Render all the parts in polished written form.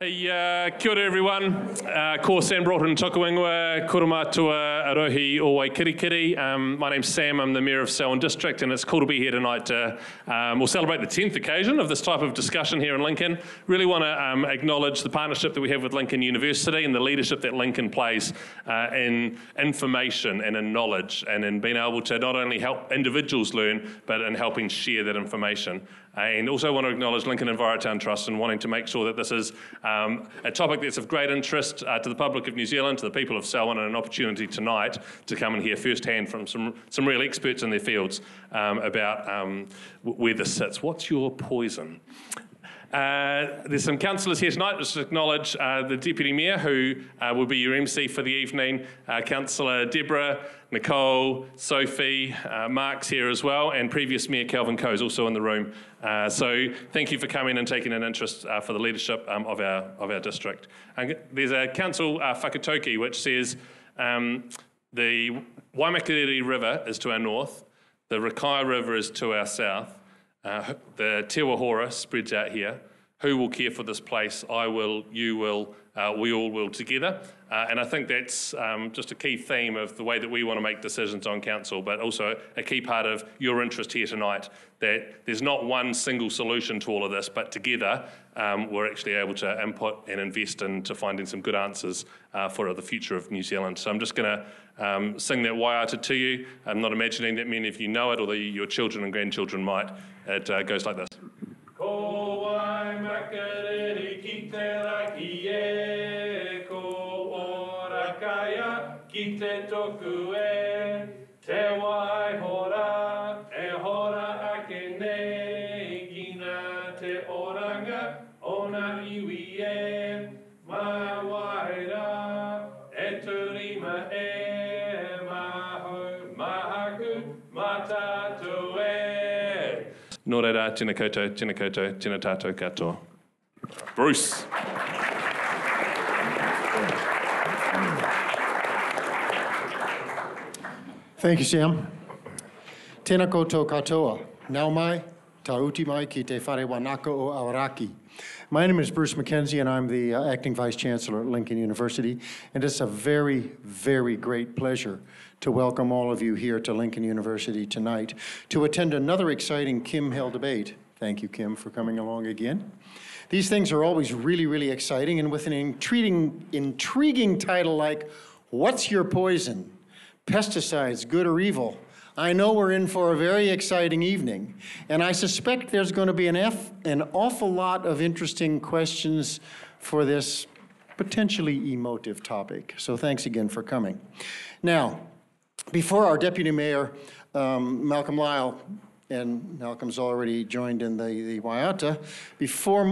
Hey, kia ora everyone. Ko Sam Broughton Tokawingwa, Kuramatua Arohi o Waikirikiri. My name's Sam, I'm the Mayor of Selwyn District, and it's cool to be here tonight to we'll celebrate the 10th occasion of this type of discussion here in Lincoln. Really want to acknowledge the partnership that we have with Lincoln University and the leadership that Lincoln plays in information and in knowledge and in being able to not only help individuals learn, but in helping share that information. And also want to acknowledge Lincoln Envirotown Trust and wanting to make sure that this is a topic that's of great interest to the public of New Zealand, to the people of Selwyn, and an opportunity tonight to come and hear firsthand from some real experts in their fields about where this sits. What's your poison? There's some councillors here tonight. Just to acknowledge the Deputy Mayor, who will be your MC for the evening, Councillor Deborah, Nicole, Sophie, Mark's here as well, and previous Mayor Kelvin Coe is also in the room. So thank you for coming and taking an interest for the leadership of our district. There's a council whakatoki which says the Waimakiriri River is to our north, the Rakai River is to our south, the Te Wahora spreads out here. Who will care for this place? I will, you will, we all will together. And I think that's just a key theme of the way that we want to make decisions on council, but also a key part of your interest here tonight, that there's not one single solution to all of this, but together we're actually able to input and invest into finding some good answers for the future of New Zealand. So I'm just going to sing that Waiata to you. I'm not imagining that many of you know it, although your children and grandchildren might. It goes like this. Ko Waimakiriri ki te raki e, ko ora kaya ki te toku e, te waihora e hora ake nei, gina te oranga ona iwi e, ma waira e turima e, maho, mahaku, matatu e. Nō reira, tēnā koutou, tēnā tātou katoa. Bruce. Thank you, Sam. Tēnā koutou katoa. Nau mai, tā uti mai ki te whare wanaka o Awaraki. My name is Bruce Mckenzie, and I'm the Acting Vice Chancellor at Lincoln University, and it's a very, very great pleasure to welcome all of you here to Lincoln University tonight to attend another exciting Kim Hill debate. Thank you, Kim, for coming along again. These things are always really, really exciting, and with an intriguing title like, What's Your Poison? Pesticides, Good or Evil? I know we're in for a very exciting evening, and I suspect there's going to be an awful lot of interesting questions for this potentially emotive topic. So thanks again for coming. Now, before our Deputy Mayor, Malcolm Lyall, and Malcolm's already joined in the Waiata, before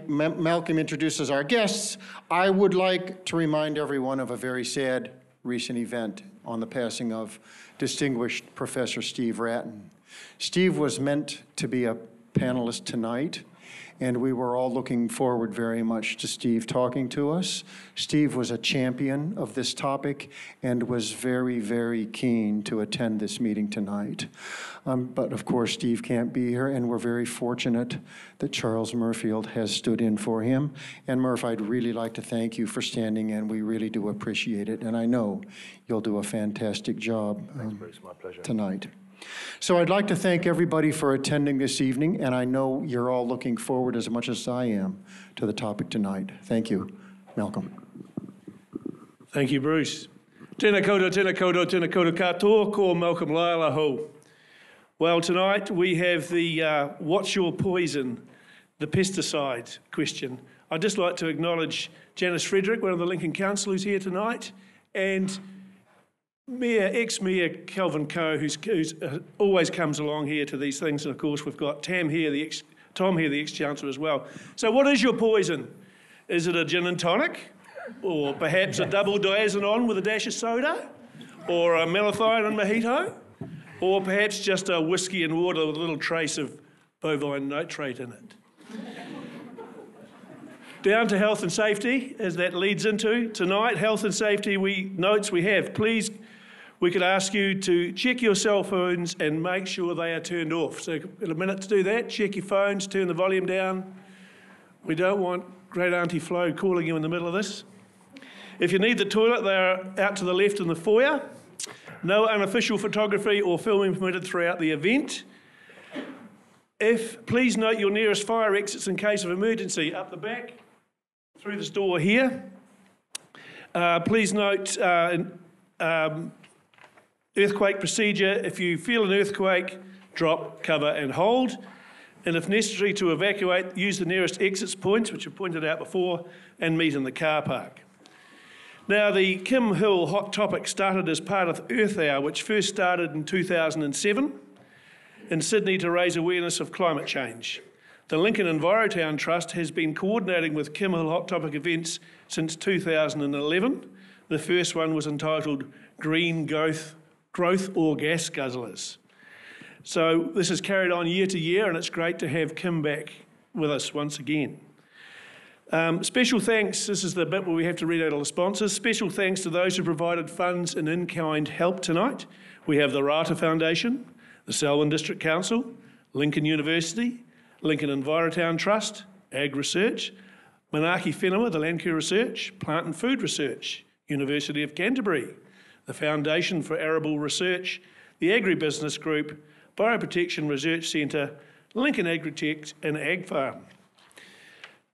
Malcolm introduces our guests, I would like to remind everyone of a very sad recent event on the passing of distinguished Professor Steve Ratton. Steve was meant to be a panelist tonight, and we were all looking forward very much to Steve talking to us. Steve was a champion of this topic and was very, very keen to attend this meeting tonight. But of course, Steve can't be here, and we're very fortunate that Charles Merfield has stood in for him. And Merf, I'd really like to thank you for standing in. We really do appreciate it, and I know you'll do a fantastic job Thanks, my pleasure. Tonight. So I'd like to thank everybody for attending this evening, and I know you're all looking forward as much as I am to the topic tonight. Thank you. Malcolm. Thank you, Bruce. Tēnā koutou, tēnā koutou, tēnā koutou katoa, ko Malcolm Lyall aho. Well, tonight we have the What's Your Poison? The pesticide question. I'd just like to acknowledge Janice Frederick, one of the Lincoln councillors here tonight, and ex-Mayor Kelvin Coe, who's always comes along here to these things, and of course we've got Tom here, the ex-Chancellor as well. So what is your poison? Is it a gin and tonic? Or perhaps a double diazinon with a dash of soda? Or a malathion and mojito? Or perhaps just a whiskey and water with a little trace of bovine nitrate in it? Down to health and safety, as that leads into tonight, health and safety notes we have. Please, we could ask you to check your cell phones and make sure they are turned off. So in a minute to do that, check your phones, turn the volume down, We don't want Great Auntie Flo calling you in the middle of this. If you need the toilet, they're out to the left in the foyer. No unofficial photography or filming permitted throughout the event. Please note your nearest fire exits in case of emergency. Up the back, through this door here. Please note earthquake procedure. If you feel an earthquake, drop, cover and hold. And if necessary to evacuate, use the nearest exit points, which I've pointed out before, and meet in the car park. Now, the Kim Hill Hot Topic started as part of Earth Hour, which first started in 2007 in Sydney to raise awareness of climate change. The Lincoln Envirotown Trust has been coordinating with Kim Hill Hot Topic events since 2011. The first one was entitled Green Growth or Gas Guzzlers. So this is carried on year to year, and it's great to have Kim back with us once again. Special thanks, this is the bit where we have to read out all the sponsors. Special thanks to those who provided funds and in-kind help tonight. We have the Waiata Foundation, the Selwyn District Council, Lincoln University, Lincoln Envirotown Trust, Ag Research, Manaaki Whenua, the Landcare Research, Plant and Food Research, University of Canterbury, the Foundation for Arable Research, the Agribusiness Group, Bioprotection Research Centre, Lincoln Agritech and Ag Farm.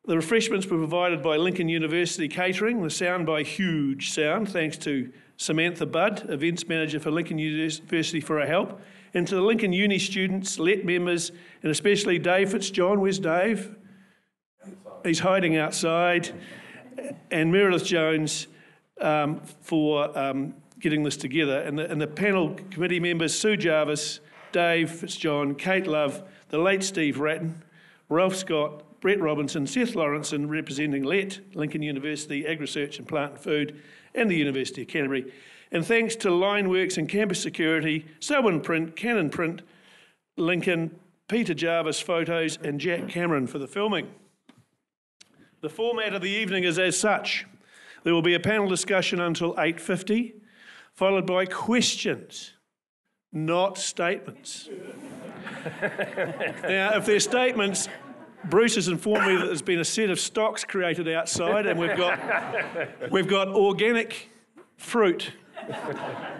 The refreshments were provided by Lincoln University Catering, the sound by Huge Sound, thanks to Samantha Budd, Events Manager for Lincoln University, for her help, and to the Lincoln Uni students, LET members, and especially Dave Fitzjohn. Where's Dave? He's hiding outside. And Meredith Jones for getting this together. And the panel committee members, Sue Javis, Dave Fitzjohn, Kate Love, the late Steve Ratton, Ralph Scott, Brett Robinson, Seth Lawrenson, representing LET, Lincoln University, Ag Research and Plant and Food, and the University of Canterbury. And thanks to Lineworks and Campus Security, Selwyn Print, Canon Print, Lincoln, Peter Jarvis Photos, and Jack Cameron for the filming. The format of the evening is as such. There will be a panel discussion until 8:50, followed by questions, not statements. Now, if there's statements, Bruce has informed me that there's been a set of stocks created outside, and we've got organic fruit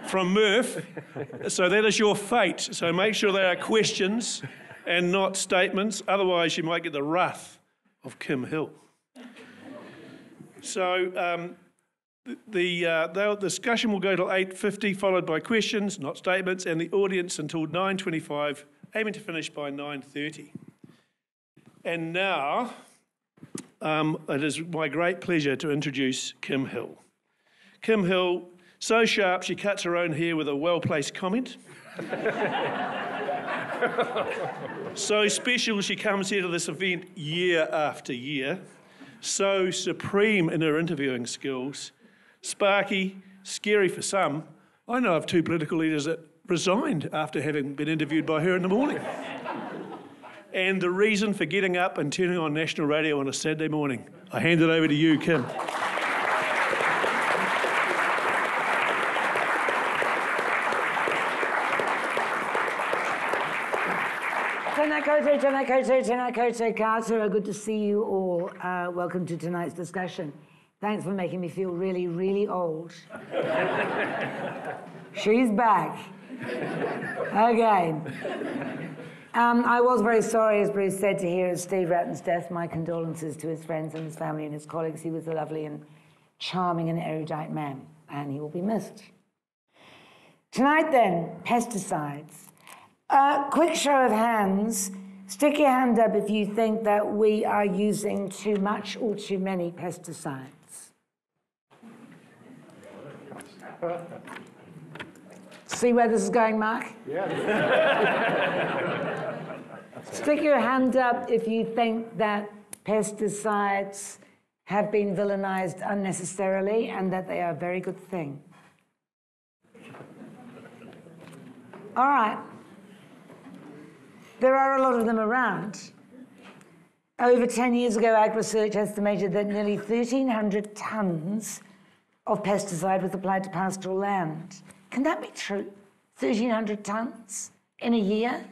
from Merf. So that is your fate. So make sure they are questions and not statements. Otherwise, you might get the wrath of Kim Hill. So the discussion will go till 8:50, followed by questions, not statements, and the audience until 9:25, aiming to finish by 9:30. And now, it is my great pleasure to introduce Kim Hill. Kim Hill, so sharp she cuts her own hair with a well-placed comment. So special she comes here to this event year after year. So supreme in her interviewing skills. Sparky, scary for some. I know of 2 political leaders that resigned after having been interviewed by her in the morning. And the reason for getting up and turning on national radio on a Saturday morning. I hand it over to you, Kim. Tēnā koutou, tēnā koutou, tēnā koutou katoa. Good to see you all. Welcome to tonight's discussion. Thanks for making me feel really, really old. She's back. Again. I was very sorry, as Bruce said, to hear of Steve Ratton's death. My condolences to his friends and his family and his colleagues. He was a lovely and charming and erudite man, and he will be missed. Tonight, then, pesticides. Quick show of hands. Stick your hand up if you think that we are using too much or too many pesticides. See where this is going, Mark? Yeah. Stick your hand up if you think that pesticides have been villainized unnecessarily and that they are a very good thing. All right. There are a lot of them around. Over 10 years ago, Ag Research estimated that nearly 1,300 tonnes of pesticide was applied to pastoral land. Can that be true? 1,300 tonnes in a year?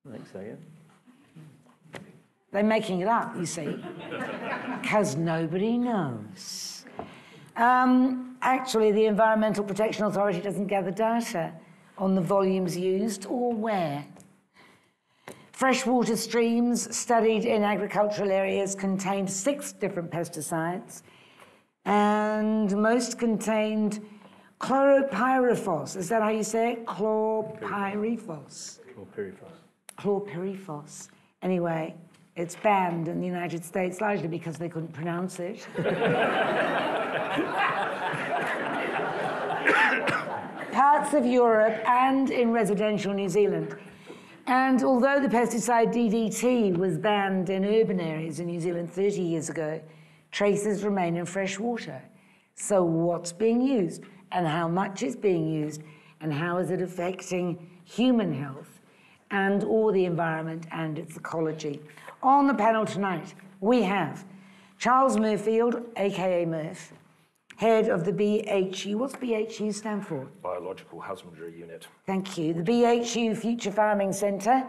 I think so, yeah. They're making it up, you see, because nobody knows. Actually, the Environmental Protection Authority doesn't gather data on the volumes used or where. Freshwater streams studied in agricultural areas contained 6 different pesticides, and most contained chloropyrifos. Is that how you say it? Chlorpyrifos. Chlorpyrifos. Anyway, it's banned in the United States, largely because they couldn't pronounce it. Parts of Europe and in residential New Zealand. And although the pesticide DDT was banned in urban areas in New Zealand 30 years ago, traces remain in fresh water. So what's being used, and how much is being used, and how is it affecting human health and or the environment and its ecology? On the panel tonight, we have Charles Merfield, aka Merf, head of the BHU. What's BHU stand for? Biological Husbandry Unit. Thank you. The BHU Future Farming Centre,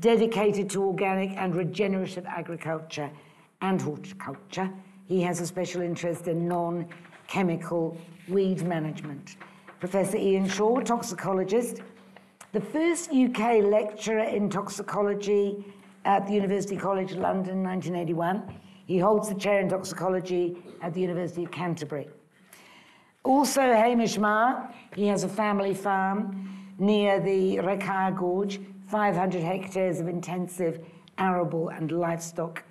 dedicated to organic and regenerative agriculture and horticulture. He has a special interest in non-chemical weed management. Professor Ian Shaw, toxicologist, the first UK lecturer in toxicology at the University College London, 1981. He holds the chair in toxicology at the University of Canterbury. Also, Hamish Marr, he has a family farm near the Rekar Gorge, 500 hectares of intensive arable and livestock.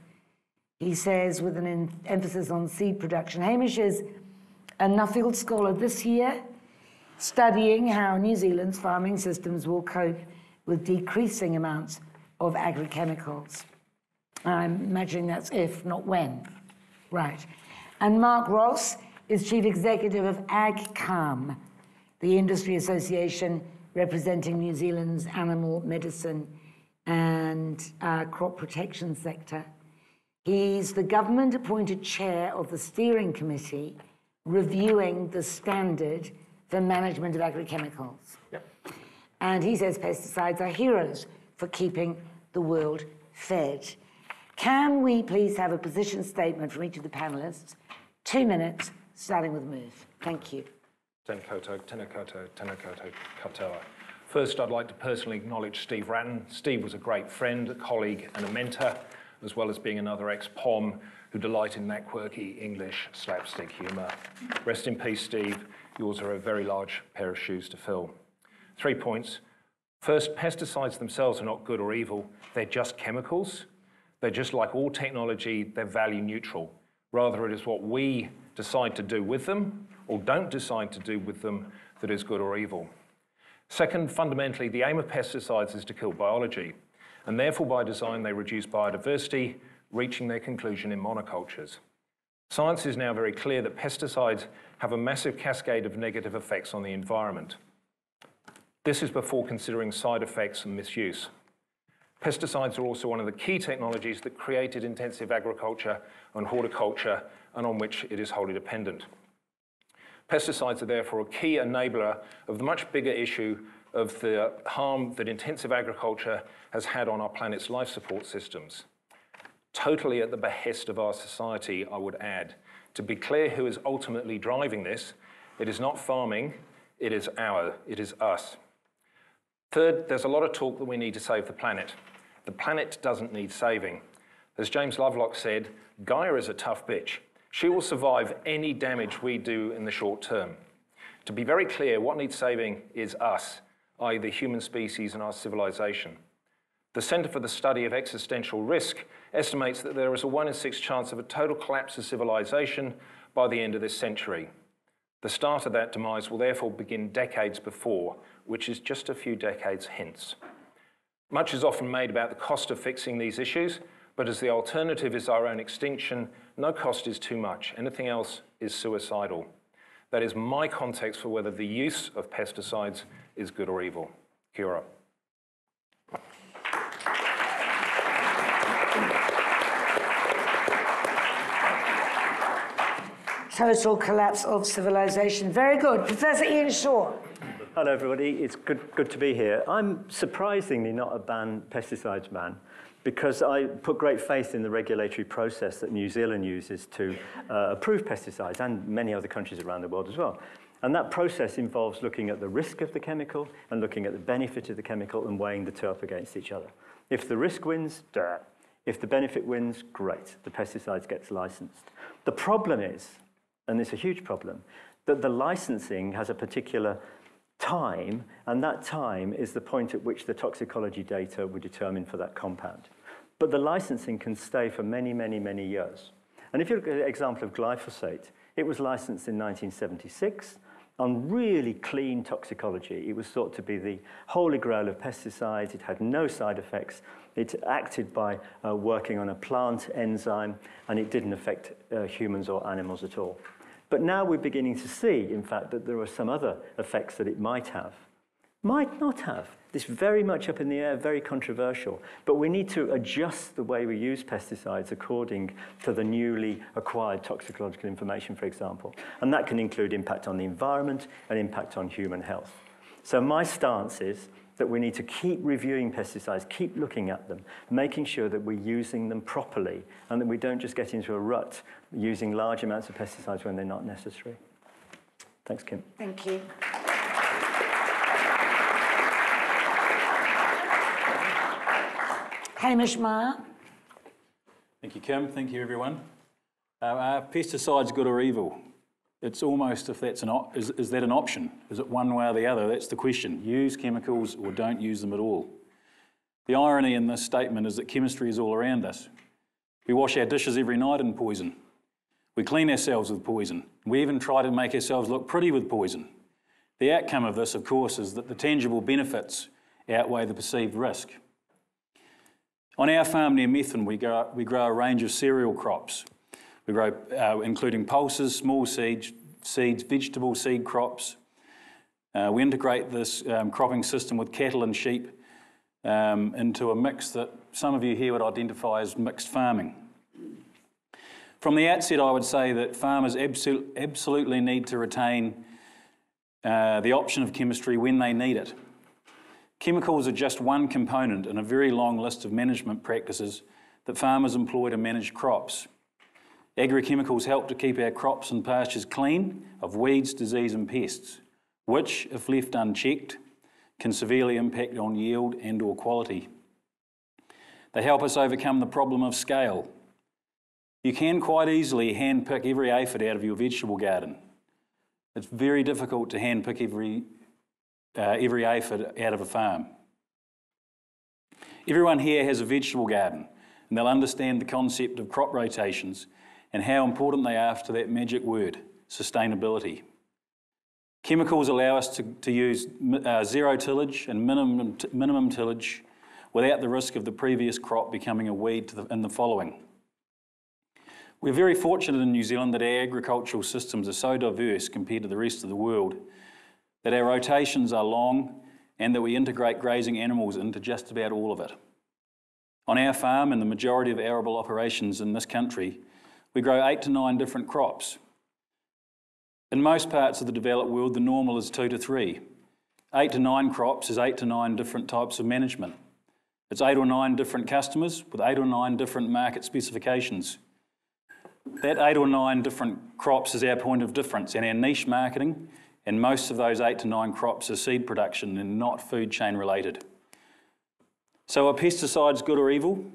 He says, with an emphasis on seed production. Hamish is a Nuffield Scholar this year, studying how New Zealand's farming systems will cope with decreasing amounts of agrochemicals. I'm imagining that's if, not when. Right. And Mark Ross is Chief Executive of AgCARM, the industry association representing New Zealand's animal medicine and crop protection sector. He's the government-appointed chair of the steering committee reviewing the standard for management of agrochemicals. Yep. And he says pesticides are heroes for keeping the world fed. Can we please have a position statement from each of the panelists? 2 minutes, starting with Merf. Thank you. Tēnā koutou, tēnā koutou, tēnā koutou katoa. First, I'd like to personally acknowledge Steve Broughton. Steve was a great friend, a colleague, and a mentor, as well as being another ex-POM who delighted in that quirky English slapstick humour. Rest in peace, Steve. Yours are a very large pair of shoes to fill. 3 points. First, pesticides themselves are not good or evil. They're just chemicals. They're just like all technology, they're value neutral. Rather, it is what we decide to do with them or don't decide to do with them that is good or evil. Second, fundamentally, the aim of pesticides is to kill biology, and therefore by design they reduce biodiversity, reaching their conclusion in monocultures. Science is now very clear that pesticides have a massive cascade of negative effects on the environment. This is before considering side effects and misuse. Pesticides are also one of the key technologies that created intensive agriculture and horticulture and on which it is wholly dependent. Pesticides are therefore a key enabler of the much bigger issue of the harm that intensive agriculture has had on our planet's life support systems. Totally at the behest of our society, I would add. To be clear who is ultimately driving this, it is not farming, it is us. Third, there's a lot of talk that we need to save the planet. The planet doesn't need saving. As James Lovelock said, Gaia is a tough bitch. She will survive any damage we do in the short term. To be very clear, what needs saving is us, i.e. the human species and our civilization. The Centre for the Study of Existential Risk estimates that there is a 1 in 6 chance of a total collapse of civilization by the end of this century. The start of that demise will therefore begin decades before, which is just a few decades hence. Much is often made about the cost of fixing these issues, but as the alternative is our own extinction, no cost is too much. Anything else is suicidal. That is my context for whether the use of pesticides is good or evil. Kia ora. Total collapse of civilization. Very good. Professor Ian Shaw. Hello, everybody. It's good to be here. I'm surprisingly not a pesticides man. because I put great faith in the regulatory process that New Zealand uses to approve pesticides, and many other countries around the world as well. And that process involves looking at the risk of the chemical and looking at the benefit of the chemical and weighing the two up against each other. If the risk wins, duh. If the benefit wins, great, the pesticide gets licensed. The problem is, and it's a huge problem, that the licensing has a particular time, and that time is the point at which the toxicology data were determined for that compound. But the licensing can stay for many, many, many years. And if you look at the example of glyphosate, it was licensed in 1976 on really clean toxicology. It was thought to be the holy grail of pesticides. It had no side effects. It acted by working on a plant enzyme, and it didn't affect humans or animals at all. But now we're beginning to see, in fact, that there are some other effects that it might have. Might not have. It's very much up in the air, very controversial. But we need to adjust the way we use pesticides according to the newly acquired toxicological information, for example. And that can include impact on the environment and impact on human health. So my stance is that we need to keep reviewing pesticides, keep looking at them, making sure that we're using them properly and that we don't just get into a rut using large amounts of pesticides when they're not necessary. Thanks, Kim. Thank you. Hamish Marr. Thank you, Kim. Thank you, everyone. Are pesticides good or evil? It's almost if that's is that an option? Is it one way or the other? That's the question. Use chemicals or don't use them at all. The irony in this statement is that chemistry is all around us. We wash our dishes every night in poison. We clean ourselves with poison. We even try to make ourselves look pretty with poison. The outcome of this, of course, is that the tangible benefits outweigh the perceived risk. On our farm near Merfield, we grow a range of cereal crops. We grow, including pulses, small seeds, vegetable seed crops. We integrate this cropping system with cattle and sheep into a mix that some of you here would identify as mixed farming. From the outset, I would say that farmers absolutely need to retain the option of chemistry when they need it. Chemicals are just one component in a very long list of management practices that farmers employ to manage crops. Agrochemicals help to keep our crops and pastures clean of weeds, disease and pests, which, if left unchecked, can severely impact on yield and/or quality. They help us overcome the problem of scale. You can quite easily hand-pick every aphid out of your vegetable garden. It's very difficult to hand-pick every aphid out of a farm. Everyone here has a vegetable garden, and they'll understand the concept of crop rotations and how important they are to that magic word, sustainability. Chemicals allow us to use zero tillage and minimum tillage without the risk of the previous crop becoming a weed in the following. We're very fortunate in New Zealand that our agricultural systems are so diverse compared to the rest of the world, that our rotations are long and that we integrate grazing animals into just about all of it. On our farm and the majority of arable operations in this country, we grow 8 to 9 different crops. In most parts of the developed world, the normal is 2 to 3. 8 to 9 crops is 8 to 9 different types of management. It's 8 or 9 different customers with 8 or 9 different market specifications. That 8 or 9 different crops is our point of difference and our niche marketing, and most of those 8 to 9 crops are seed production and not food chain related. So are pesticides good or evil?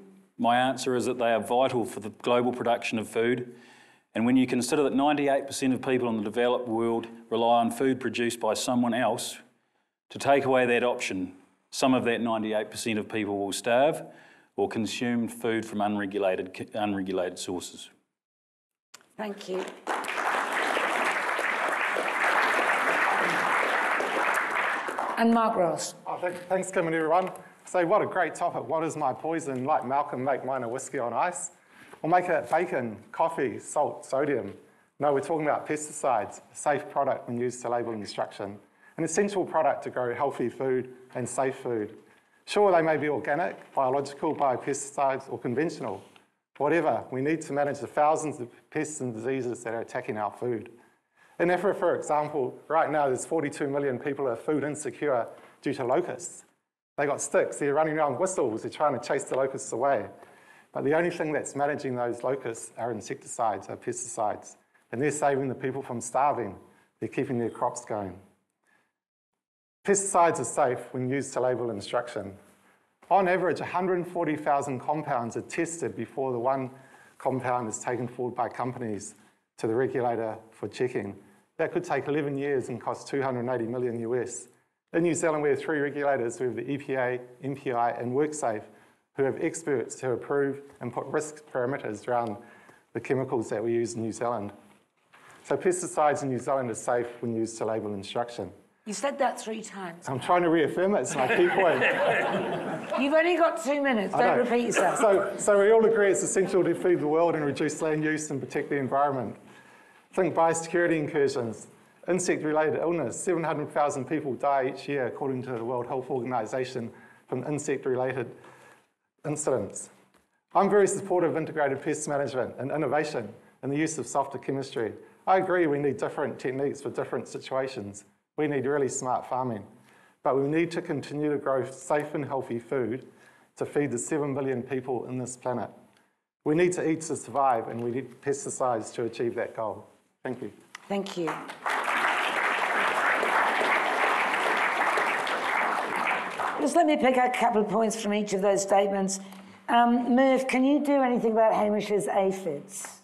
My answer is that they are vital for the global production of food. And when you consider that 98% of people in the developed world rely on food produced by someone else, to take away that option, some of that 98% of people will starve or consume food from unregulated sources. Thank you. And Mark Ross. Oh, thanks, Kim and everyone. So what a great topic. What is my poison? Like Malcolm, make mine a whiskey on ice. Or make it bacon, coffee, salt, sodium. No, we're talking about pesticides, a safe product when used to label instruction, an essential product to grow healthy food and safe food. Sure, they may be organic, biological, biopesticides, or conventional. Whatever, we need to manage the thousands of pests and diseases that are attacking our food. In Africa, for example, right now there's 42 million people who are food insecure due to locusts. They got sticks, they're running around with whistles, they're trying to chase the locusts away. But the only thing that's managing those locusts are insecticides, are pesticides. And they're saving the people from starving. They're keeping their crops going. Pesticides are safe when used to label instruction. On average, 140,000 compounds are tested before the one compound is taken forward by companies to the regulator for checking. That could take 11 years and cost $280 million US. In New Zealand, we have 3 regulators. We have the EPA, MPI, and WorkSafe, who have experts who approve and put risk parameters around the chemicals that we use in New Zealand. So pesticides in New Zealand are safe when used to label instruction. You said that 3 times. I'm trying to reaffirm it, it's my key point. You've only got 2 minutes, don't repeat yourself. So we all agree it's essential to feed the world and reduce land use and protect the environment. Think biosecurity incursions, insect-related illness. 700,000 people die each year, according to the World Health Organization, from insect-related incidents. I'm very supportive of integrated pest management and innovation and the use of softer chemistry. I agree we need different techniques for different situations. We need really smart farming. But we need to continue to grow safe and healthy food to feed the 7 billion people in this planet. We need to eat to survive, and we need pesticides to achieve that goal. Thank you. Thank you. Just let me pick out a couple of points from each of those statements. Merf, can you do anything about Hamish's aphids?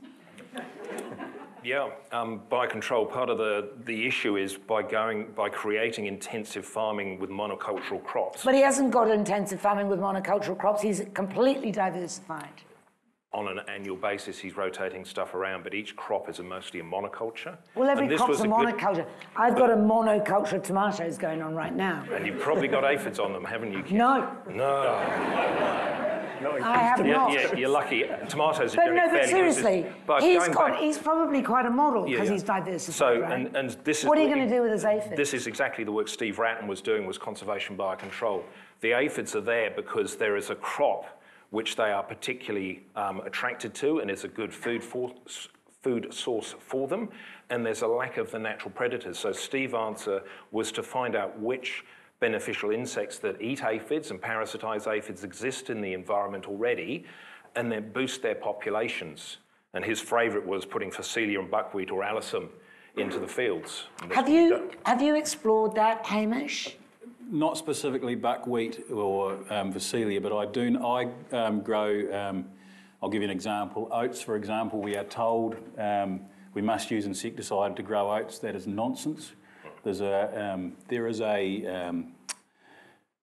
Yeah, biocontrol, part of the issue is by creating intensive farming with monocultural crops. But he hasn't got intensive farming with monocultural crops. He's completely diversified. On an annual basis, he's rotating stuff around, but each crop is mostly a monoculture. Well, every crop's a monoculture. I've got a monoculture of tomatoes going on right now. And you've probably got aphids on them, haven't you, Kim? No. No. I have not. Yeah, you're lucky. Tomatoes are doing fairly but seriously, good. But he's probably quite a model because he's diversified. So, right? and this is what are you going to do with his aphids? This is exactly the work Steve Wratten was doing, was conservation biocontrol. The aphids are there because there is a crop which they are particularly attracted to, and it's a good food source for them, and there's a lack of the natural predators. So Steve's answer was to find out which beneficial insects that eat aphids and parasitize aphids exist in the environment already, and then boost their populations. And his favourite was putting Phacelia and buckwheat or alisum into the fields. Have you explored that, Hamish? Not specifically buckwheat or Phacelia, but I grow, I'll give you an example. Oats, for example, we are told we must use insecticide to grow oats. That is nonsense. There is a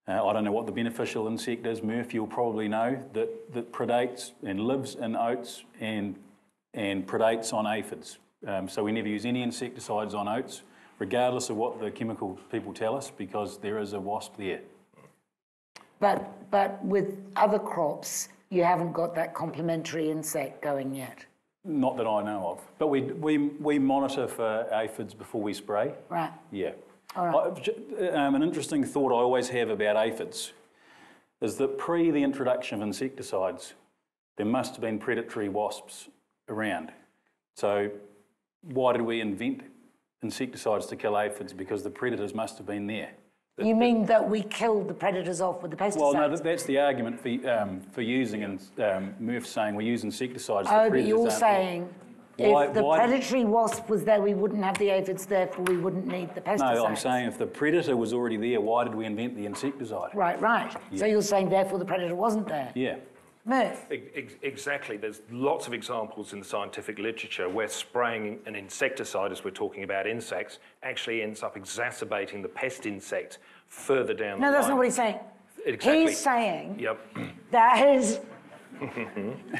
I don't know what the beneficial insect is, Merf, you'll probably know, that predates and lives in oats and predates on aphids. So we never use any insecticides on oats, regardless of what the chemical people tell us, because there is a wasp there. But with other crops, you haven't got that complementary insect going yet. Not that I know of. But we monitor for aphids before we spray. Right. Yeah. All right. An interesting thought I always have about aphids is that pre the introduction of insecticides, there must have been predatory wasps around. So why did we invent insecticides to kill aphids? Because the predators must have been there. You mean that we killed the predators off with the pesticides? Well, no, that's the argument for using, and Merf's saying we use insecticides. Oh, but you're saying if the predatory wasp was there, we wouldn't have the aphids, therefore we wouldn't need the pesticides. No, I'm saying if the predator was already there, why did we invent the insecticide? Right. Yeah. So you're saying therefore the predator wasn't there? Yeah. Merf? Exactly. There's lots of examples in the scientific literature where spraying an insecticide, as we're talking about insects, actually ends up exacerbating the pest insect further down the line. No, that's not what he's saying. Exactly. He's saying Yep.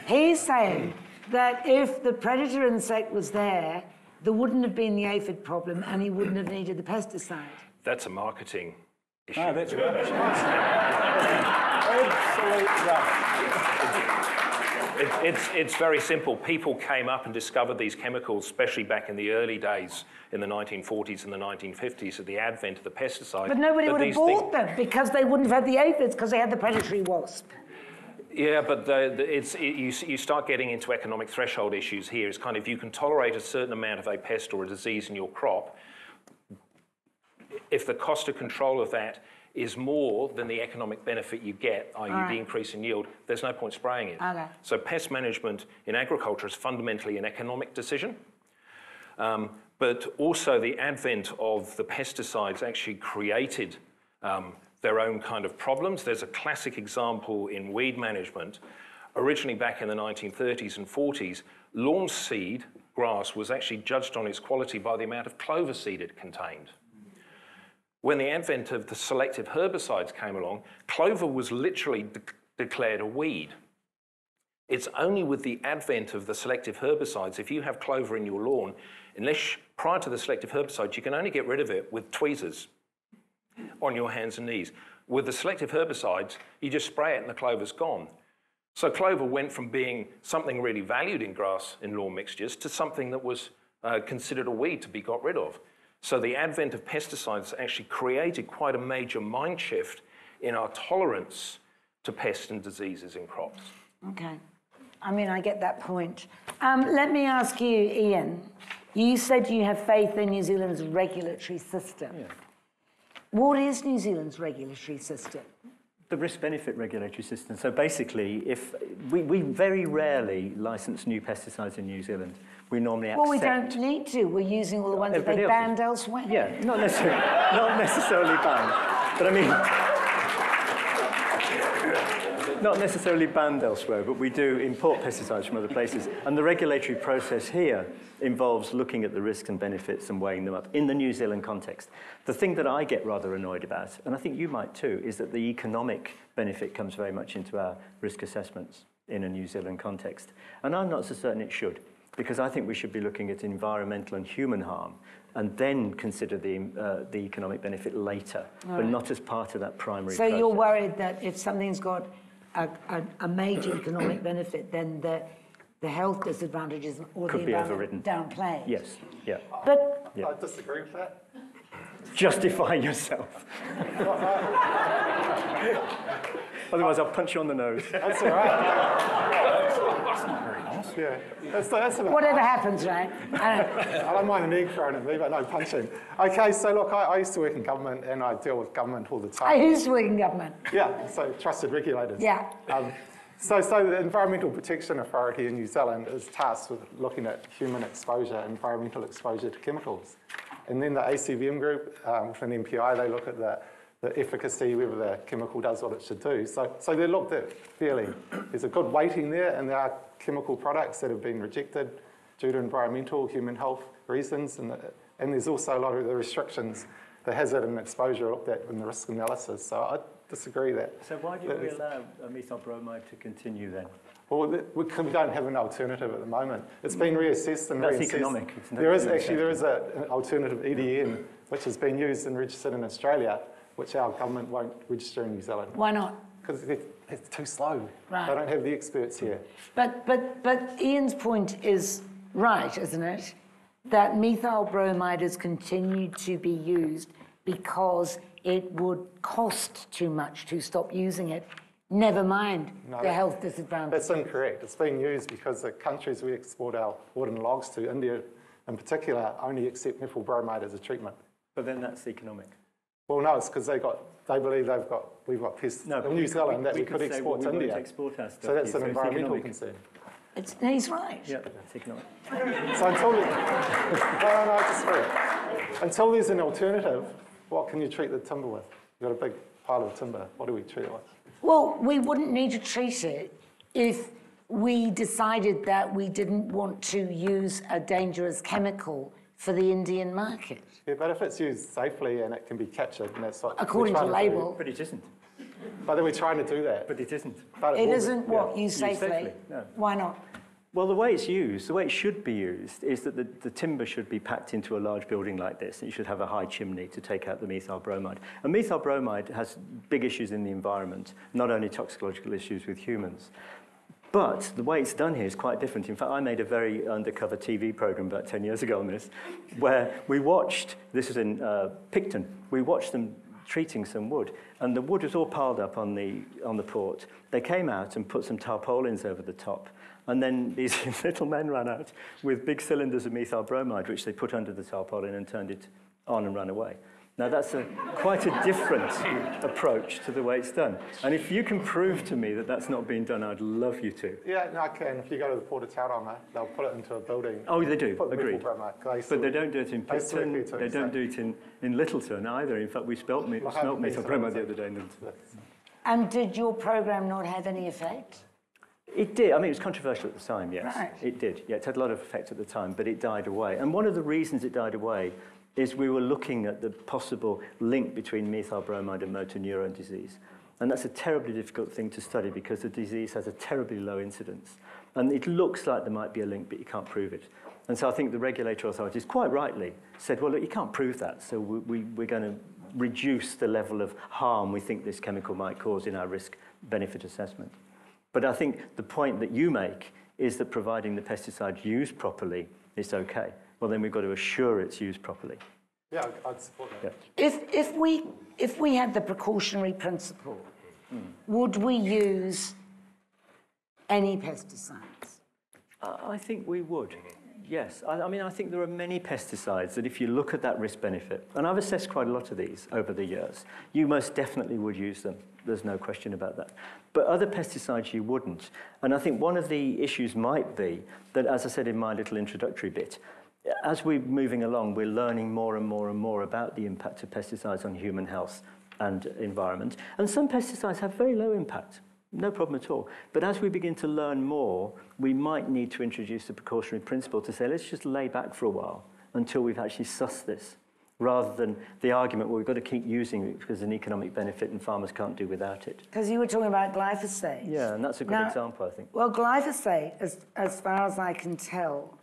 he's saying that if the predator insect was there wouldn't have been the aphid problem and he wouldn't have needed the pesticide. That's a marketing issue. No, that's rubbish. Absolute rubbish. It's very simple. People came up and discovered these chemicals, especially back in the early days in the 1940s and the 1950s at the advent of the pesticide. But nobody would have bought them because they wouldn't have had the aphids because they had the predatory wasp. Yeah, but you start getting into economic threshold issues here. It's kind of, you can tolerate a certain amount of a pest or a disease in your crop. If the cost of control of that is more than the economic benefit you get, i.e. the increase in yield, there's no point spraying it. Okay. So pest management in agriculture is fundamentally an economic decision. But also the advent of the pesticides actually created their own kind of problems. There's a classic example in weed management. Originally back in the 1930s and 40s, lawn seed grass was actually judged on its quality by the amount of clover seed it contained. When the advent of the selective herbicides came along, clover was literally declared a weed. It's only with the advent of the selective herbicides, if you have clover in your lawn, unless prior to the selective herbicides, you can only get rid of it with tweezers on your hands and knees. With the selective herbicides, you just spray it and the clover's gone. So clover went from being something really valued in grass in lawn mixtures to something that was considered a weed to be got rid of. So the advent of pesticides actually created quite a major mind shift in our tolerance to pests and diseases in crops. Okay. I mean, I get that point. Let me ask you, Ian, you said you have faith in New Zealand's regulatory system. Yeah. What is New Zealand's regulatory system? The risk-benefit regulatory system. So basically, if we very rarely license new pesticides in New Zealand. We normally accept... Well, we don't need to. We're using all the ones that they banned elsewhere. Yeah, not necessarily banned. But I mean... not necessarily banned elsewhere, but we do import pesticides from other places. And the regulatory process here involves looking at the risks and benefits and weighing them up in the New Zealand context. The thing that I get rather annoyed about, and I think you might too, is that the economic benefit comes very much into our risk assessments in a New Zealand context. And I'm not so certain it should, because I think we should be looking at environmental and human harm and then consider the economic benefit later, but not as part of that primary process. So you're worried that if something's got a major economic benefit, then the health disadvantages or Could the be environment downplayed. Yes, yeah. But Yeah. I disagree with that. Justify yourself. Otherwise, I'll punch you on the nose. That's all right. That's not very nice. Yeah. That's about whatever happens, right? I don't mind an egg thrown at me, but no punching. Okay, so look, I used to work in government and I deal with government all the time. I used to work in government. Yeah, so trusted regulators. Yeah. So the Environmental Protection Authority in New Zealand is tasked with looking at human exposure, environmental exposure to chemicals. And then the ACVM group, with an MPI, they look at the efficacy, whether the chemical does what it should do. So they're looked at fairly. There's a good weighting there, and there are chemical products that have been rejected due to environmental, human health reasons, and there's also a lot of the restrictions, the hazard and exposure looked at in the risk analysis. So I disagree that. So why do we allow methyl bromide to continue then? Well, we don't have an alternative at the moment. It's been reassessed and That's reassessed. economic. There is an alternative EDN, which has been used and registered in Australia, which our government won't register in New Zealand. Why not? Because it's too slow. Right. They don't have the experts here. But Ian's point is right, isn't it? That methyl bromide has continued to be used because it would cost too much to stop using it. Never mind the health disadvantage. That's incorrect. It's being used because the countries we export our wood and logs to, India in particular, only accept methyl bromide as a treatment. But then that's economic. Well, no, it's because they believe we've got pests in New Zealand that we could say, export well, to we India. won't export our stuff So that's here, an it's environmental economic. concern. He's right. Yeah, that's economic. So no, I disagree. Until there's an alternative, what can you treat the timber with? You've got a big pile of timber. What do we treat it with? Well, we wouldn't need to treat it if we decided that we didn't want to use a dangerous chemical for the Indian market. Yeah, but if it's used safely and it can be captured, and that's what According to we're trying label. But it isn't. do. But then we're trying to do that. But it isn't. But It will be. isn't what used safely. safely, no. Why not? Well, the way it's used, the way it should be used, is that the timber should be packed into a large building like this, and you should have a high chimney to take out the methyl bromide. And methyl bromide has big issues in the environment, not only toxicological issues with humans. But the way it's done here is quite different. In fact, I made a very undercover TV program about 10 years ago on this, where we watched, this was in Picton, we watched them treating some wood, and the wood was all piled up on the port. They came out and put some tarpaulins over the top, and then these little men ran out with big cylinders of methyl bromide, which they put under the tarpaulin and turned it on and ran away. Now, that's quite a different approach to the way it's done. And if you can prove to me that that's not being done, I'd love you to. Yeah, no, I can. If you go to the Port of Tauranga, they'll put it into a building. Oh, they do, Put the agreed. metal broma, But they don't do it in Picton, they don't do it in Littleton either. In fact, we smelt metal broma the other day in Littleton. And did your program not have any effect? It did. I mean, it was controversial at the time, yes. Right. It did. Yeah, it had a lot of effect at the time, but it died away. And one of the reasons it died away is we were looking at the possible link between methyl bromide and motor neuron disease. And that's a terribly difficult thing to study because the disease has a terribly low incidence. And it looks like there might be a link, but you can't prove it. And so I think the regulatory authorities, quite rightly, said, well, look, you can't prove that, so we're going to reduce the level of harm we think this chemical might cause in our risk-benefit assessment. But I think the point that you make is that providing the pesticide used properly is okay. Well, then we've got to assure it's used properly. Yeah, I'd support that. Yeah. If we had the precautionary principle, would we use any pesticides? I think we would. Yes. I mean, I think there are many pesticides that if you look at that risk-benefit, and I've assessed quite a lot of these over the years, you most definitely would use them. There's no question about that. But other pesticides you wouldn't. And I think one of the issues might be that, as I said in my little introductory bit, as we're moving along, we're learning more and more and more about the impact of pesticides on human health and environment. And some pesticides have very low impact. No problem at all. But as we begin to learn more, we might need to introduce a precautionary principle to say, let's just lay back for a while until we've actually sussed this, rather than the argument, well, we've got to keep using it because there's an economic benefit and farmers can't do without it. Because you were talking about glyphosate. Yeah, and that's a good example, I think. Well, glyphosate, as far as I can tell,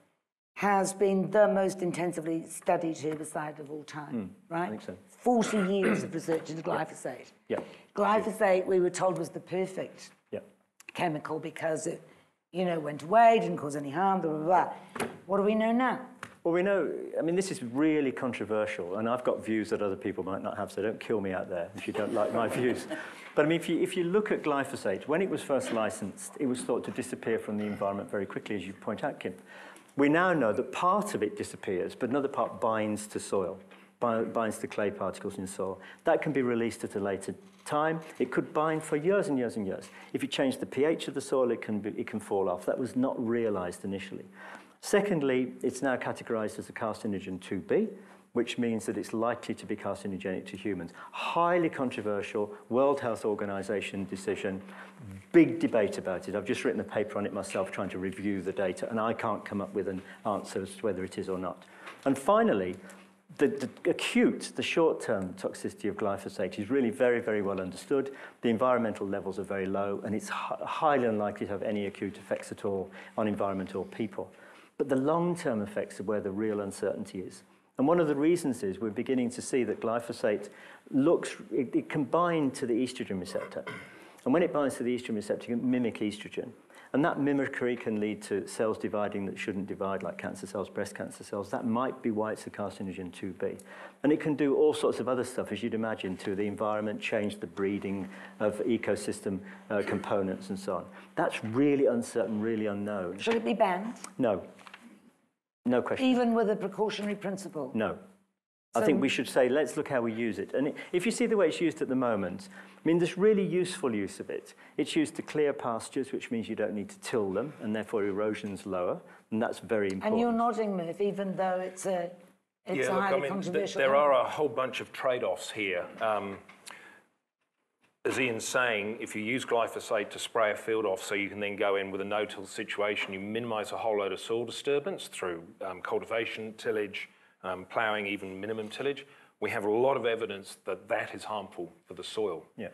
has been the most intensively studied herbicide of all time, right? I think so. 40 years of research into glyphosate. Yeah. Glyphosate, we were told, was the perfect Yeah. chemical because it, went away, didn't cause any harm, blah, blah, blah. What do we know now? Well, we know, I mean, this is really controversial, and I've got views that other people might not have, so don't kill me out there if you don't like my views. But I mean, if you look at glyphosate, when it was first licensed, it was thought to disappear from the environment very quickly, as you point out, Kim. We now know that part of it disappears, but another part binds to soil, binds to clay particles in soil. That can be released at a later time. It could bind for years and years and years. If you change the pH of the soil, it can fall off. That was not realized initially. Secondly, it's now categorized as a carcinogen 2B, which means that it's likely to be carcinogenic to humans. Highly controversial, World Health Organization decision, big debate about it. I've just written a paper on it myself trying to review the data, and I can't come up with an answer as to whether it is or not. And finally, the short-term toxicity of glyphosate is really very, very well understood. The environmental levels are very low, and it's highly unlikely to have any acute effects at all on environment or people. But the long-term effects are where the real uncertainty is. And one of the reasons is we're beginning to see that glyphosate it can bind to the estrogen receptor. And when it binds to the estrogen receptor, it can mimic estrogen. And that mimicry can lead to cells dividing that shouldn't divide, like cancer cells, breast cancer cells. That might be why it's a carcinogen 2B. And it can do all sorts of other stuff, as you'd imagine, to the environment, change the breeding of ecosystem components and so on. That's really uncertain, really unknown. Should it be banned? No. No question. Even with a precautionary principle? No. I think we should say, let's look how we use it. And if you see the way it's used at the moment, I mean, there's really useful use of it. It's used to clear pastures, which means you don't need to till them, and therefore erosion's lower, and that's very important. And you're nodding, Merf, even though it's a highly controversial... There are a whole bunch of trade-offs here. As Ian's saying, if you use glyphosate to spray a field off so you can then go in with a no-till situation, you minimise a whole load of soil disturbance through cultivation, tillage, ploughing, even minimum tillage. We have a lot of evidence that that is harmful for the soil. Yeah.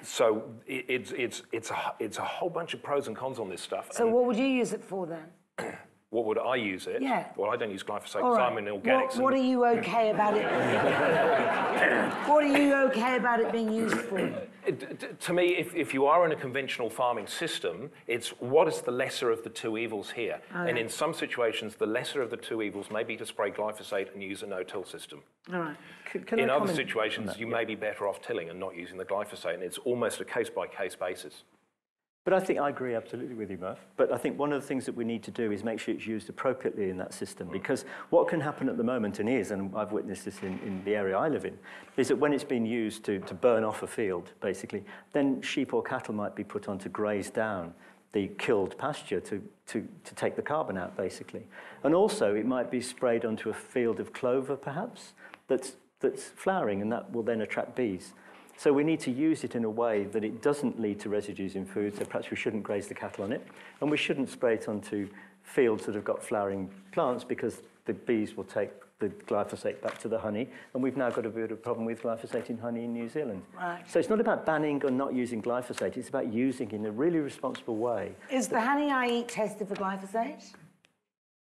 So it's a whole bunch of pros and cons on this stuff. So what would you use it for then? What would I use it? Yeah. Well, I don't use glyphosate because I'm in organics. What are you okay about it? What are you okay about it being used for? To me, if you are in a conventional farming system, it's what is the lesser of the two evils here? Okay. And in some situations, the lesser of the two evils may be to spray glyphosate and use a no-till system. All right. In other situations, you may be better off tilling and not using the glyphosate, and it's almost a case-by-case basis. But I think I agree absolutely with you, Merf. But I think one of the things that we need to do is make sure it's used appropriately in that system, because what can happen at the moment, and I've witnessed this in the area I live in, is that when it's been used to burn off a field, basically, then sheep or cattle might be put on to graze down the killed pasture to take the carbon out, basically. And also, it might be sprayed onto a field of clover, perhaps, that's flowering, and that will then attract bees. So we need to use it in a way that it doesn't lead to residues in food, so perhaps we shouldn't graze the cattle on it, and we shouldn't spray it onto fields that have got flowering plants, because the bees will take the glyphosate back to the honey, and we've now got a bit of a problem with glyphosate in honey in New Zealand. Right. So it's not about banning or not using glyphosate, it's about using it in a really responsible way. Is the honey I eat tested for glyphosate?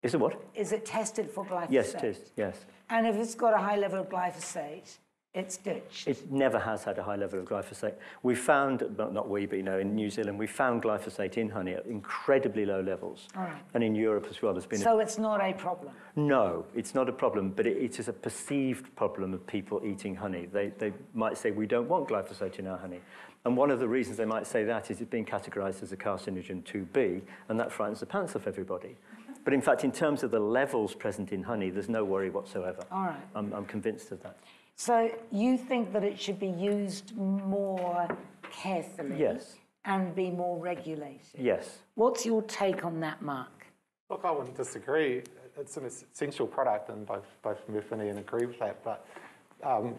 Is it what? Is it tested for glyphosate? Yes, it is, yes. And if it's got a high level of glyphosate, it's ditched? It never has had a high level of glyphosate. We found, not we, but in New Zealand, we found glyphosate in honey at incredibly low levels. All right. And in Europe as well, there's been So it's not a problem? No, it's not a problem, but it is a perceived problem of people eating honey. They might say, we don't want glyphosate in our honey. And one of the reasons they might say that is it's being categorised as a carcinogen 2B, and that frightens the pants off everybody. But in fact, in terms of the levels present in honey, there's no worry whatsoever. All right. I'm convinced of that. So you think that it should be used more carefully? Yes. And be more regulated? Yes. What's your take on that, Mark? Look, I wouldn't disagree. It's an essential product, and both Merf and Ian agree with that. But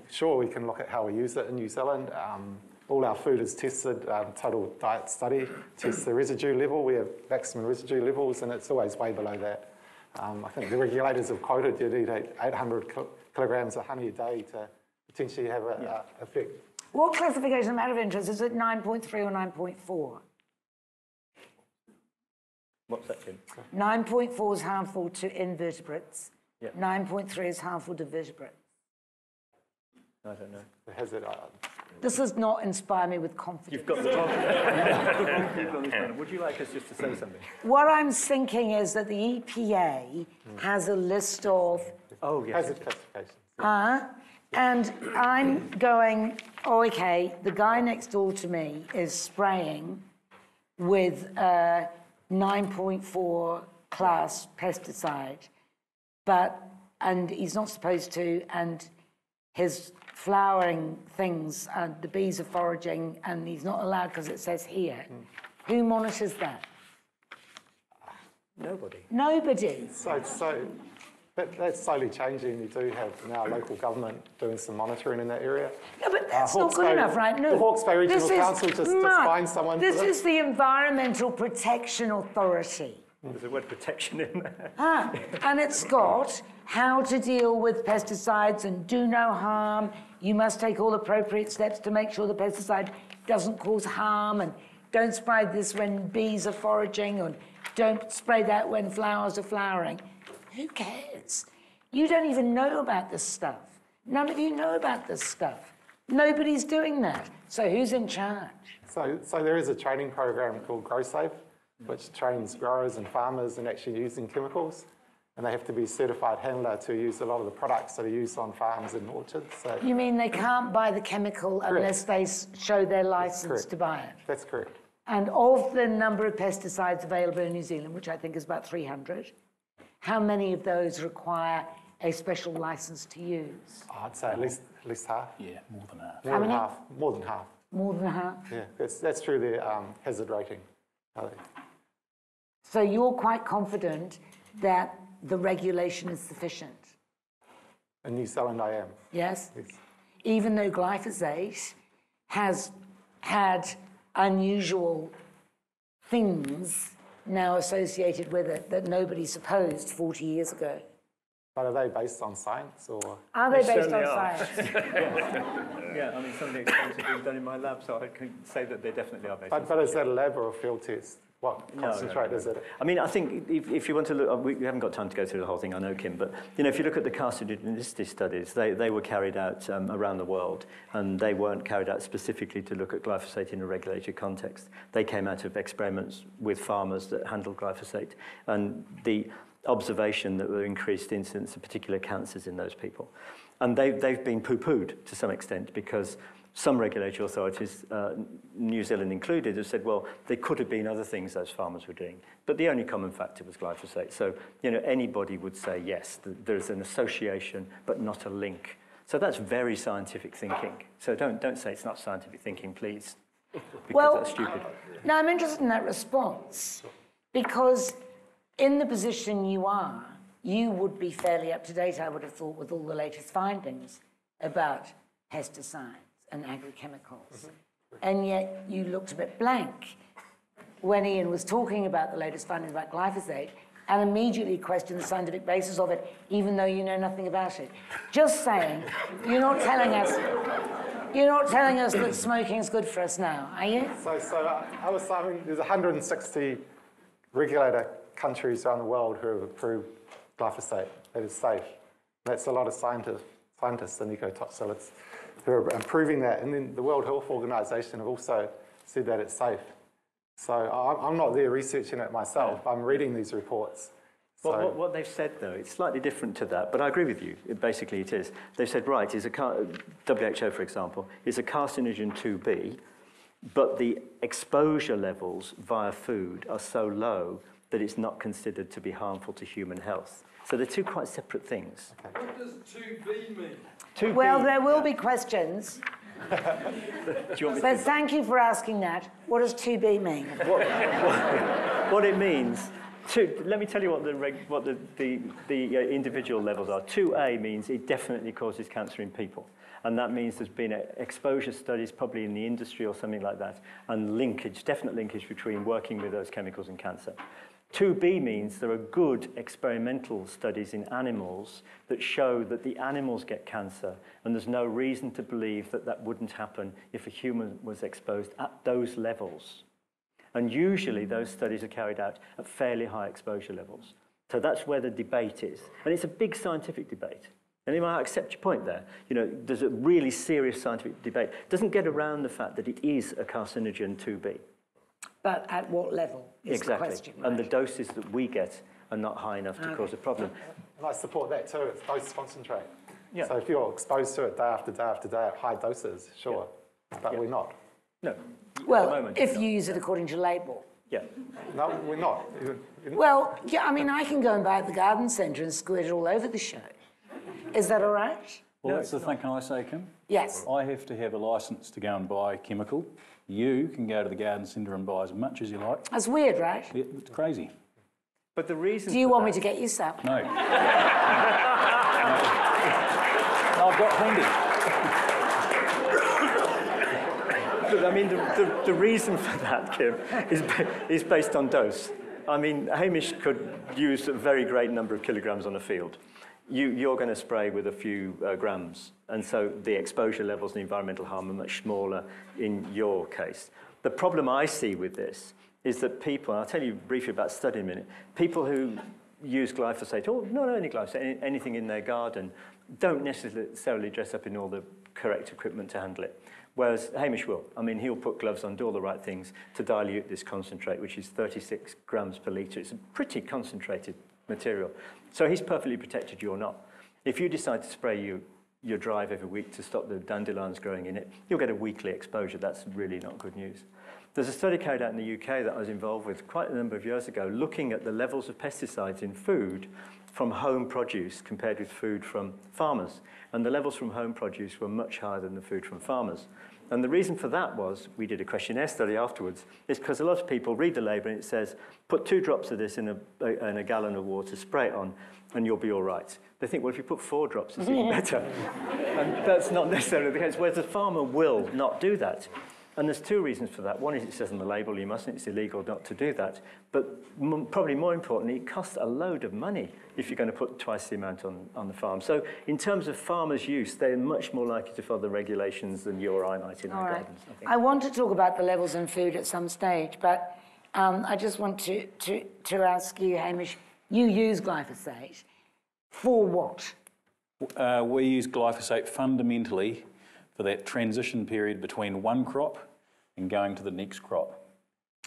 sure, we can look at how we use it in New Zealand. All our food is tested. Total diet study tests the residue level. We have maximum residue levels, and it's always way below that. I think the regulators have quoted you need 800 kilograms of honey a day to potentially have an effect. What classification, matter of interest, is it 9.3 or 9.4? What's that, Kim? 9.4 is harmful to invertebrates. Yep. 9.3 is harmful to vertebrates. I don't know. Has it? This does not inspire me with confidence. You've got the wrong people on this panel. Would you like us just to say something? What I'm thinking is that the EPA has a list of... Oh, yes. Hazard classifications. And I'm going, oh, okay, the guy next door to me is spraying with 9.4 class pesticide, and he's not supposed to, and his flowering things, the bees are foraging, and he's not allowed because it says here. Who monitors that? Nobody. Nobody. So that's slowly changing. You do have now local government doing some monitoring in that area. No, but that's not good enough, right? No. The Hawke's Bay Regional Council just fined someone. This is the Environmental Protection Authority. There's a word protection in there. And it's got how to deal with pesticides and do no harm. You must take all appropriate steps to make sure the pesticide doesn't cause harm, and don't spray this when bees are foraging, and don't spray that when flowers are flowering. Who cares? You don't even know about this stuff. None of you know about this stuff. Nobody's doing that. So who's in charge? So there is a training program called GrowSafe, which trains growers and farmers in actually using chemicals. And they have to be certified handler to use a lot of the products that are used on farms and orchards. So you mean they can't buy the chemical unless they show their license to buy it? That's correct. And of the number of pesticides available in New Zealand, which I think is about 300, how many of those require a special license to use? I'd say at least half. Yeah, more than half. More than half. More than half. More than half? Yeah, that's through the hazard rating. So you're quite confident that the regulation is sufficient? In New Zealand, I am. Yes? Yes. Even though glyphosate has had unusual things now associated with it that nobody supposed 40 years ago. But are they based on science, or? Are they based on science? Yeah, I mean, some of the experiments have been done in my lab, so I can say that they definitely are based on science. But is that a lab or a field test? What concentrate is it? I mean, I think if you want to look, we haven't got time to go through the whole thing, I know, Kim, but if you look at the carcinogenicity studies, they were carried out around the world, and they weren't carried out specifically to look at glyphosate in a regulatory context. They came out of experiments with farmers that handled glyphosate, and the observation that there were increased incidence of particular cancers in those people. And they've been poo-pooed to some extent because some regulatory authorities, New Zealand included, have said, well, there could have been other things those farmers were doing. But the only common factor was glyphosate. So, you know, anybody would say, yes, there's an association, but not a link. So that's very scientific thinking. So don't say it's not scientific thinking, please, because that's stupid. Now, I'm interested in that response because in the position you are, you would be fairly up to date, I would have thought, with all the latest findings about pesticides and agrochemicals. And yet you looked a bit blank when Ian was talking about the latest findings about glyphosate and immediately questioned the scientific basis of it, even though you know nothing about it. Just saying, you're not telling us that smoking is good for us now, are you? So I was saying there's 160 regulator countries around the world who have approved glyphosate. It is safe. That's a lot of scientists and ecotoxicologists who are improving that. And then the World Health Organization have also said that it's safe. So I'm not there researching it myself. I'm reading these reports. Well, what they've said, though, it's slightly different to that, but I agree with you. Basically, it is. They've said, right, WHO, for example, is a carcinogen 2B, but the exposure levels via food are so low that it's not considered to be harmful to human health. So they're two quite separate things. Okay. What does 2B mean? 2B, well, there will be questions. But thank you for asking that. What does 2B mean? What it means, let me tell you what the individual levels are. 2A means it definitely causes cancer in people. And that means there's been exposure studies, probably in the industry or something like that, and linkage, definite linkage between working with those chemicals and cancer. 2B means there are good experimental studies in animals that show that the animals get cancer, and there's no reason to believe that that wouldn't happen if a human was exposed at those levels. And usually those studies are carried out at fairly high exposure levels. So that's where the debate is. And it's a big scientific debate. And you might accept your point there. You know, there's a really serious scientific debate. It doesn't get around the fact that it is a carcinogen 2B. But at what level is the question, right? And the doses that we get are not high enough to cause a problem. And I support that too. It's dose concentrate. Yeah. So if you're exposed to it day after day after day at high doses, sure. But we're not. No. Well, if you use it according to label. Yeah. No, we're not. Well, yeah, I mean, I can go and buy at the garden centre and squirt it all over the show. Is that all right? Well, that's the thing, can I say, Kim? Yes. I have to have a licence to go and buy chemical. You can go to the garden centre and buy as much as you like. That's weird, right? It's crazy. But the reason... Do you want me to get you some? No. No, I've got plenty. But I mean, the reason for that, Kim, is based on dose. I mean, Hamish could use a very great number of kilograms on a field. You're going to spray with a few grams, and so the exposure levels and the environmental harm are much smaller in your case. The problem I see with this is that people, and I'll tell you briefly about study in a minute, people who use glyphosate, or not only glyphosate, anything in their garden, don't necessarily dress up in all the correct equipment to handle it. Whereas Hamish will. I mean, he'll put gloves on, do all the right things to dilute this concentrate, which is 36 grams per litre. It's a pretty concentrated material. So he's perfectly protected, you're not. If you decide to spray your drive every week to stop the dandelions growing in it, you'll get a weekly exposure. That's really not good news. There's a study carried out in the UK that I was involved with quite a number of years ago, looking at the levels of pesticides in food from home produce compared with food from farmers. And the levels from home produce were much higher than the food from farmers. And the reason for that was, we did a questionnaire study afterwards, is because a lot of people read the label and it says, put 2 drops of this in a gallon of water, spray it on, and you'll be all right. They think, well, if you put 4 drops, it's even better. And that's not necessarily the case, whereas the farmer will not do that. And there's 2 reasons for that. One is it says on the label you mustn't, it's illegal not to do that. But probably more importantly, it costs a load of money if you're going to put twice the amount on the farm. So in terms of farmers' use, they're much more likely to follow the regulations than you or I might in our gardens, I think. I want to talk about the levels in food at some stage, but I just want to ask you, Hamish, you use glyphosate for what? We use glyphosate fundamentally for that transition period between one crop and going to the next crop.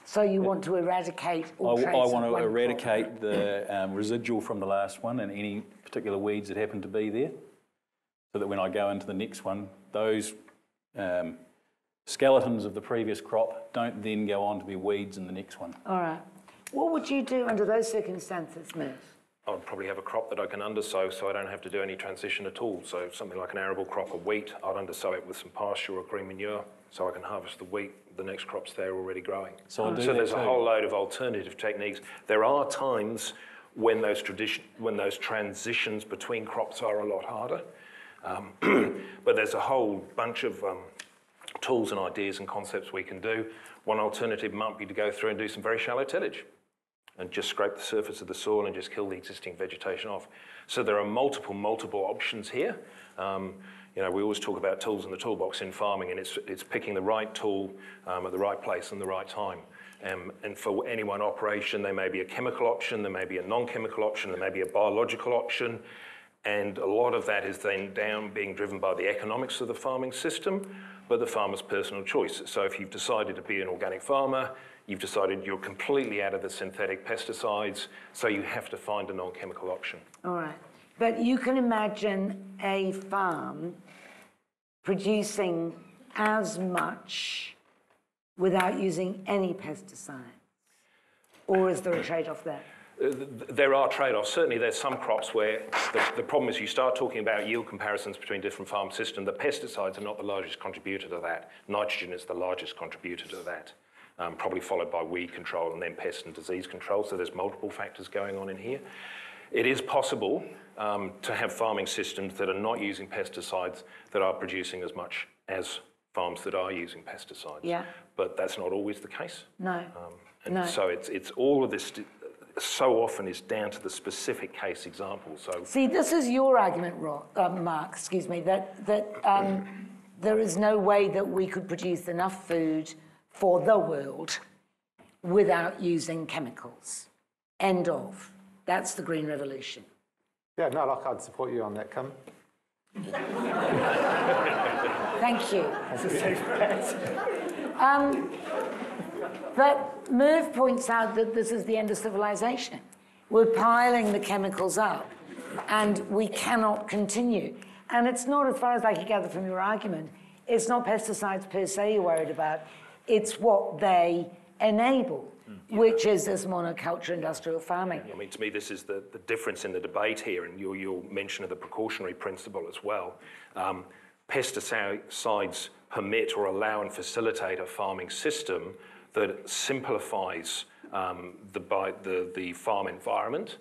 So you want to eradicate all trace I want to of one eradicate crop. the residual from the last one and any particular weeds that happen to be there, so that when I go into the next one, those skeletons of the previous crop don't then go on to be weeds in the next one. All right. What would you do under those circumstances, Merf? I'd probably have a crop that I can undersow so I don't have to do any transition at all. So something like an arable crop of wheat, I'd undersow it with some pasture or green manure so I can harvest the wheat. The next crop's there already growing. So there's a whole load of alternative techniques. There are times when those transitions between crops are a lot harder. But there's a whole bunch of tools and ideas and concepts we can do. One alternative might be to go through and do some very shallow tillage and just scrape the surface of the soil and just kill the existing vegetation off. So there are multiple options here. You know, we always talk about tools in the toolbox in farming, and it's picking the right tool at the right place and the right time. And for any one operation, there may be a chemical option, there may be a non-chemical option, there may be a biological option, and a lot of that is then being driven by the economics of the farming system, but the farmer's personal choice. So if you've decided to be an organic farmer, you've decided you're completely out of the synthetic pesticides, so you have to find a non-chemical option. All right. But you can imagine a farm producing as much without using any pesticides? Or is there a trade-off there? There are trade-offs. Certainly there's some crops where the problem is you start talking about yield comparisons between different farm systems. The pesticides are not the largest contributor to that. Nitrogen is the largest contributor to that, probably followed by weed control and then pest and disease control. So there's multiple factors going on in here. It is possible to have farming systems that are not using pesticides that are producing as much as farms that are using pesticides. Yeah. But that's not always the case. No. So it's all of this so often is down to the specific case example. So see, this is your argument, Mark, excuse me, that there is no way that we could produce enough food for the world without using chemicals. End of. That's the Green Revolution. Yeah, no, like I'd support you on that, Kim. Thank you. That's a safe bet. But Merf points out that this is the end of civilization. We're piling the chemicals up and we cannot continue. And it's not, as far as I could gather from your argument, it's not pesticides per se you're worried about, it's what they enable, which is this monoculture industrial farming. I mean, to me, this is the difference in the debate here, and your mention of the precautionary principle as well. Pesticides permit or allow and facilitate a farming system that simplifies the farm environment,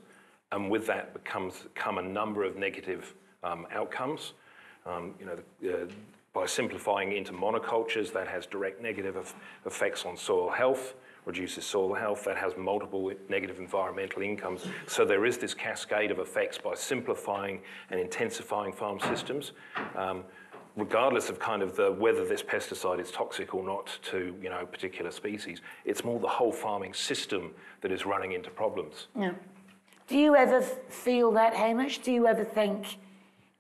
and with that come a number of negative outcomes. By simplifying into monocultures, that has direct negative effects on soil health, reduces soil health, that has multiple negative environmental incomes. So there is this cascade of effects by simplifying and intensifying farm systems, regardless of kind of whether this pesticide is toxic or not to particular species. It's more the whole farming system that is running into problems. Yeah. Do you ever feel that, Hamish? Do you ever think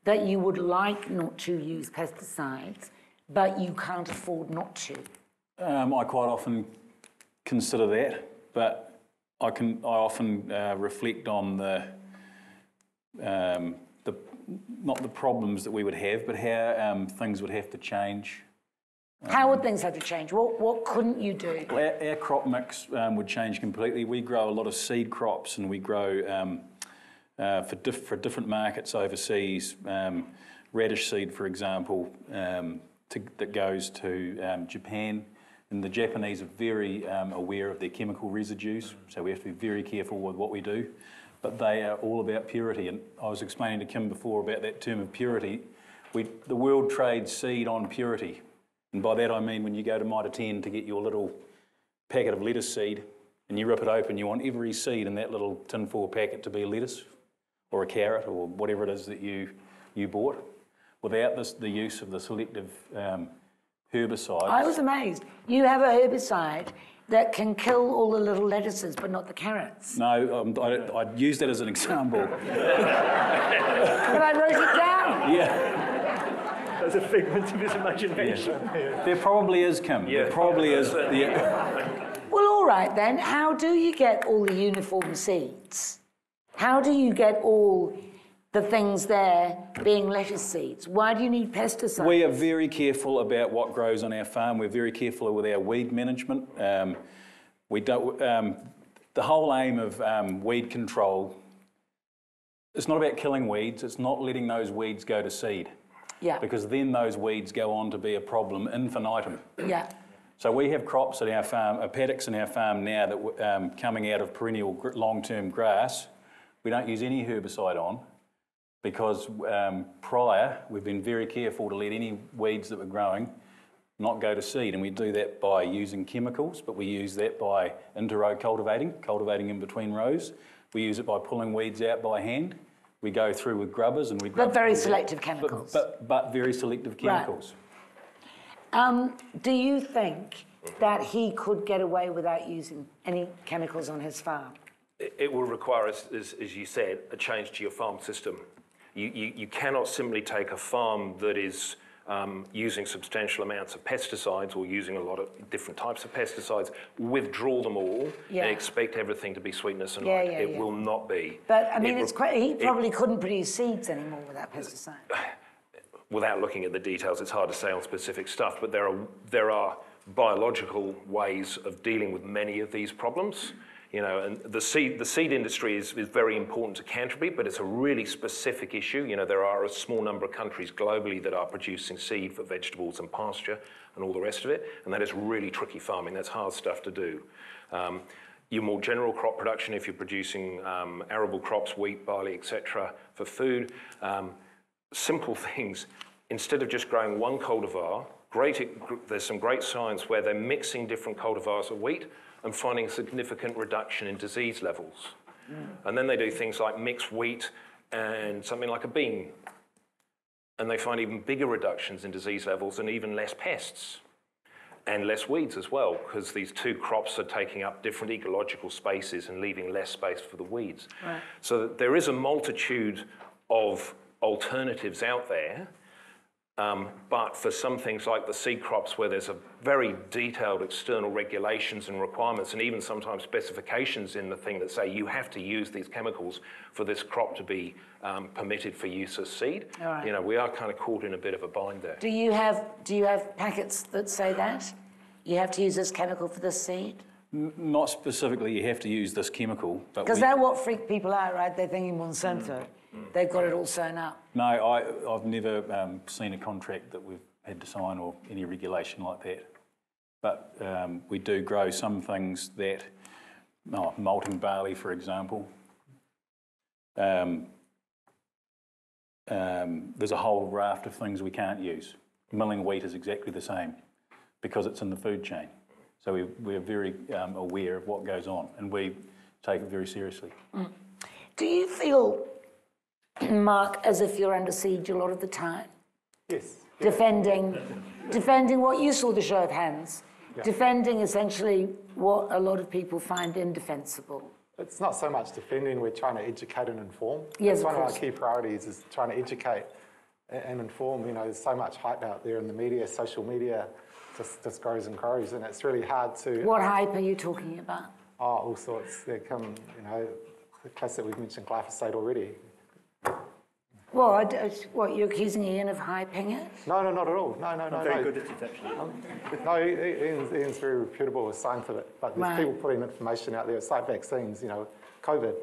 that you would like not to use pesticides, but you can't afford not to? I quite often consider that, but I often reflect on not the problems that we would have, but how things would have to change. How would things have to change? What couldn't you do? Our crop mix would change completely. We grow a lot of seed crops, and we grow for different markets overseas. Radish seed, for example, that goes to Japan. And the Japanese are very aware of their chemical residues, so we have to be very careful with what we do. But they are all about purity, and I was explaining to Kim before about that term of purity. The world trades seed on purity, and by that I mean when you go to Mitre 10 to get your little packet of lettuce seed, and you rip it open, you want every seed in that little tinfoil packet to be a lettuce, or a carrot, or whatever it is that you bought. Without the use of the selective herbicides. I was amazed. You have a herbicide that can kill all the little lettuces, but not the carrots. No, I'd use that as an example. But I wrote it down. Yeah. That's a figment of his imagination. Yeah. There probably is, Kim. Yeah. There probably is. Yeah. Well, all right then. How do you get all the uniform seeds? How do you get all the things there being lettuce seeds? Why do you need pesticides? We are very careful about what grows on our farm. We're very careful with our weed management. We don't. The whole aim of weed control, it's not about killing weeds. It's not letting those weeds go to seed. Yeah. Because then those weeds go on to be a problem infinitum. Yeah. So we have crops at our farm, paddocks in our farm now that coming out of perennial long-term grass. We don't use any herbicide on because prior we've been very careful to let any weeds that were growing not go to seed, and we do that by using chemicals, but we use that by inter-row cultivating in between rows. We use it by pulling weeds out by hand. We go through with grubbers and we grub. But very selective chemicals. But very selective chemicals. Right. Do you think that he could get away without using any chemicals on his farm? It will require, as you said, a change to your farm system. You cannot simply take a farm that is using substantial amounts of pesticides or using a lot of different types of pesticides, withdraw them all, and expect everything to be sweetness and light. It will not be. But I mean, he probably couldn't produce seeds anymore without pesticides. Without looking at the details, it's hard to say on specific stuff, but there are biological ways of dealing with many of these problems. You know, and the seed industry is very important to Canterbury, but it's a really specific issue. You know, there are a small number of countries globally that are producing seed for vegetables and pasture and all the rest of it, and that is really tricky farming. That's hard stuff to do. Your more general crop production, if you're producing arable crops, wheat, barley, etc., for food, simple things. Instead of just growing one cultivar, there's some great science where they're mixing different cultivars of wheat and finding a significant reduction in disease levels. And then they do things like mix wheat and something like a bean, and they find even bigger reductions in disease levels and even less pests and less weeds as well, because these two crops are taking up different ecological spaces and leaving less space for the weeds. Right. So there is a multitude of alternatives out there. But for some things like the seed crops, where there's a very detailed external regulations and requirements, and even sometimes specifications in the thing that say you have to use these chemicals for this crop to be permitted for use as seed. Right. You know, we are kind of caught in a bit of a bind there. Do you have packets that say that you have to use this chemical for this seed? Not specifically. You have to use this chemical, but because that's what freak people out, right? They're thinking Monsanto. They've got it all sewn up. No, I've never seen a contract that we've had to sign or any regulation like that. But we do grow some things that, malting barley, for example. There's a whole raft of things we can't use. Milling wheat is exactly the same because it's in the food chain. So we're very aware of what goes on, and we take it very seriously. Do you feel, Mark, as if you're under siege a lot of the time? Yes. Defending what you saw, the show of hands, defending essentially what a lot of people find indefensible. It's not so much defending, we're trying to educate and inform. Yes, That's one of our key priorities is trying to educate and inform. You know, there's so much hype out there in the media, social media, just grows and grows, and it's really hard to... What hype are you talking about? Oh, all sorts. They come, you know, the classic, we've mentioned glyphosate already. What, you're accusing Ian of hyping it? No, not at all. No. Very good at it, actually. No, Ian's very reputable as scientific, but there's people putting information out there. It's like vaccines, you know, COVID.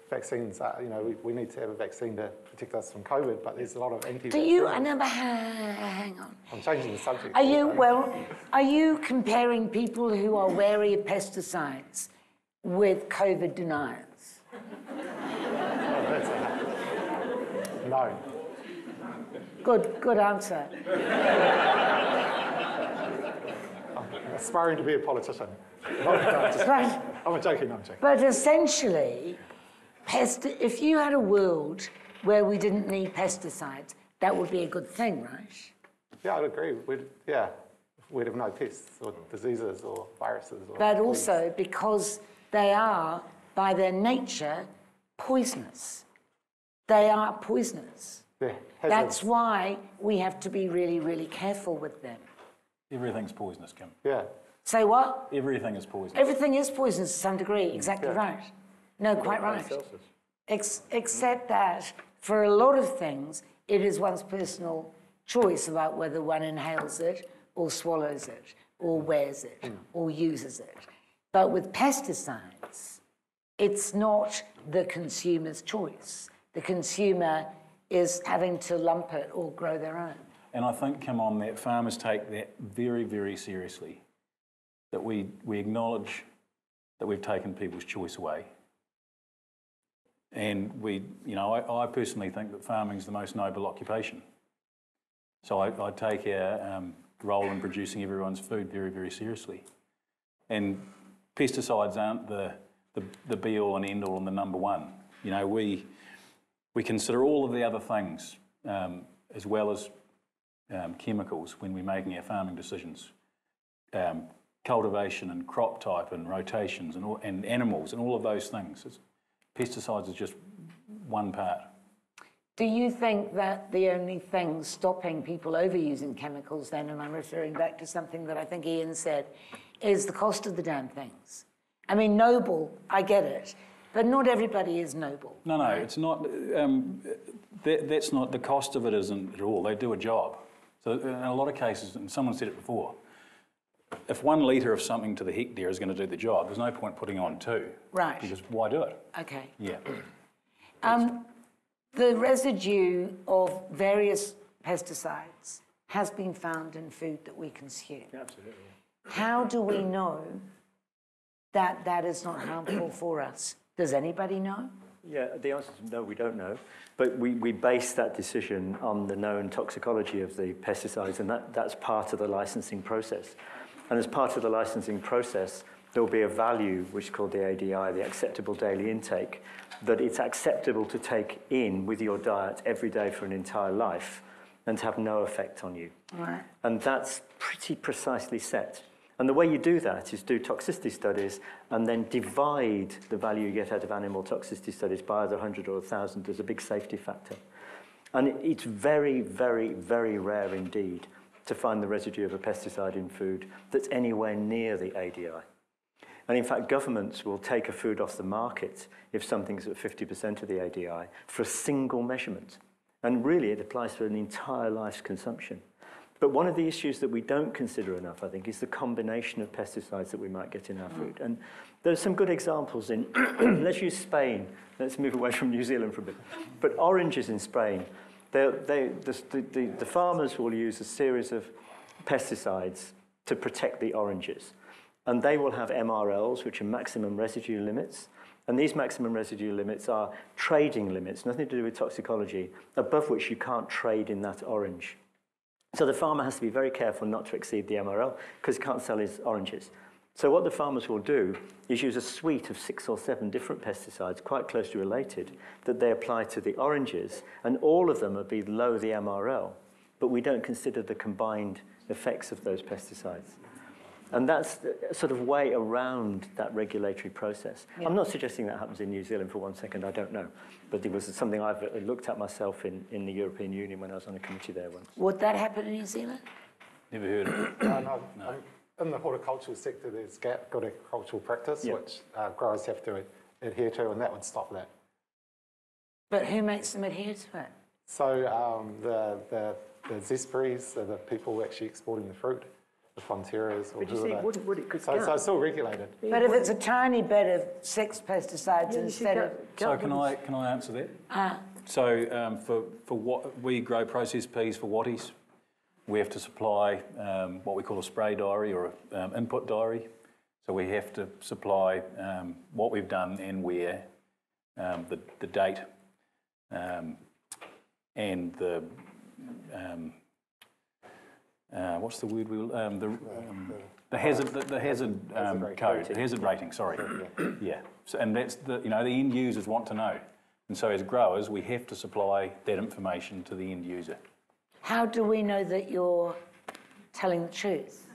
Vaccines, you know, we need to have a vaccine to protect us from COVID, but there's a lot of anti-vaccines. Do you, hang on. I'm changing the subject. Are you comparing people who are wary of pesticides with COVID deniers? No. Good answer. I'm aspiring to be a politician. I'm joking. But essentially, if you had a world where we didn't need pesticides, that would be a good thing, right? Yeah, I'd agree. We'd have no pests or diseases or viruses. But also because they are, by their nature, poisonous. They are poisonous. Yeah, that's why we have to be really, really careful with them. Everything's poisonous, Kim. Yeah. Say what? Everything is poisonous. Everything is poisonous to some degree, exactly right. No, quite right. Except that For a lot of things, it is one's personal choice about whether one inhales it or swallows it or wears it or uses it. But with pesticides, it's not the consumer's choice. The consumer is having to lump it or grow their own. And I think, Kim, on that, farmers take that very, very seriously, that we acknowledge that we've taken people's choice away. And I personally think that farming is the most noble occupation. So I take our role in producing everyone's food very, very seriously. And pesticides aren't the be-all and end-all and the number one. We consider all of the other things as well as chemicals when we're making our farming decisions. Cultivation and crop type and rotations and animals and all of those things. Pesticides is just one part. Do you think that the only thing stopping people overusing chemicals then, and I'm referring back to something that I think Ian said, is the cost of the damn things? I mean, noble, I get it, but not everybody is noble. No, right? It's not. That's not, the cost of it isn't at all. They do a job. So in a lot of cases, and someone said it before, if 1 litre of something to the hectare is going to do the job, there's no point putting on 2. Right. Because why do it? Okay. Yeah. The residue of various pesticides has been found in food that we consume. Absolutely. How do we know that that is not harmful for us? Does anybody know? Yeah, the answer is no, we don't know. But we base that decision on the known toxicology of the pesticides, and that's part of the licensing process. And as part of the licensing process, there will be a value, which is called the ADI, the acceptable daily intake, that it's acceptable to take in with your diet every day for an entire life and to have no effect on you. Right. And that's pretty precisely set. And the way you do that is do toxicity studies and then divide the value you get out of animal toxicity studies by either 100 or 1,000 as a big safety factor. And it's very, very, very rare indeed to find the residue of a pesticide in food that's anywhere near the ADI. And in fact, governments will take a food off the market if something's at 50% of the ADI for a single measurement. And really, it applies to an entire life's consumption. But one of the issues that we don't consider enough, I think, is the combination of pesticides that we might get in our food. And there's some good examples in, let's use Spain. Let's move away from New Zealand for a bit. But oranges in Spain, the farmers will use a series of pesticides to protect the oranges. And they will have MRLs, which are maximum residue limits. And these maximum residue limits are trading limits, nothing to do with toxicology, above which you can't trade in that orange. So the farmer has to be very careful not to exceed the MRL because he can't sell his oranges. So what the farmers will do is use a suite of 6 or 7 different pesticides, quite closely related, that they apply to the oranges, and all of them will be below the MRL, but we don't consider the combined effects of those pesticides. And that's a sort of way around that regulatory process. Yeah. I'm not suggesting that happens in New Zealand for 1 second, I don't know. But it was something I've looked at myself in the European Union when I was on a committee there once. Would that happen in New Zealand? Never heard of it. No. In the horticultural sector, there's good agricultural practice, which growers have to adhere to, and that would stop that. But who makes them adhere to it? So the zestberries are the people actually exporting the fruit. The Fonterras or whoever. So it's still regulated. But if it's a tiny bit of 6 pesticides instead of... So can I answer that? So for what we grow processed peas for Watties, we have to supply what we call a spray diary or an input diary. So we have to supply what we've done and where, the date, and the... what's the word? The hazard code, the hazard rating. Sorry, yeah. So, and that's the end users want to know, and so as growers we have to supply that information to the end user. How do we know that you're telling the truth?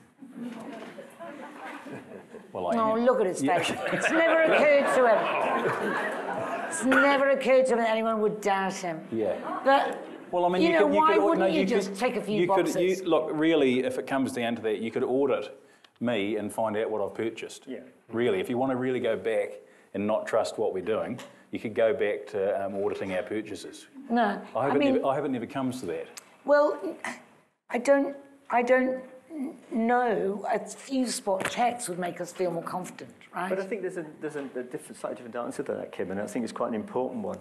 Well, look at his face. It's never occurred to him. It's never occurred to him that anyone would doubt him. Yeah. But. Well, I mean, why wouldn't you just take a few boxes? Look, really, if it comes down to that, you could audit me and find out what I've purchased. Yeah. Really, if you want to really go back and not trust what we're doing, you could go back to auditing our purchases. No, I hope it never comes to that. well, I don't know. A few spot checks would make us feel more confident, right? But I think there's a slightly different answer to that, Kim, and I think it's quite an important one,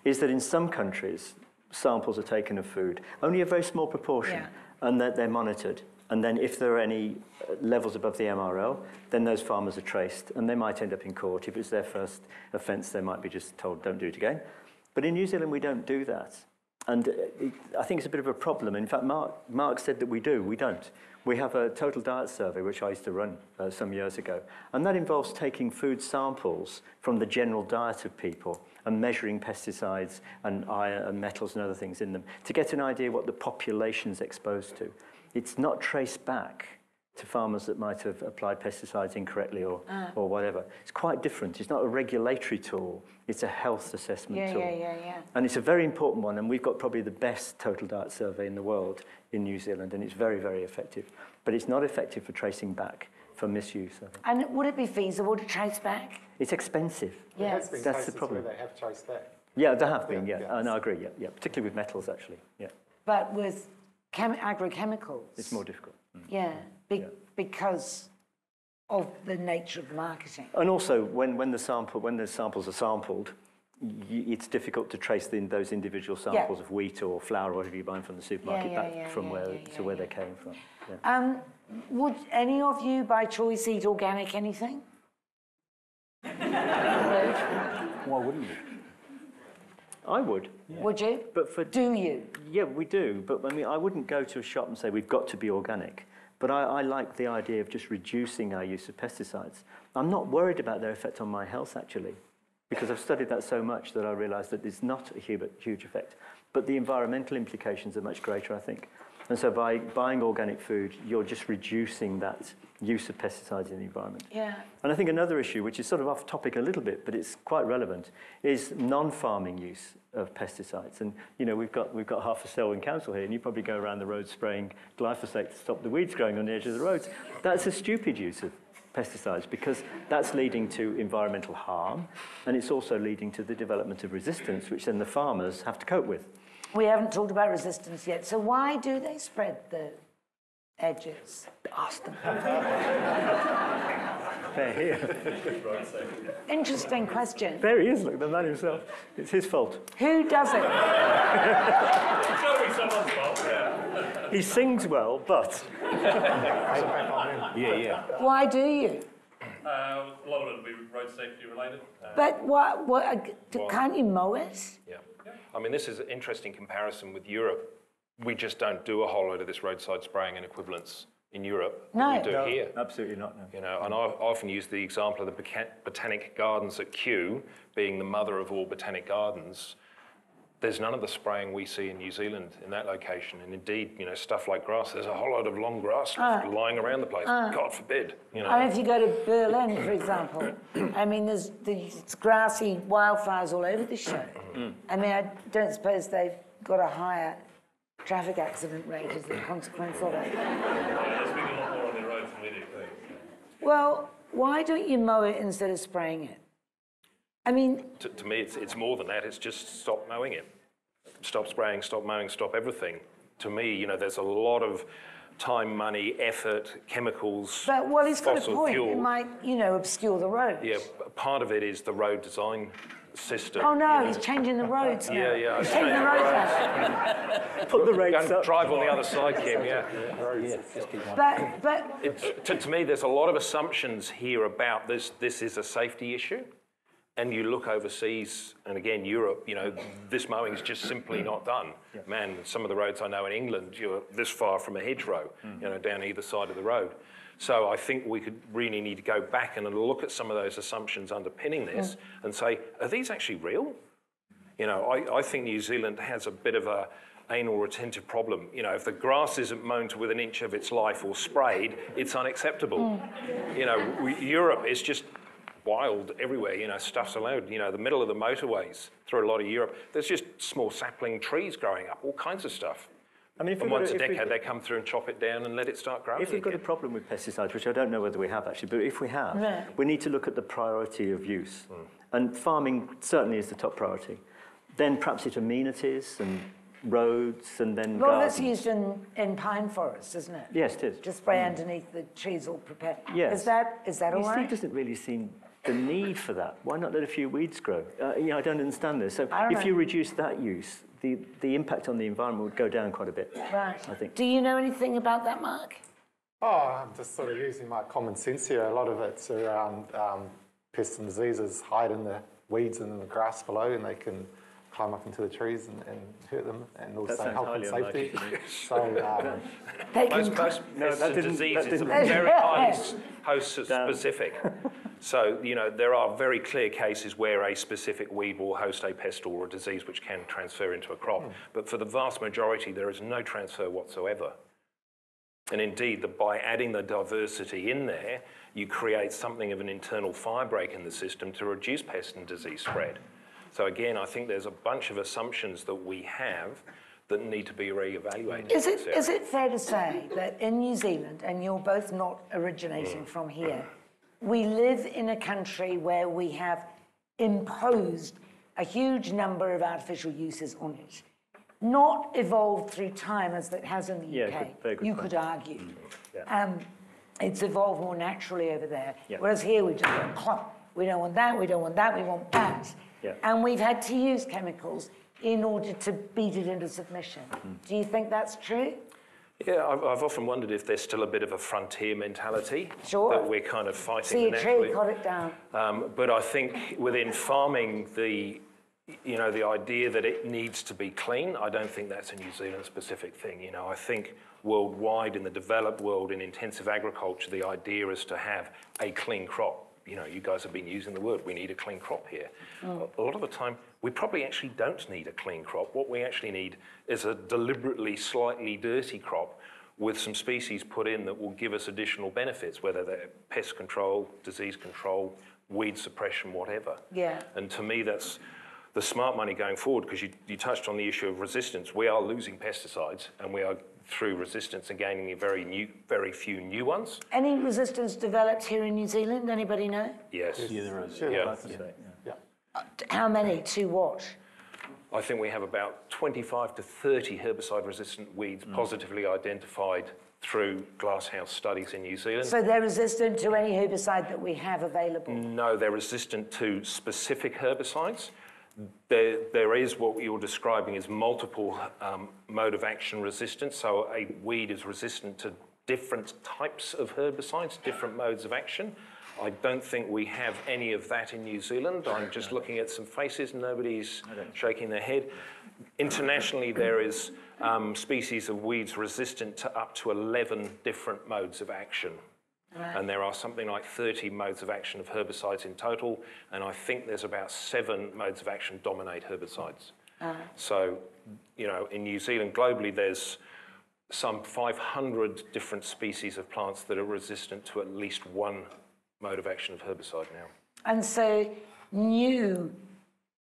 is that in some countries, samples are taken of food, only a very small proportion, and that they're monitored. And then if there are any levels above the MRL, then those farmers are traced, and they might end up in court. If it's their first offence, they might be just told, don't do it again. But in New Zealand, we don't do that. And I think it's a bit of a problem. In fact, Mark said that we do. We don't. We have a total diet survey, which I used to run some years ago. And that involves taking food samples from the general diet of people and measuring pesticides and iron and metals and other things in them to get an idea what the population's exposed to. It's not traced back to farmers that might have applied pesticides incorrectly or whatever. It's quite different. It's not a regulatory tool. It's a health assessment tool. Yeah. And it's a very important one, and we've got probably the best total diet survey in the world in New Zealand, and it's very, very effective. But it's not effective for tracing back for misuse, I think. And would it be feasible to trace back? It's expensive. Yes. That's the problem. Where they have traced back. Yeah, there have been, yeah. No, I agree, yeah. Particularly with metals, actually, yeah. But with agrochemicals? It's more difficult. Yeah, because of the nature of the marketing. And also, when the samples are sampled, it's difficult to trace those individual samples of wheat or flour or whatever you're buying from the supermarket back from where they came from. Yeah. Would any of you, by choice, eat organic anything? Why wouldn't you? I would. Yeah. Would you? But do you? Yeah, we do. But I mean, I wouldn't go to a shop and say we've got to be organic. But I like the idea of just reducing our use of pesticides. I'm not worried about their effect on my health, actually, because I've studied that so much that I realise that it's not a huge effect. But the environmental implications are much greater, I think. And so by buying organic food, you're just reducing that use of pesticides in the environment. Yeah. And I think another issue, which is sort of off topic a little bit, but it's quite relevant, is non-farming use of pesticides. And you know, we've got half a Selwyn Council here, and you probably go around the road spraying glyphosate to stop the weeds growing on the edge of the roads. That's a stupid use of pesticides because that's leading to environmental harm, and it's also leading to the development of resistance, which then the farmers have to cope with. We haven't talked about resistance yet. So why do they spread the edges? Ask them. There here. Interesting question. There he is, look, the man himself. It's his fault. Who does it? It's got to be someone's fault, yeah. He sings well, but... Yeah. Why do you? A lot of it will be road safety related. But can't you mow it? Yeah. I mean, this is an interesting comparison with Europe. We just don't do a whole load of this roadside spraying and equivalents in Europe. No. We do here. Absolutely not, no. You know, and I often use the example of the Botanic Gardens at Kew, being the mother of all botanic gardens. There's none of the spraying we see in New Zealand in that location. And indeed, you know, stuff like grass, there's a whole lot of long grass lying aroround the place. God forbid, you know. And if you go to Berlin, for example, I mean, there's grassy wildflowers all over the show. I mean, I don't suppose they've got a higher traffic accident rate as a consequence of it. They're speaking a lot more on their roads than we do. Well, why don't you mow it instead of spraying it? I mean... To me, it's more than that. It's just stop mowing it. Stop spraying, stop mowing, stop everything. To me, you know, there's a lot of time, money, effort, chemicals, But, well, he's got a fossil point. fuel. It might, you know, obscure the roads. Yeah, part of it is the road design system. Oh, no, you know. he's changing the roads now. Yeah. He's taking the roads out. Put the Go rates and up. drive on the other side, Kim, yeah. Just keep going. But To me, there's a lot of assumptions here about this. This is a safety issue. And you look overseas, and again, Europe, you know, this mowing is just simply not done. Yeah. Man, some of the roads I know in England, you're this far from a hedgerow, you know, down either side of the road. So I think we could really need to go back and look at some of those assumptions underpinning this and say, are these actually real? You know, I think New Zealand has a bit of a anal retentive problem. You know, if the grass isn't mown to within an inch of its life or sprayed, it's unacceptable. You know, Europe is just wild everywhere, you know, stuff's allowed. You know, the middle of the motorways through a lot of Europe, there's just small sapling trees growing up, all kinds of stuff. I mean, And once a decade, they come through and chop it down and let it start growing If we've got a again. problem with pesticides, which I don't know whether we have actually, but if we have, we need to look at the priority of use. And farming certainly is the top priority. Then perhaps it's amenities and roads and then Well, gardens. that's used in pine forests, isn't it? Yes, it is. Just spray underneath the trees all prepared. Yes. Is that all Steve right? doesn't really seem the need for that. Why not let a few weeds grow? I don't understand this. So I don't if you know. reduce that use, the impact on the environment would go down quite a bit. Right. I think. Do you know anything about that, Mark? Oh, I'm just sort of using my common sense here. A lot of it's around pests and diseases hide in the weeds and in the grass below, and they can climb up into the trees and hurt them, and also sounds health and highly unlikely safety. to me. So, They can Most pests that and didn't- diseases that didn't- are very highly Yeah. host specific. So, there are very clear cases where a specific weed will host a pest or a disease which can transfer into a crop. But for the vast majority, there is no transfer whatsoever. And indeed, by adding the diversity in there, you create something of an internal firebreak in the system to reduce pest and disease spread. So again, I think there's a bunch of assumptions that we have that need to be re-evaluated. Is it fair to say that in New Zealand, and you're both not originating from here, we live in a country where we have imposed a huge number of artificial uses on it, not evolved through time as it has in the Yeah, UK, very good you point. could argue. Yeah. It's evolved more naturally over there, Yeah. whereas here we just go, clomp. We don't want that, we don't want that, we want that. Yeah. And we've had to use chemicals in order to beat it into submission. Do you think that's true? Yeah, I've often wondered if there's still a bit of a frontier mentality Sure. that we're kind of fighting See a naturally. tree, cut it down. But I think within farming, the idea that it needs to be clean, I don't think that's a New Zealand specific thing. I think worldwide in the developed world in intensive agriculture, the idea is to have a clean crop. You guys have been using the word, we need a clean crop here. A lot of the time, we probably actually don't need a clean crop. What we actually need is a deliberately slightly dirty crop with some species put in that will give us additional benefits, whether they're pest control, disease control, weed suppression, whatever. Yeah. And to me, that's the smart money going forward, because you touched on the issue of resistance. We are losing pesticides, and we are, through resistance, and gaining very few new ones. Any resistance developed here in New Zealand? Anybody know? Yes. Yeah, there is. sure, Yeah. that's the same. Yeah. How many? To what? I think we have about 25 to 30 herbicide-resistant weeds positively identified through glasshouse studies in New Zealand. So they're resistant to any herbicide that we have available? No, they're resistant to specific herbicides. There is what you're describing as multiple mode of action resistance. So a weed is resistant to different types of herbicides, different modes of action. I don't think we have any of that in New Zealand. I'm just looking at some faces, nobody's shaking their head. Internationally, there is species of weeds resistant to up to 11 different modes of action. And there are something like 30 modes of action of herbicides in total, and I think there's about 7 modes of action dominate herbicides. So, in New Zealand, globally, there's some 500 different species of plants that are resistant to at least one mode of action of herbicide now. And so new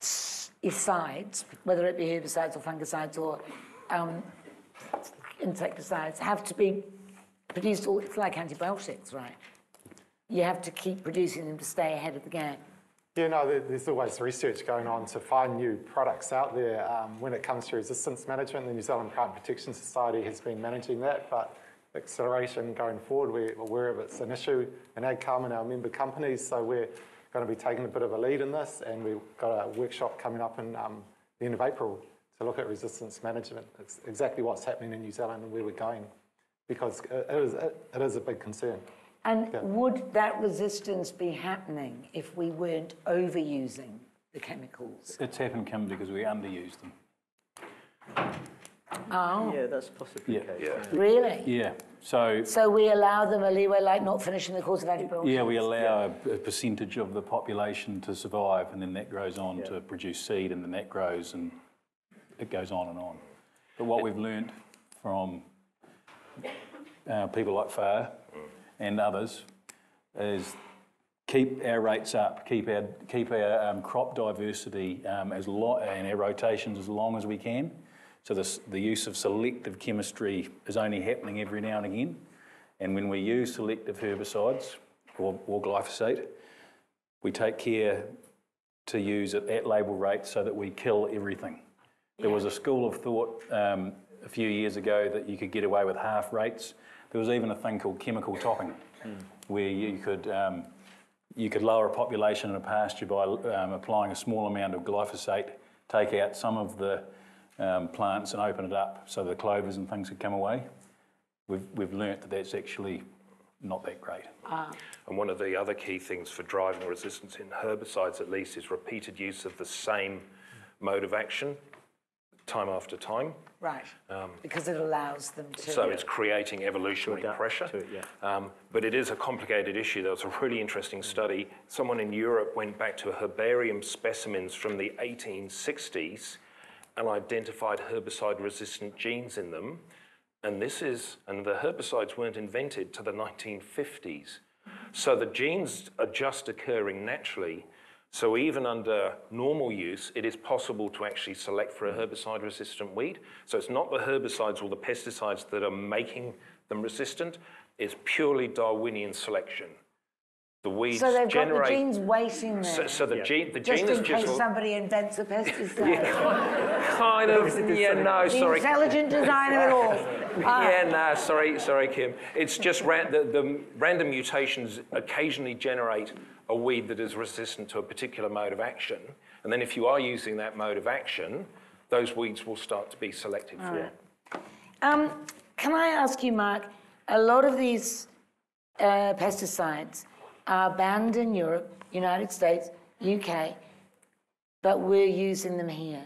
sides, whether it be herbicides or fungicides or insecticides, have to be produced. It's like antibiotics, right? You have to keep producing them to stay ahead of the game. Yeah, no, there's always research going on to find new products out there. When it comes to resistance management, the New Zealand Plant Protection Society has been managing that, but acceleration going forward, we're aware of it's an issue in AgCom and our member companies, so we're going to be taking a bit of a lead in this, and we've got a workshop coming up in the end of April to look at resistance management. It's exactly what's happening in New Zealand and where we're going, because it is a big concern. And would that resistance be happening if we weren't overusing the chemicals? It's happened, Kim, because we underused them. Oh, Yeah, that's possibly the case. really? Yeah. So So we allow them a leeway, like not finishing the course of antibiotics? yeah, we allow a percentage of the population to survive, and then that grows on to produce seed, and then that grows, and it goes on and on. But what we've learnt from people like Farr and others is keep our rates up, keep our crop diversity and our rotations as long as we can, So the use of selective chemistry is only happening every now and again. And when we use selective herbicides or glyphosate, we take care to use it at label rate so that we kill everything. There was a school of thought a few years ago that you could get away with half rates. There was even a thing called chemical topping, where you could lower a population in a pasture by applying a small amount of glyphosate, take out some of the plants and open it up so the clovers and things could come away. We've learnt that that's actually not that great. And one of the other key things for driving resistance in herbicides at least is repeated use of the same mode of action time after time. Right, because it allows them to... So it's creating evolutionary pressure. To it, yeah. But it is a complicated issue. There was a really interesting study. Someone in Europe went back to herbarium specimens from the 1860s and identified herbicide-resistant genes in them. And the herbicides weren't invented to the 1950s. So the genes are just occurring naturally. So even under normal use, it is possible to actually select for a herbicide-resistant weed. So it's not the herbicides or the pesticides that are making them resistant. It's purely Darwinian selection. The weeds So they've generate... got the genes waiting there. So the gene just is in case somebody invents a pesticide. kind of, yeah, no, The sorry. intelligent design of it all. Yeah, no, sorry, Kim. It's just the random mutations occasionally generate a weed that is resistant to a particular mode of action. And then if you are using that mode of action, those weeds will start to be selected for it. Can I ask you, Mark, a lot of these pesticides are banned in Europe, United States, UK, but we're using them here.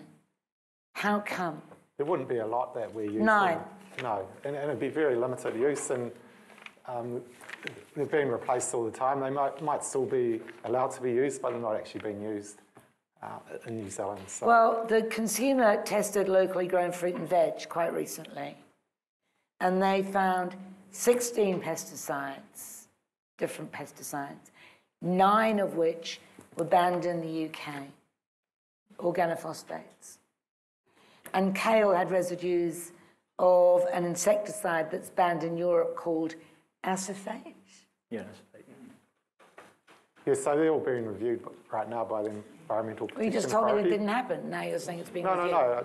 How come? There wouldn't be a lot that we use. No. No, and it'd be very limited use, and they're being replaced all the time. They might still be allowed to be used, but they're not actually being used in New Zealand. So. Well, the consumer tested locally grown fruit and veg quite recently, and they found 16 pesticides, different pesticides, 9 of which were banned in the UK, organophosphates. And kale had residues of an insecticide that's banned in Europe called acephate. Yes. Yeah, so they're all being reviewed right now by the Environmental Protection Well, you just told me that Authority. didn't happen. Now you're saying it's being reviewed. No.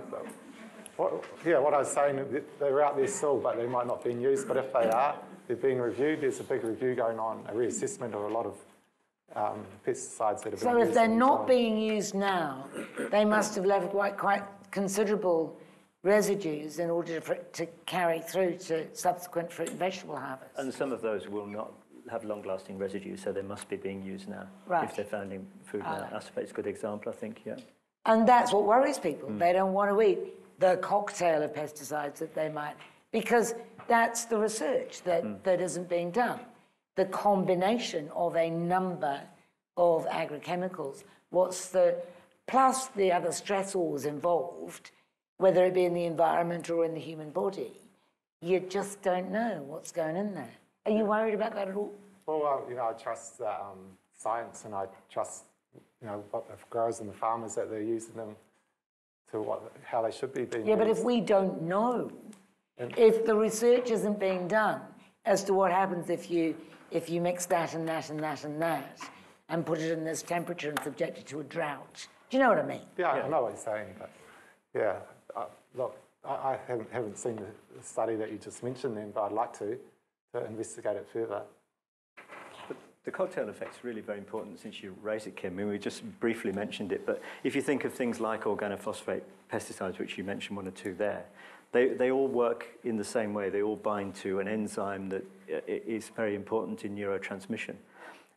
What I was saying, they're out there still, but they might not be used. But if they are, they're being reviewed. There's a big review going on, a reassessment of a lot of pesticides that have been used. So if they're in New not Zealand. being used now, they must have left quite considerable residues in order for it to carry through to subsequent fruit and vegetable harvest. And some of those will not have long-lasting residues, so they must be being used now. Right. If they're found in food now. Acetate's a good example, I think, yeah. And that's what worries people. They don't want to eat the cocktail of pesticides that they might, because that's the research that isn't being done. The combination of a number of agrochemicals, plus the other stressors involved, whether it be in the environment or in the human body, you just don't know what's going in there. Are you worried about that at all? Well, I trust science, and I trust, what the growers and the farmers that they're using them to how they should be being Yeah, used. but if we don't know, if the research isn't being done as to what happens if you mix that and that and that and that and put it in this temperature and subject it to a drought, do you know what I mean? Yeah, I know what you're saying, but yeah, look, I haven't seen the study that you just mentioned then, but I'd like to investigate it further. But the cocktail effect's really very important since you raised it, Kim. I mean, we just briefly mentioned it, but if you think of things like organophosphate pesticides, which you mentioned one or two there, they all work in the same way. They all bind to an enzyme that is very important in neurotransmission.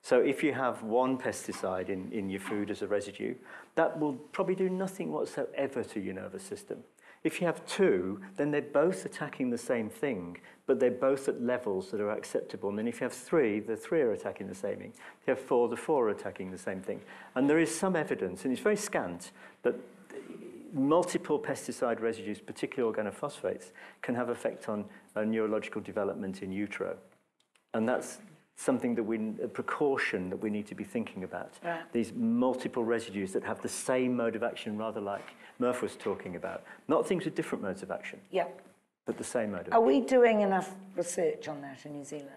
So if you have one pesticide in your food as a residue, that will probably do nothing whatsoever to your nervous system. If you have two, then they're both attacking the same thing, but they're both at levels that are acceptable. And then if you have three, the three are attacking the same thing. If you have four, the four are attacking the same thing. And there is some evidence, and it's very scant, that multiple pesticide residues, particularly organophosphates, can have effect on neurological development in utero. And that's something a precaution that we need to be thinking about. Right. These multiple residues that have the same mode of action, rather like Merf was talking about. Not things with different modes of action, Yeah. but the same mode of Are action. we doing enough research on that in New Zealand?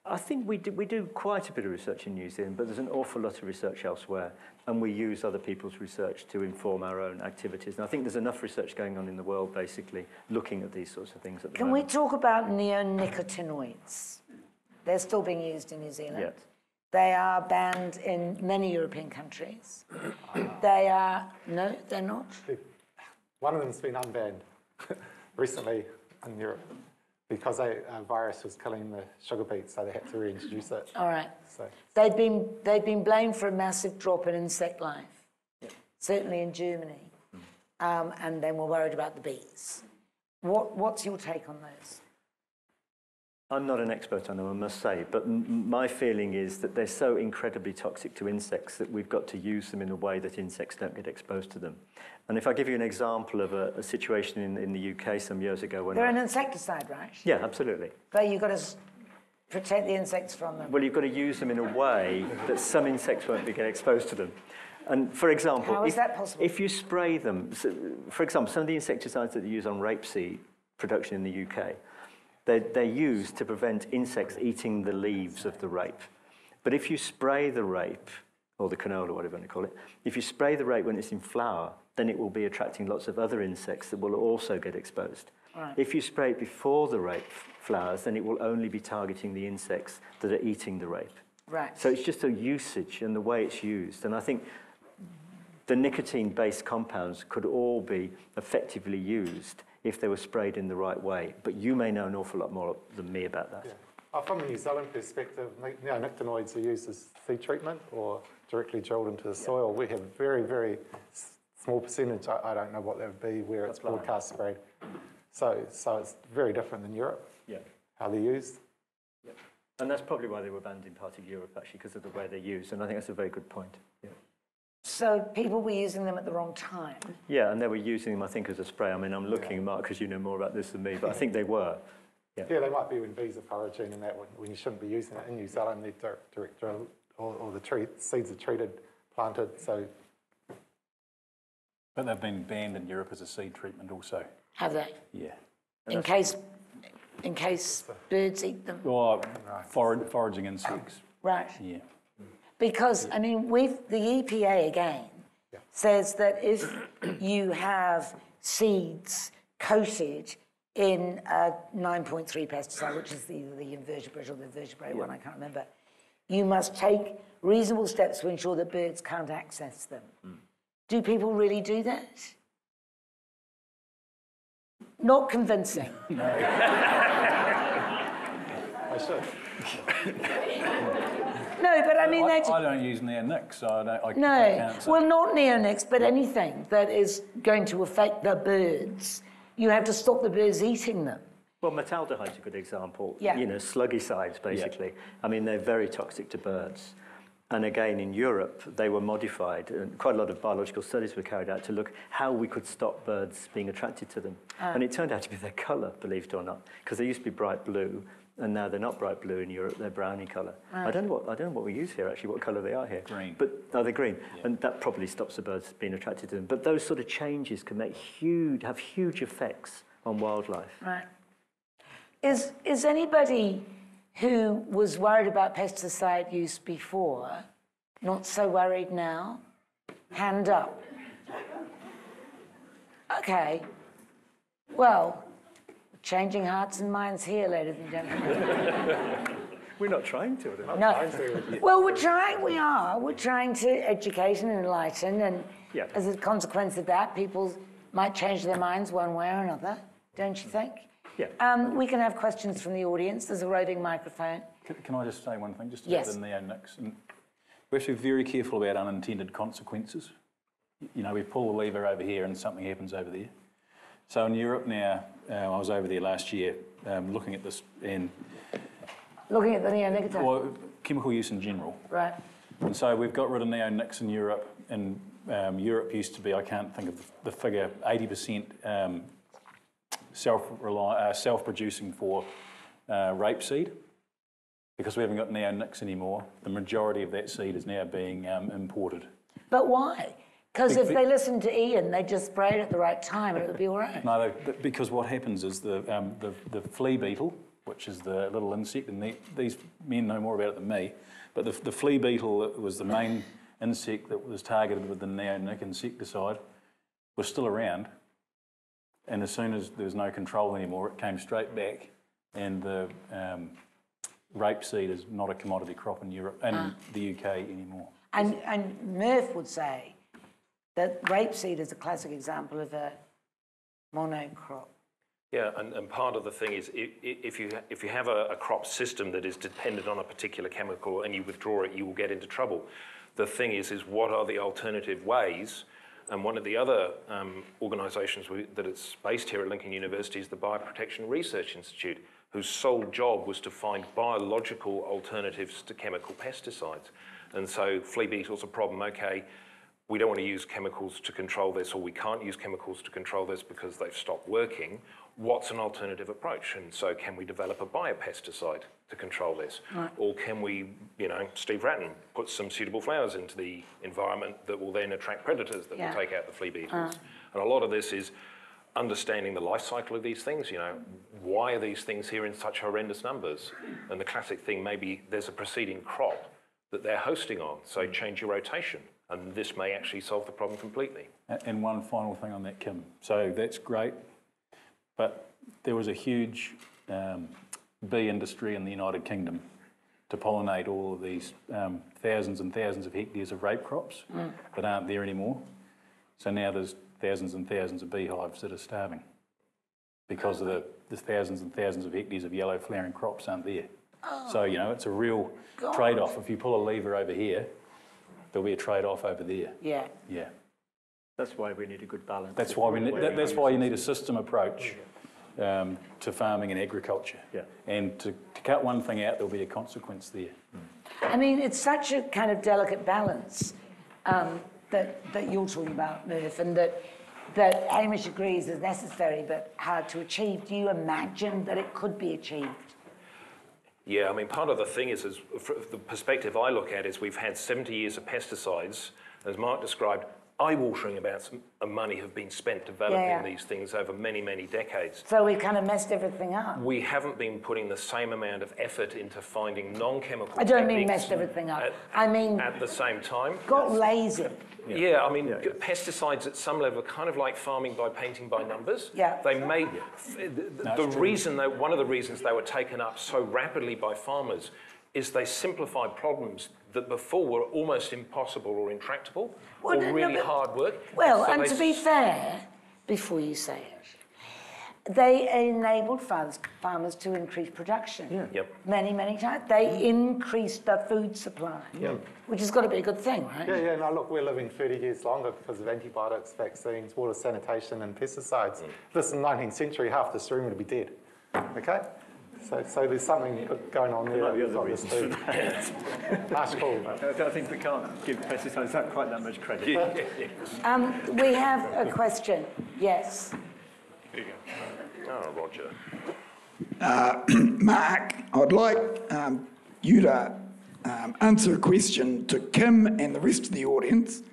I think we do quite a bit of research in New Zealand, but there's an awful lot of research elsewhere, and we use other people's research to inform our own activities. And I think there's enough research going on in the world, basically, looking at these sorts of things at the Can we moment. talk about neonicotinoids? They're still being used in New Zealand. Yeah. They are banned in many European countries. They are, no, they're not. One of them's been unbanned recently in Europe because a virus was killing the sugar beets, so they had to reintroduce it. All right. So, They've been blamed for a massive drop in insect life, certainly in Germany, and then we're worried about the bees. What's your take on those? I'm not an expert on them, I must say, but my feeling is that they're so incredibly toxic to insects that we've got to use them in a way that insects don't get exposed to them. And if I give you an example of a situation in the UK some years ago when They're an insecticide, right? Yeah, absolutely. But you've got to protect the insects from them. Well, you've got to use them in a way that some insects won't get exposed to them. And for example, How is that possible? If you spray them, so, for example, some of the insecticides that they use on rapeseed production in the UK, they're used to prevent insects eating the leaves of the rape. But if you spray the rape, or the canola, whatever you want to call it, if you spray the rape when it's in flower, then it will be attracting lots of other insects that will also get exposed. Right. If you spray it before the rape flowers, then it will only be targeting the insects that are eating the rape. Right. So it's just a usage and the way it's used. And I think the nicotine-based compounds could all be effectively used if they were sprayed in the right way. But you may know an awful lot more than me about that. Yeah. From a New Zealand perspective, neonicotinoids are used as seed treatment or directly drilled into the soil. We have very, very small percentage. I don't know what that would be where it's broadcast sprayed. So it's very different than Europe, how they're used. Yeah. And that's probably why they were banned in part of Europe, actually, because of the way they're used. And I think that's a very good point. Yeah. So people were using them at the wrong time. Yeah, and they were using them, I think, as a spray. I mean, I'm looking, Mark, because you know more about this than me, but I think they were. Yeah, they might be when bees are foraging and that when you shouldn't be using it. In New Zealand, they're direct drill, or the seeds are treated, planted, so... But they've been banned in Europe as a seed treatment also. Have they? Yeah. In case birds eat them. Or foraging insects. Right. Yeah. Because, I mean, the EPA again says that if you have seeds coated in a 9.3 pesticide, which is either the invertebrate or the vertebrate one, I can't remember, you must take reasonable steps to ensure that birds can't access them. Do people really do that? Not convincing. I should. No, but I mean... I don't use neonics, so I No, can't say. well, not neonics, but anything that is going to affect the birds. You have to stop the birds eating them. Well, metaldehyde's a good example. Yeah. You know, slugicides, basically. Yeah. I mean, they're very toxic to birds. And again, in Europe, they were modified, and quite a lot of biological studies were carried out to look how we could stop birds being attracted to them. And it turned out to be their colour, believe it or not, because they used to be bright blue, and now they're not bright blue in Europe, they're browny colour. I don't know what we use here, actually, what colour they are here. Green. But, they're green, and that probably stops the birds being attracted to them. But those sort of changes can have huge effects on wildlife. Right. Is anybody who was worried about pesticide use before not so worried now? Hand up. Okay. Well, changing hearts and minds here, ladies and gentlemen. We're not trying to. No. Well, we're trying. We are. We're trying to educate and enlighten, and as a consequence of that, people might change their minds one way or another. Don't you think? Yeah. We can have questions from the audience. There's a roving microphone. Can I just say one thing, just about the neonics? And we have to be very careful about unintended consequences. You know, we pull the lever over here and something happens over there. So in Europe now, I was over there last year looking at this and... Looking at the neonicotinoids? Well, chemical use in general. Right. And so we've got rid of neonics in Europe, and Europe used to be, I can't think of the figure, 80% self-producing for rapeseed, because we haven't got neonics anymore, the majority of that seed is now being imported. But why? Because if they listened to Ian, they'd just spray it at the right time and it would be all right. No, because what happens is the flea beetle, which is the little insect, and these men know more about it than me, but the flea beetle was the main insect that was targeted with the neonic insecticide, was still around, and as soon as there was no control anymore, it came straight back, and the rapeseed is not a commodity crop in Europe and the UK anymore. And Merf would say that rapeseed is a classic example of a monocrop. Yeah, and part of the thing is if you have a crop system that is dependent on a particular chemical and you withdraw it, you will get into trouble. The thing is what are the alternative ways? And one of the other organisations that is based here at Lincoln University is the Bioprotection Research Institute, whose sole job was to find biological alternatives to chemical pesticides. And so flea beetle's a problem, okay, we don't want to use chemicals to control this, or we can't use chemicals to control this because they've stopped working. What's an alternative approach? And so can we develop a biopesticide to control this? Right. Or can we, Steve Broughton, put some suitable flowers into the environment that will then attract predators that will take out the flea beetles? And a lot of this is understanding the life cycle of these things, why are these things here in such horrendous numbers? And the classic thing, maybe there's a preceding crop that they're hosting on, so change your rotation. And this may actually solve the problem completely. And one final thing on that, Kim. So that's great, but there was a huge bee industry in the United Kingdom to pollinate all of these thousands and thousands of hectares of rape crops that aren't there anymore. So now there's thousands and thousands of beehives that are starving because of the thousands and thousands of hectares of yellow flowering crops aren't there. So, it's a real trade-off. If you pull a lever over here, there'll be a trade-off over there. Yeah. Yeah. That's why we need a good balance. That's why you need a system approach to farming and agriculture. Yeah. And to cut one thing out, there'll be a consequence there. I mean, it's such a kind of delicate balance that you're talking about, Merf, and that Hamish agrees is necessary but hard to achieve. Do you imagine that it could be achieved? Yeah, I mean, part of the thing is the perspective I look at is we've had 70 years of pesticides. As Mark described, eye-watering amounts of money have been spent developing these things over many, many decades. So we've kind of messed everything up. We haven't been putting the same amount of effort into finding non-chemical I don't mean messed everything up. I mean... At the same time. Got lazy. Yeah, I mean, pesticides at some level are kind of like farming by painting by numbers. Yeah. They made... One of the reasons they were taken up so rapidly by farmers is they simplified problems that before were almost impossible or intractable or really hard work. Well, and to be fair, before you say it, they enabled farmers to increase production. Yeah. Many, many times. They increased the food supply, which has got to be a good thing, right? Yeah, no, look, we're living 30 years longer because of antibiotics, vaccines, water sanitation and pesticides. This in the 19th century, half this room would be dead, okay? So there's something going on there. There might be other reasons for that. Nice call. I think we can't give pesticides quite that much credit. We have a question. Yes. Here you go. Oh, Roger. Mark, I'd like you to answer a question to Kim and the rest of the audience.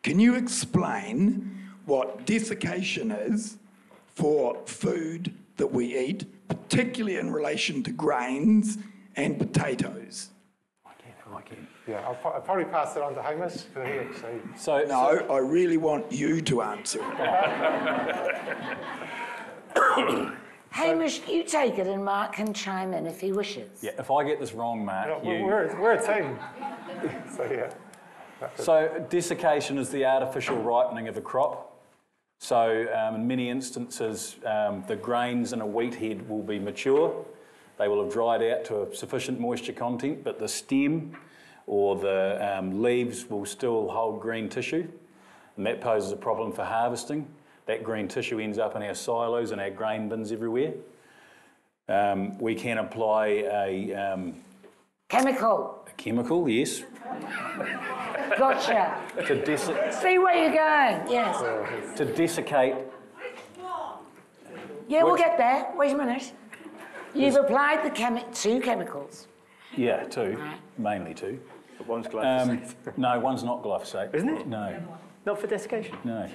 Can you explain what desiccation is for food that we eat, particularly in relation to grains and potatoes? I can. Yeah, I'll probably pass it on to Hamish because he actually... No, I really want you to answer it. Hamish, you take it and Mark can chime in if he wishes. Yeah, if I get this wrong, Mark, We're a team. So, yeah. So desiccation is the artificial ripening of a crop. So in many instances, the grains in a wheat head will be mature. They will have dried out to a sufficient moisture content, but the stem or the leaves will still hold green tissue, and that poses a problem for harvesting. That green tissue ends up in our silos and our grain bins everywhere. We can apply a... Chemical. A chemical, yes. Gotcha. See where you're going, yes. To desiccate. Yeah, we'll get there. Wait a minute. You've applied two chemicals. Yeah, two, mainly two. But one's glyphosate. No, one's not glyphosate. Isn't it? No, Not for desiccation? no.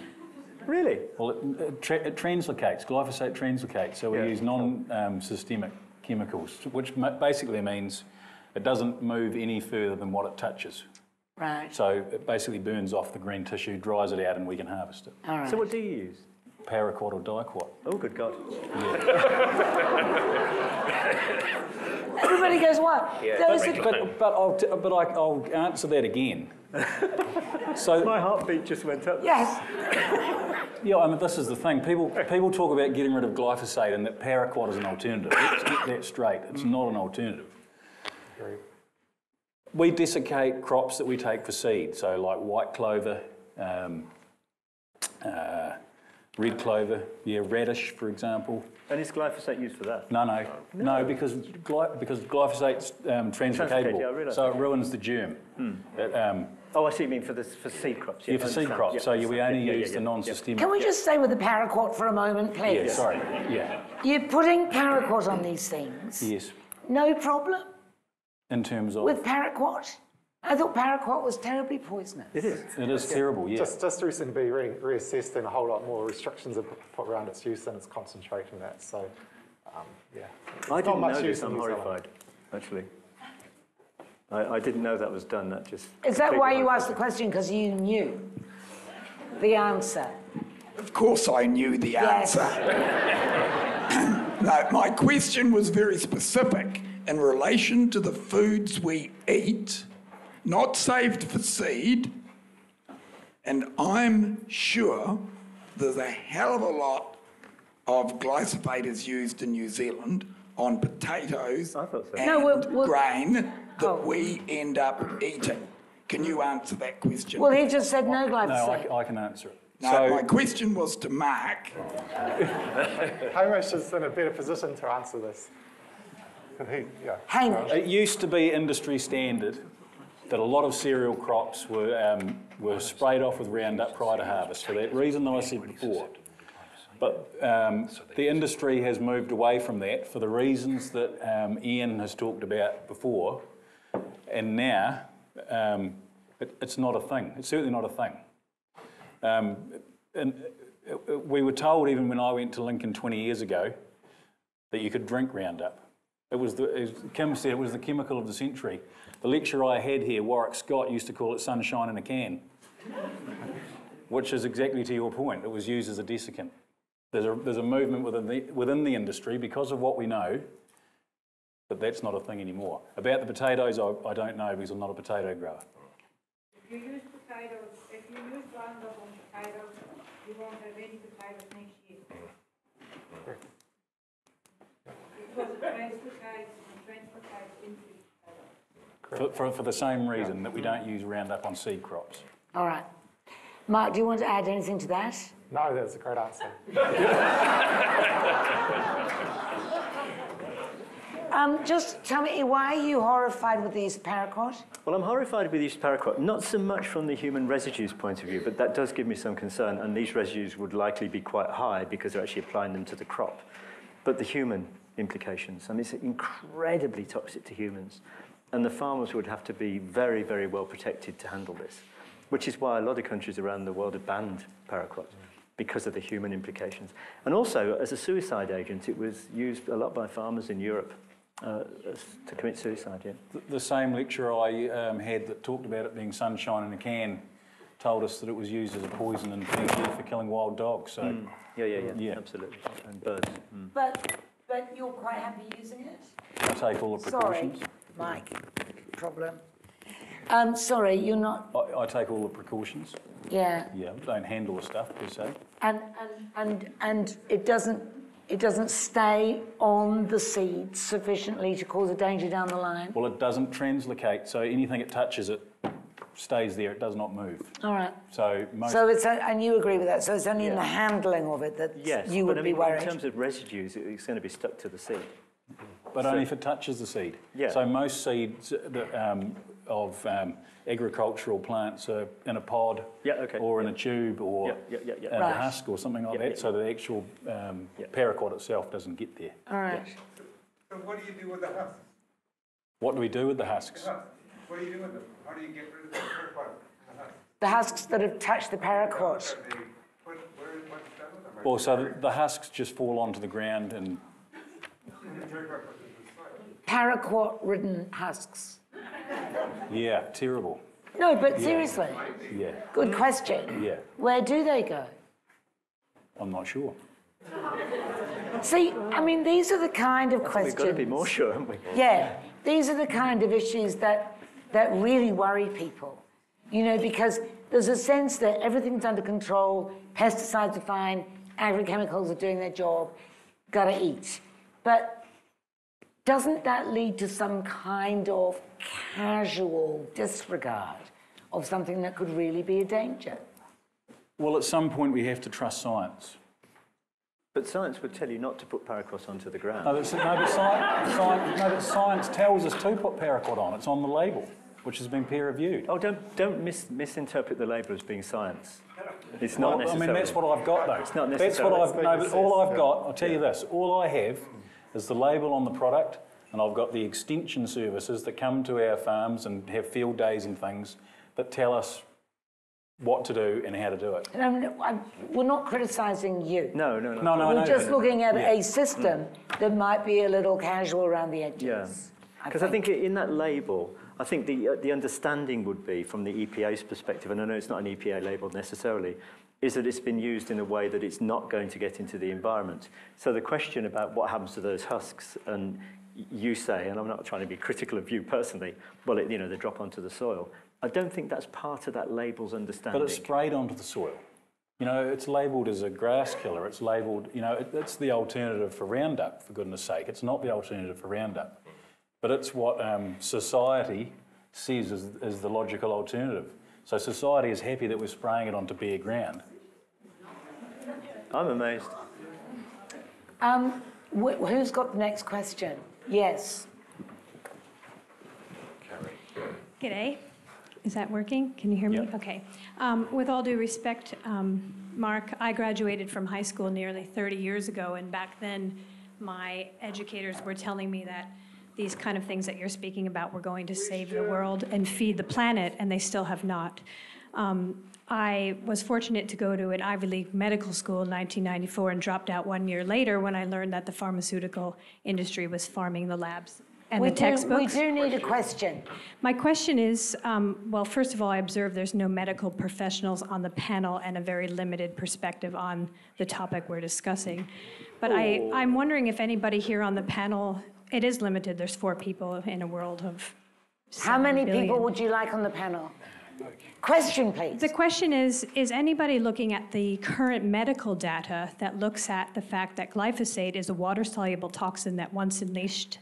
Really? Well, it translocates. Glyphosate translocates, so we use non-systemic chemicals, which basically means it doesn't move any further than what it touches. Right. So it basically burns off the green tissue, dries it out, and we can harvest it. All right. So what do you use? Paraquat or diquat. Oh, good God. Everybody goes, what? But I'll answer that again. So My heartbeat just went up. Yes. yeah, I mean this is the thing. People talk about getting rid of glyphosate and that paraquat is an alternative. Let's get that straight. It's not an alternative. We desiccate crops that we take for seed, so like white clover, red clover, radish, for example. And is glyphosate used for that? No, because glyphosate's translocatable, yeah, I realise so it that. ruins the germ. Oh, I see you mean for seed crops. Yeah, for seed crops, Yeah, so we only use yeah. the non-systemic. Can we just stay with the paraquat for a moment, please? Yeah, sorry, yeah. You're putting paraquat on these things. Yes, No problem in terms of... with paraquat? I thought paraquat was terribly poisonous. It is. It is terrible, yeah. Just recently reassessed and a whole lot more restrictions are put around its use and its concentration in that. So, yeah. I didn't know use this. in I'm New Zealand. horrified, actually. I didn't know that was done. That just. Is that why you completely asked the question? Because you knew the answer? Of course I knew the Yes. answer. No, my question was very specific in relation to the foods we eat, not saved for seed, and I'm sure there's a hell of a lot of glyphosate is used in New Zealand on potatoes I thought so. and No, we're- grain that Oh. we end up eating. Can you answer that question? Well, he just said no No, glyphosate. I can answer it. No, my question was to Mark. Hamish is in a better position to answer this. Hamish. It used to be industry standard that a lot of cereal crops were sprayed off with Roundup prior to harvest, for that reason that I said before. But the industry has moved away from that for the reasons that Ian has talked about before, and now it's not a thing. It's certainly not a thing. And we were told, even when I went to Lincoln 20 years ago, that you could drink Roundup. It was, as Kim said, it was the chemical of the century. The lecturer I had here, Warwick Scott, used to call it sunshine in a can, which is exactly to your point. It was used as a desiccant. There's a movement within the industry, because of what we know, that that's not a thing anymore. About the potatoes, I don't know, because I'm not a potato grower. If you use Roundup on potatoes, you won't have any potatoes next year. Because it translocates into potatoes. For the same reason that we don't use Roundup on seed crops. All right. Mark, do you want to add anything to that? No, that's a great answer. Just tell me, why are you horrified with these paraquat? Well, I'm horrified with use of paraquat, not so much from the human residues point of view, but that does give me some concern, and these residues would likely be quite high because they're actually applying them to the crop. But the human implications, I mean, it's incredibly toxic to humans, and the farmers would have to be very, very well protected to handle this, which is why a lot of countries around the world have banned paraquat, because of the human implications. And also, as a suicide agent, it was used a lot by farmers in Europe to commit suicide, yeah. The same lecturer I had that talked about it being sunshine in a can told us that it was used as a poison in Fiji for killing wild dogs. So Yeah, absolutely. And birds. But you're quite happy using it? I take all the precautions. Sorry, Mike, problem. Sorry, you're not, I take all the precautions. yeah. Yeah, don't handle the stuff per se. And it doesn't stay on the seed sufficiently to cause a danger down the line? Well, it doesn't translocate, so anything it touches, it stays there. It does not move. All right. So it's, and you agree with that, so it's only in the handling of it that you would be worried? In terms of residues, it's going to be stuck to the seed. But only if it touches the seed. Yeah. So most seeds of agricultural plants are in a pod or in a tube or in a husk or something like that, so the actual paraquat itself doesn't get there. All right. So what do you do with the husk? What do we do with the husks? What do you do with them? How do you get rid of the paraquat? The husks that have touched the paraquat. Well, so the husks just fall onto the ground and... Paraquat-ridden husks. Yeah, terrible. No, but seriously, Yeah, good question. yeah. Where do they go? I'm not sure. See, I mean, these are the kind of questions... We've got to be more sure, haven't we? Yeah, these are the kind of issues that really worry people. You know, because there's a sense that everything's under control, pesticides are fine, agrochemicals are doing their job, gotta eat. But doesn't that lead to some kind of casual disregard of something that could really be a danger? Well, at some point we have to trust science. But science would tell you not to put paraquat onto the ground. No, but science tells us to put paraquat on. It's on the label, which has been peer-reviewed. Oh, don't misinterpret the label as being science. It's not necessarily. I mean, that's what I've got, though. It's not That's necessarily. what I've... No, but all I've got, I'll tell you this, all I have is the label on the product, and I've got the extension services that come to our farms and have field days and things that tell us what to do and how to do it. We're not criticising you. No. We're just looking at a system that might be a little casual around the edges. Yeah, because I think in that label, I think the understanding would be, from the EPA's perspective, and I know it's not an EPA label necessarily, is that it's been used in a way that it's not going to get into the environment. So the question about what happens to those husks, and you say, and I'm not trying to be critical of you personally, well, they drop onto the soil. I don't think that's part of that label's understanding. But it's sprayed onto the soil. You know, it's labelled as a grass killer. It's labelled, you know, it's the alternative for Roundup, for goodness sake. It's not the alternative for Roundup. But it's what society sees as the logical alternative. So society is happy that we're spraying it onto bare ground. I'm amazed. Who's got the next question? Yes. G'day. Is that working? Can you hear me? Yep. Okay. With all due respect, Mark, I graduated from high school nearly 30 years ago, and back then my educators were telling me that these kind of things that you're speaking about were going to save the world and feed the planet, and they still have not. I was fortunate to go to an Ivy League medical school in 1994 and dropped out 1 year later when I learned that the pharmaceutical industry was farming the labs and the textbooks. We do need a question. My question is, well, first of all, I observe there's no medical professionals on the panel and a very limited perspective on the topic we're discussing. But I'm wondering if anybody here on the panel, it is limited, there's 4 people in a world of 7 How many billion. people would you like on the panel? Question, please. The question is anybody looking at the current medical data that looks at the fact that glyphosate is a water-soluble toxin that once unleashed,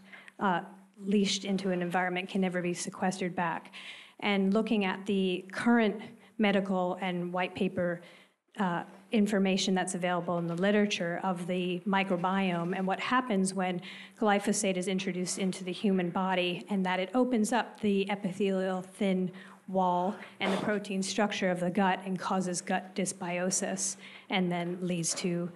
leashed into an environment can never be sequestered back, and looking at the current medical and white paper information that's available in the literature of the microbiome and what happens when glyphosate is introduced into the human body, and that it opens up the epithelial thin wall and the protein structure of the gut and causes gut dysbiosis, and then leads to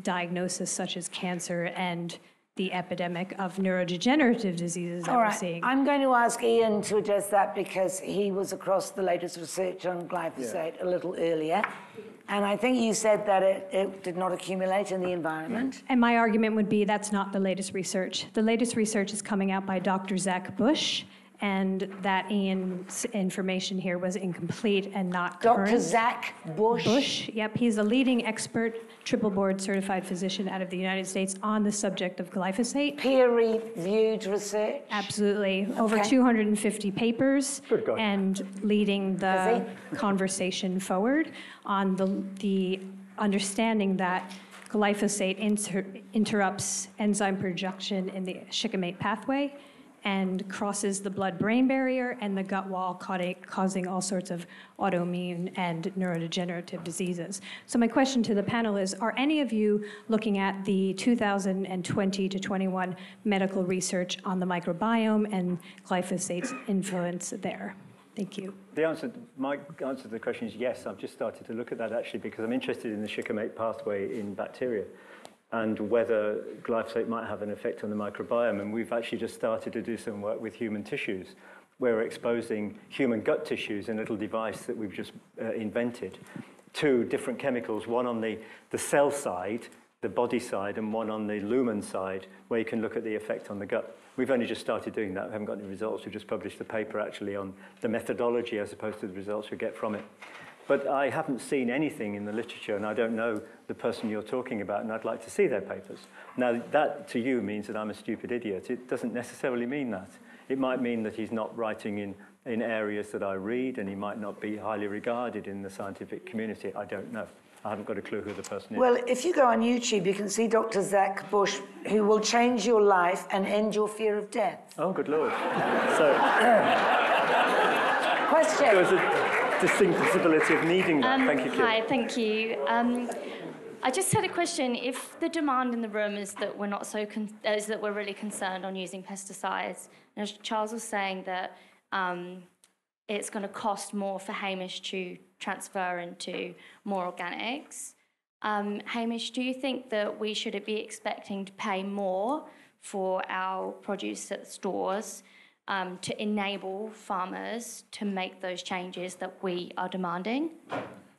diagnosis such as cancer and the epidemic of neurodegenerative diseases that we're seeing. I'm going to ask Ian to address that because he was across the latest research on glyphosate a little earlier. And I think you said that it did not accumulate in the environment. And my argument would be that's not the latest research. The latest research is coming out by Dr. Zach Bush, and that Ian's information here was incomplete and not current. Dr. Zach Bush? Bush, yep. He's a leading expert, triple board certified physician out of the United States on the subject of glyphosate. Peer-reviewed research? Absolutely. Over 250 papers. Good God. And leading the conversation forward on the understanding that glyphosate interrupts enzyme production in the shikimate pathway and crosses the blood-brain barrier and the gut wall, causing all sorts of autoimmune and neurodegenerative diseases. So my question to the panel is, are any of you looking at the 2020 to 21 medical research on the microbiome and glyphosate's influence there? Thank you. My answer to the question is yes. I've just started to look at that actually because I'm interested in the shikimate pathway in bacteria. and whether glyphosate might have an effect on the microbiome. And we've actually just started to do some work with human tissues. We're exposing human gut tissues in a little device that we've just invented to different chemicals, one on the cell side, the body side, and one on the lumen side, where you can look at the effect on the gut. We've only just started doing that. We haven't got any results. We've just published a paper actually on the methodology as opposed to the results we get from it. But I haven't seen anything in the literature, and I don't know the person you're talking about, and I'd like to see their papers. Now, that to you means that I'm a stupid idiot. It doesn't necessarily mean that. It might mean that he's not writing in areas that I read, and he might not be highly regarded in the scientific community. I don't know. I haven't got a clue who the person is. Well, if you go on YouTube, you can see Dr. Zach Bush, who will change your life and end your fear of death. Oh, good Lord. So, question. There's a distinct possibility of needing that. Thank you, Kim. Hi, thank you. I just had a question. If the demand in the room is that we're not so is that we're really concerned on using pesticides, and as Charles was saying that it's going to cost more for Hamish to transfer into more organics. Hamish, do you think that we should be expecting to pay more for our produce at stores to enable farmers to make those changes that we are demanding?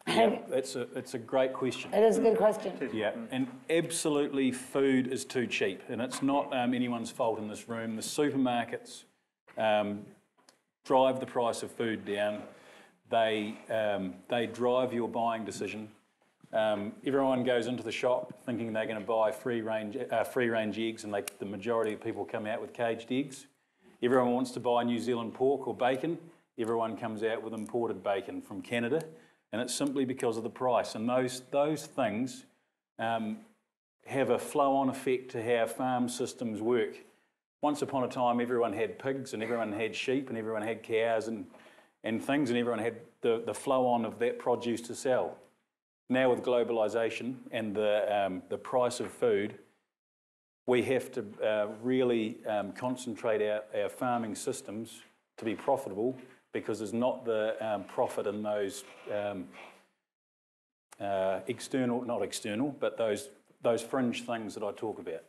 Yeah, it's a great question. It is a good question. Yeah, and absolutely food is too cheap, and it's not anyone's fault in this room. The supermarkets drive the price of food down. They drive your buying decision. Everyone goes into the shop thinking they're going to buy free-range eggs, and the majority of people come out with caged eggs. Everyone wants to buy New Zealand pork or bacon. Everyone comes out with imported bacon from Canada, and it's simply because of the price. And those things have a flow-on effect to how farm systems work. Once upon a time, everyone had pigs, and everyone had sheep, and everyone had cows and things, and everyone had the flow-on of that produce to sell. Now with globalisation and the price of food, we have to really concentrate our farming systems to be profitable, because there's not the profit in those not external, but those fringe things that I talk about.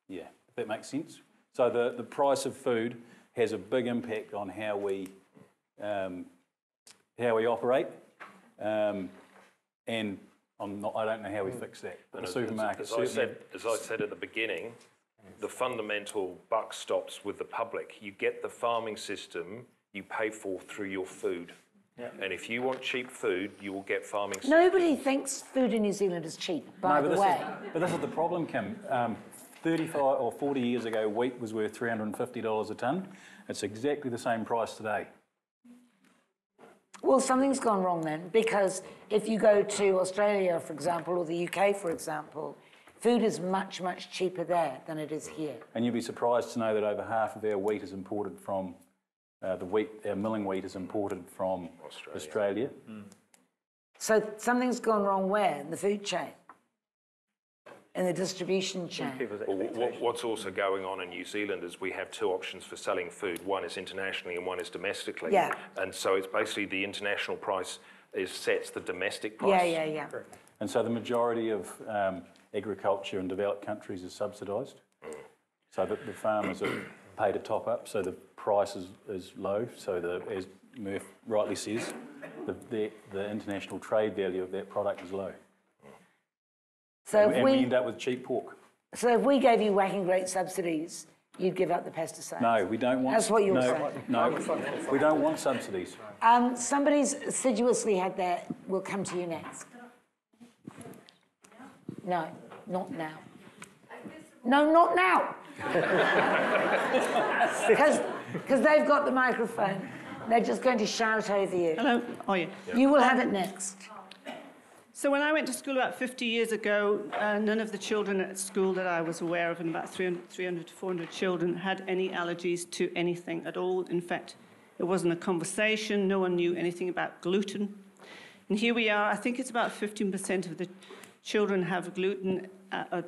Yeah, if that makes sense. So the price of food has a big impact on how we operate, and I don't know how we fix that. But the supermarket, as I said at the beginning, the fundamental buck stops with the public. You get the farming system you pay for through your food. Yeah. And if you want cheap food, you will get farming systems. Nobody thinks food in New Zealand is cheap, by the way. But this is the problem, Kim. 35 or 40 years ago, wheat was worth $350 a tonne. It's exactly the same price today. Well, something's gone wrong then, because if you go to Australia, for example, or the UK, for example, food is much, much cheaper there than it is here. And you'd be surprised to know that over half of our wheat is imported from, our milling wheat is imported from Australia. Mm. So something's gone wrong where? In the food chain? In the distribution chain? Well, what's also going on in New Zealand is we have two options for selling food. One is internationally and one is domestically. Yeah. And so it's basically the international price sets the domestic price. Yeah. And so the majority of agriculture in developed countries is subsidised, so that the farmers are paid a top up, so the price is low. So as Merf rightly says, the international trade value of that product is low. So and we end up with cheap pork. So if we gave you whacking great subsidies, you'd give up the pesticides? No, we don't want... That's what you're saying? No, we don't want subsidies. Somebody's assiduously had their... We'll come to you next. No, not now. No, not now. Because they've got the microphone. They're just going to shout over you. Hello, are you? You will have it next. So when I went to school about 50 years ago, none of the children at school that I was aware of, and about 300 to 400 children, had any allergies to anything at all. In fact, it wasn't a conversation. No one knew anything about gluten. And here we are. I think it's about 15% of the children have gluten,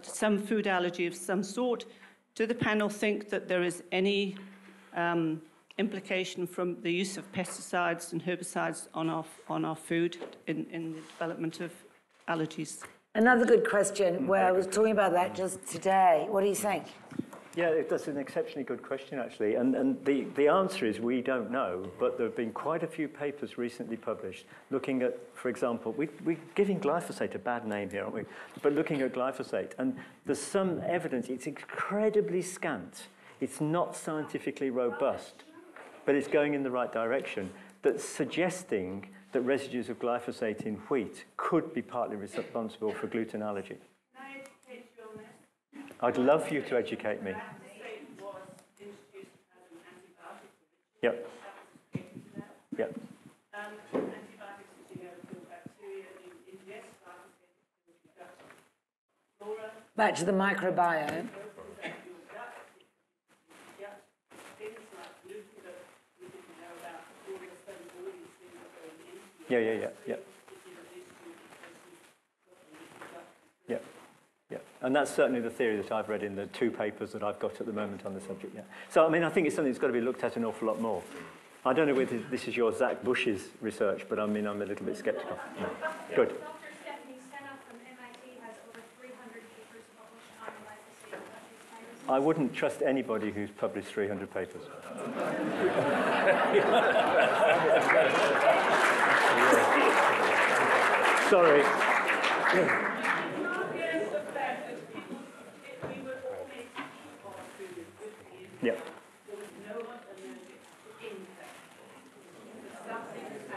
some food allergy of some sort. Do the panel think that there is any implication from the use of pesticides and herbicides on our food in the development of allergies? Another good question, where I was talking about that just today. What do you think? Yeah, that's an exceptionally good question, actually. And the answer is we don't know, but there have been quite a few papers recently published looking at, for example, we're giving glyphosate a bad name here, aren't we? But looking at glyphosate, and there's some evidence, it's incredibly scant. It's not scientifically robust, but it's going in the right direction, that's suggesting that residues of glyphosate in wheat could be partly responsible for gluten allergy. I'd love you to educate me. Yep. Yep. Back to the microbiome. Yeah. And that's certainly the theory that I've read in the 2 papers that I've got at the moment on the subject, yeah. So, I mean, I think it's something that's got to be looked at an awful lot more. I don't know whether this is your Zach Bush's research, but I mean, I'm a little bit sceptical. No. Good. Dr. Stephanie Senna from MIT has over 300 papers published on glyphosate. I wouldn't trust anybody who's published 300 papers. Sorry. Yeah.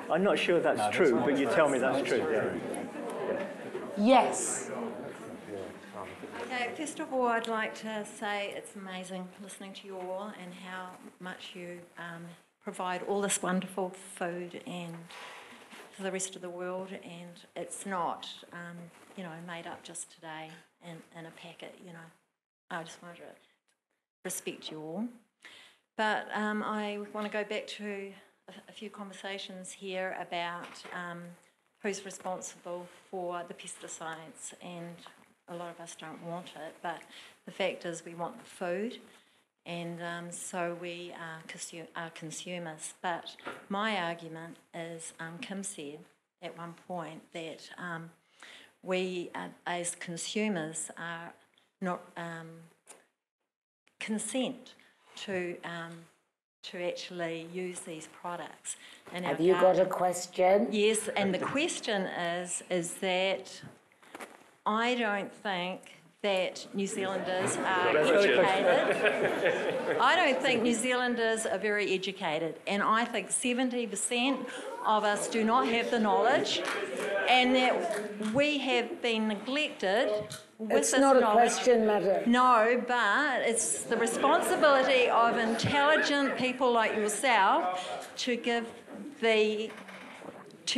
I'm not sure that's true, but you tell me that's true. Yeah. Yes. Okay, first of all, I'd like to say it's amazing listening to you all and how much you provide all this wonderful food and for the rest of the world, and it's not, made up just today in a packet, I just wanted to respect you all. But I want to go back to a few conversations here about who's responsible for the pesticides, and a lot of us don't want it, but the fact is we want the food, and so we are consumers. But my argument is, Kim said at one point that we as consumers are not consent to actually use these products. Have you got a question? Yes, and the question is that I don't think that New Zealanders are educated. I don't think New Zealanders are very educated, and I think 70% of us do not have the knowledge, and that we have been neglected with it's this not knowledge. A question, madam. No, but it's the responsibility of intelligent people like yourself to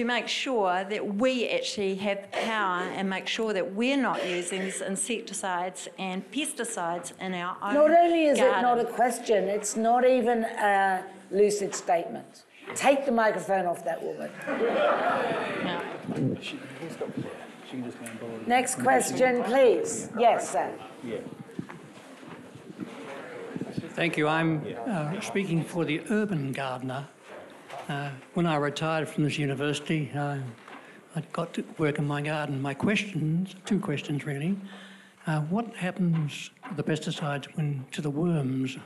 make sure that we actually have the power and make sure that we're not using these insecticides and pesticides in our own Not only is garden. it not a question, it's not even a lucid statement. Take the microphone off that woman. Next question, please. Yes, sir. Yeah. Thank you. I'm speaking for the urban gardener. When I retired from this university, I got to work in my garden. My questions, 2 questions really. What happens to the pesticides to the worms?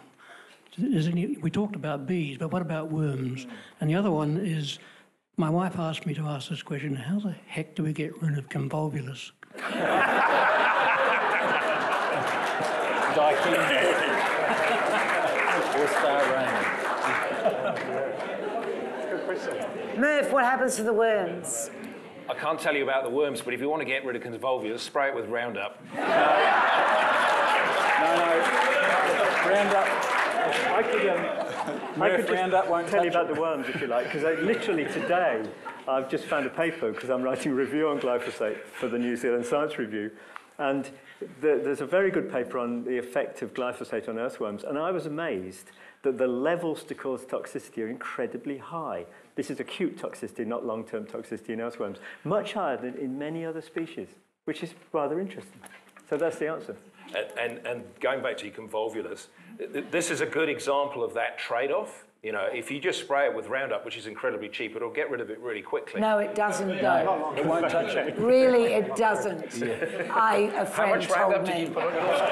We talked about bees, but what about worms? And the other one is, my wife asked me to ask this question, how the heck do we get rid of convolvulus? Merf, what happens to the worms? I can't tell you about the worms, but if you want to get rid of convolvulus, spray it with Roundup. No, Roundup. I could just tell you about the worms, if you like, because literally today I've just found a paper, because I'm writing a review on glyphosate for the New Zealand Science Review, and there's a very good paper on the effect of glyphosate on earthworms, and I was amazed that the levels to cause toxicity are incredibly high. This is acute toxicity, not long-term toxicity in earthworms, much higher than in many other species, which is rather interesting. So that's the answer. And going back to your convolvulus, this is a good example of that trade-off, You know, if you just spray it with Roundup, which is incredibly cheap, it'll get rid of it really quickly. No, it doesn't, though. It won't touch it. Really, it doesn't. Yeah. A How friend much told Roundup me. did you put on your skin?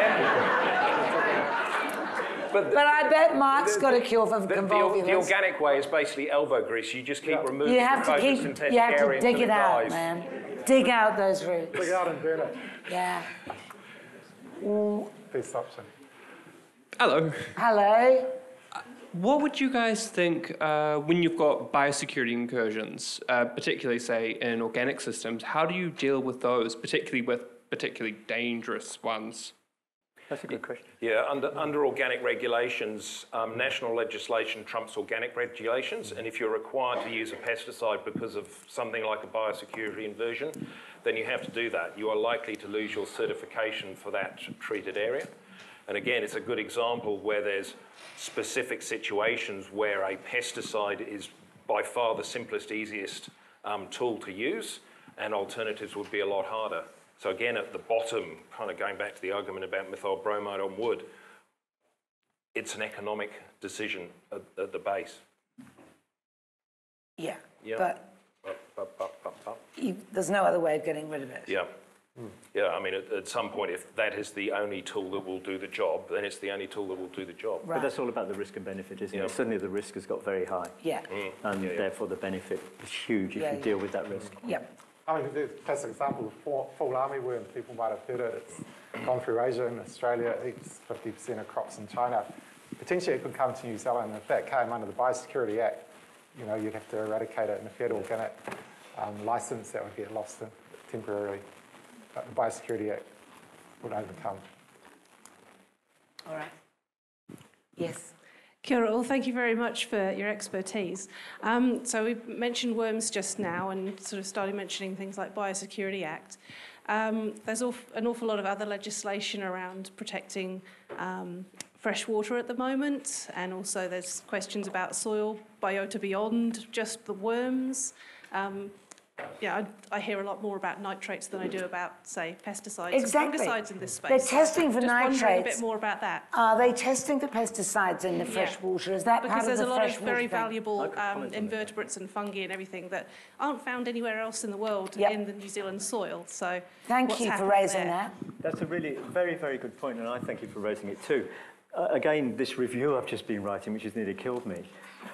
But I bet Mark's got a cure for convulsivus. The organic way is basically elbow grease. You just keep removing You have the to focus and test you have to area dig until it out, dies. man. Dig out those roots. Dig out and burn it. Yeah. Best option. Hello. Hello. What would you guys think when you've got biosecurity incursions, particularly, say, in organic systems? How do you deal with those, particularly with particularly dangerous ones? That's a good question. Yeah, under organic regulations, national legislation trumps organic regulations, and if you're required to use a pesticide because of something like a biosecurity inversion, then you have to do that. You are likely to lose your certification for that treated area. And again, it's a good example where there's specific situations where a pesticide is by far the simplest, easiest tool to use, and alternatives would be a lot harder. So again, at the bottom, kind of going back to the argument about methyl bromide on wood, it's an economic decision at the base. Yeah, Yeah. but there's no other way of getting rid of it. Yeah. Yeah, I mean, at some point, if that is the only tool that will do the job, then it's the only tool that will do the job. But that's all about the risk and benefit, isn't it? Suddenly the risk has got very high. Yeah. And therefore the benefit is huge if you deal with that risk. Yep. I mean, the classic example of fall armyworm, people might have heard it. It's gone through Asia and Australia, it eats 50% of crops in China. Potentially it could come to New Zealand. If that came under the Biosecurity Act, you know, you'd have to eradicate it. And if you had organic licence, that would get lost temporarily. But the Biosecurity Act would overcome. All right. Yes. Kia ora, thank you very much for your expertise. So we mentioned worms just now and sort of started mentioning things like Biosecurity Act. There's an awful lot of other legislation around protecting fresh water at the moment, and also there's questions about soil biota beyond just the worms. Yeah, I hear a lot more about nitrates than I do about, say, pesticides Exactly. and fungicides in this space. They're testing for Just nitrates. wondering a bit more about that. Are they testing for pesticides in the fresh water? Is that Because part of there's the a lot fresh of very water thing? valuable invertebrates and fungi and everything that aren't found anywhere else in the world in the New Zealand soil. So Thank what's you for happening raising there? that. That's a really very, very good point, and I thank you for raising it too. Again, this review I've just been writing, which has nearly killed me,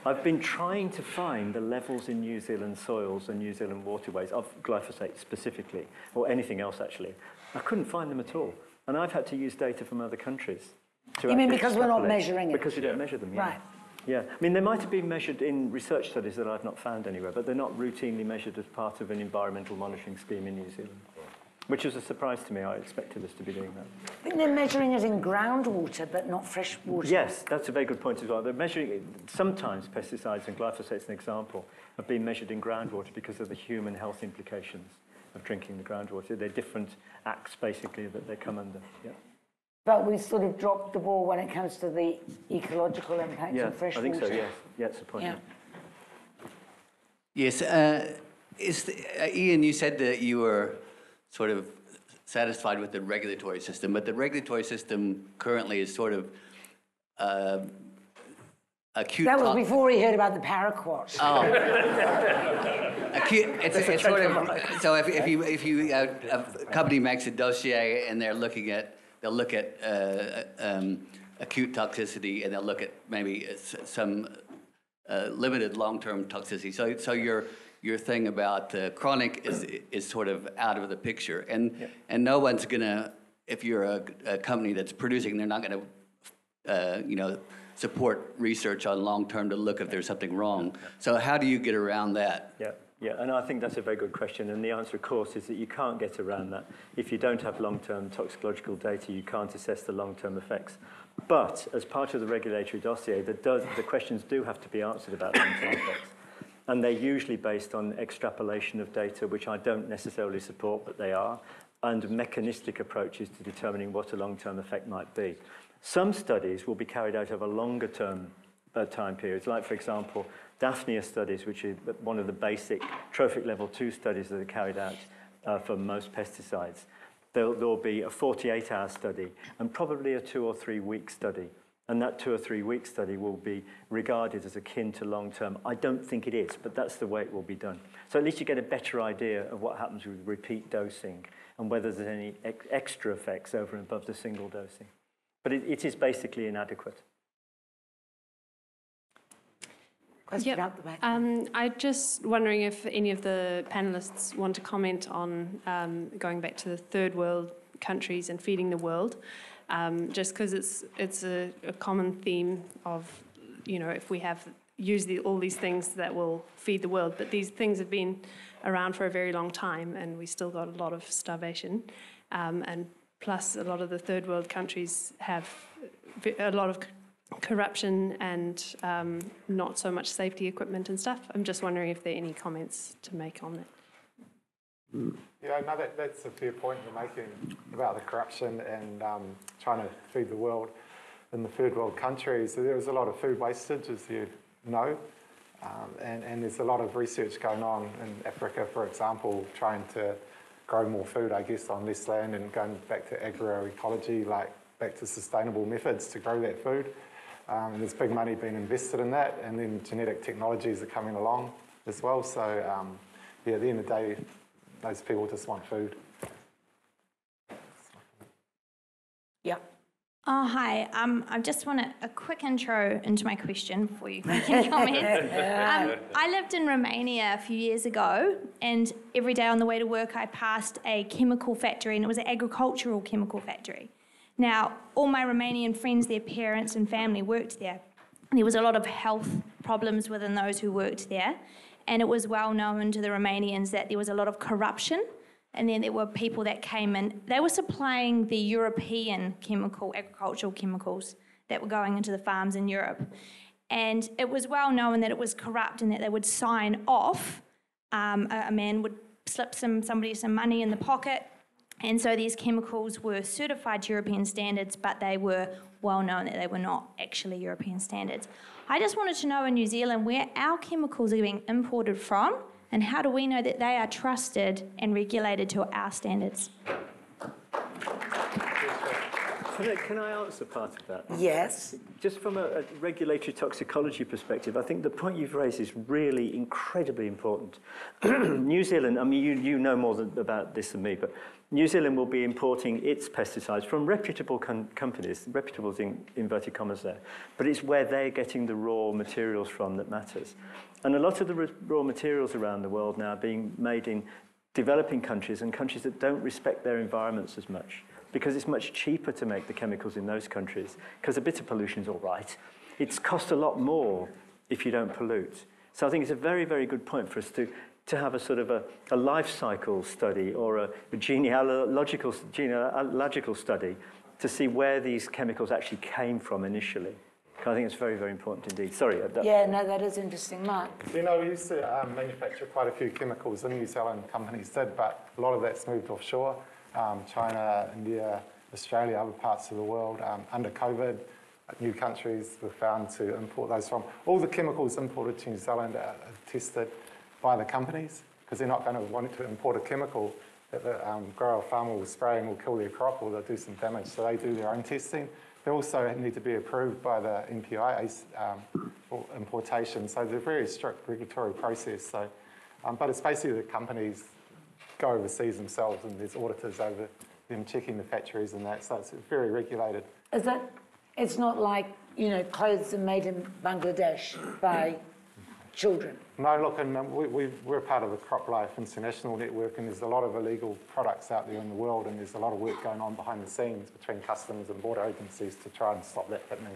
I've been trying to find the levels in New Zealand soils and New Zealand waterways of glyphosate specifically, or anything else actually. I couldn't find them at all, and I've had to use data from other countries. To You mean actually because we're not extrapolate. measuring it? Because we don't measure them, yeah. Right. Yeah, I mean, they might have been measured in research studies that I've not found anywhere, but they're not routinely measured as part of an environmental monitoring scheme in New Zealand, which is a surprise to me. I expected us to be doing that. I think they're measuring it in groundwater, but not fresh water. Yes, that's a very good point as well. They're measuring it. Sometimes pesticides, and glyphosate is an example, have been measured in groundwater because of the human health implications of drinking the groundwater. They're different acts, basically, that they come under. Yeah. But we've sort of dropped the ball when it comes to the ecological impact of fresh water. I think so, yes. Yeah, that's the point. Yeah. Yes, Ian, you said that you were sort of satisfied with the regulatory system, but the regulatory system currently is sort of acute. That was before he heard about the paraquat. Oh. Acute. It's sort of so if you a company makes a dossier and they'll look at acute toxicity and they'll look at maybe some limited long-term toxicity. So your thing about chronic is sort of out of the picture, and no one's gonna, if you're a company that's producing, they're not gonna support research on long term to look if there's something wrong. So how do you get around that? Yeah, and I think that's a very good question, and the answer, of course, is that you can't get around that. If you don't have long-term toxicological data, you can't assess the long-term effects. But as part of the regulatory dossier, the questions do have to be answered about long-term effects. And they're usually based on extrapolation of data, which I don't necessarily support, but they are, and mechanistic approaches to determining what a long-term effect might be. Some studies will be carried out over longer-term time periods, like, for example, Daphnia studies, which is one of the basic trophic level 2 studies that are carried out for most pesticides. There'll be a 48-hour study and probably a 2 or 3 week study And that 2 or 3 week study will be regarded as akin to long-term. I don't think it is, but that's the way it will be done. So at least you get a better idea of what happens with repeat dosing and whether there's any extra effects over and above the single dosing. But it is basically inadequate. Question out the back. I'm just wondering if any of the panellists want to comment on going back to the third world countries and feeding the world, just because it's a common theme of, you know, if we use all these things that will feed the world, but these things have been around for a very long time and we still got a lot of starvation, and plus a lot of the third world countries have a lot of corruption and not so much safety equipment and stuff. I'm just wondering if there are any comments to make on that. Yeah, no, that's a fair point you're making about the corruption and trying to feed the world in the third world countries. So there is a lot of food wastage, as you know, and there's a lot of research going on in Africa, for example, trying to grow more food, I guess, on less land and going back to agroecology, like back to sustainable methods to grow that food. And there's big money being invested in that, and then genetic technologies are coming along as well. So, yeah, at the end of the day, those people just want food. Yeah. Oh, hi. I just want a quick intro into my question before you make any comments. I lived in Romania a few years ago, and every day on the way to work, I passed a chemical factory, and it was an agricultural chemical factory. Now, all my Romanian friends, their parents and family worked there. There was a lot of health problems within those who worked there, and it was well known to the Romanians that there was a lot of corruption, and then there were people that came in. They were supplying the European agricultural chemicals that were going into the farms in Europe. And it was well known that it was corrupt and that they would sign off. A man would slip somebody some money in the pocket. And so these chemicals were certified to European standards, but they were well known that they were not actually European standards. I just wanted to know in New Zealand where our chemicals are being imported from, and how do we know that they are trusted and regulated to our standards? Can I answer part of that? Yes. Just from a regulatory toxicology perspective, I think the point you've raised is really incredibly important. New Zealand, I mean, you know more about this than me, but New Zealand will be importing its pesticides from reputable companies, reputable in inverted commas there, but it's where they're getting the raw materials from that matters. And a lot of the raw materials around the world now are being made in developing countries and countries that don't respect their environments as much, because it's much cheaper to make the chemicals in those countries, because a bit of pollution is all right. It's cost a lot more if you don't pollute. So I think it's a very, very good point for us to have a sort of a life cycle study or a genealogical study to see where these chemicals actually came from initially. I think it's very, very important indeed. Sorry. Yeah, no, that is interesting, Mark. You know, we used to manufacture quite a few chemicals in New Zealand, companies did, but a lot of that's moved offshore. China, India, Australia, other parts of the world. Under COVID, new countries were found to import those from. All the chemicals imported to New Zealand are tested by the companies, because they're not going to want to import a chemical that the grower farmer will spray and will kill their crop or they'll do some damage. So they do their own testing. They also need to be approved by the NPI for importation. So there's a very strict regulatory process. So, but it's basically the companies go overseas themselves, and there's auditors over them checking the factories and that. So it's very regulated. Is that? It's not like, you know, clothes are made in Bangladesh by children. No, look, and we're part of the CropLife International Network, and there's a lot of illegal products out there in the world, and there's a lot of work going on behind the scenes between customs and border agencies to try and stop that happening.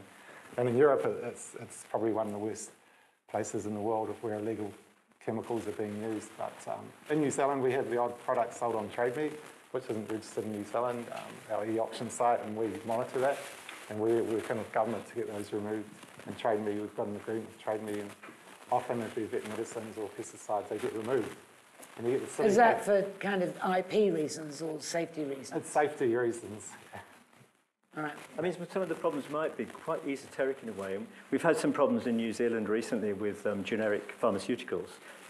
And in Europe, it's probably one of the worst places in the world where illegal chemicals are being used. But in New Zealand, we have the odd product sold on Trade Me, which isn't registered in New Zealand, our e-auction site, and we monitor that. And we're working with government to get those removed. And Trade Me, we've got an agreement with Trade Me, and often if they're vet medicines or pesticides, they get removed. And you get the Is that for kind of IP reasons or safety reasons? It's safety reasons. All right. I mean, some of the problems might be quite esoteric in a way. We've had some problems in New Zealand recently with generic pharmaceuticals,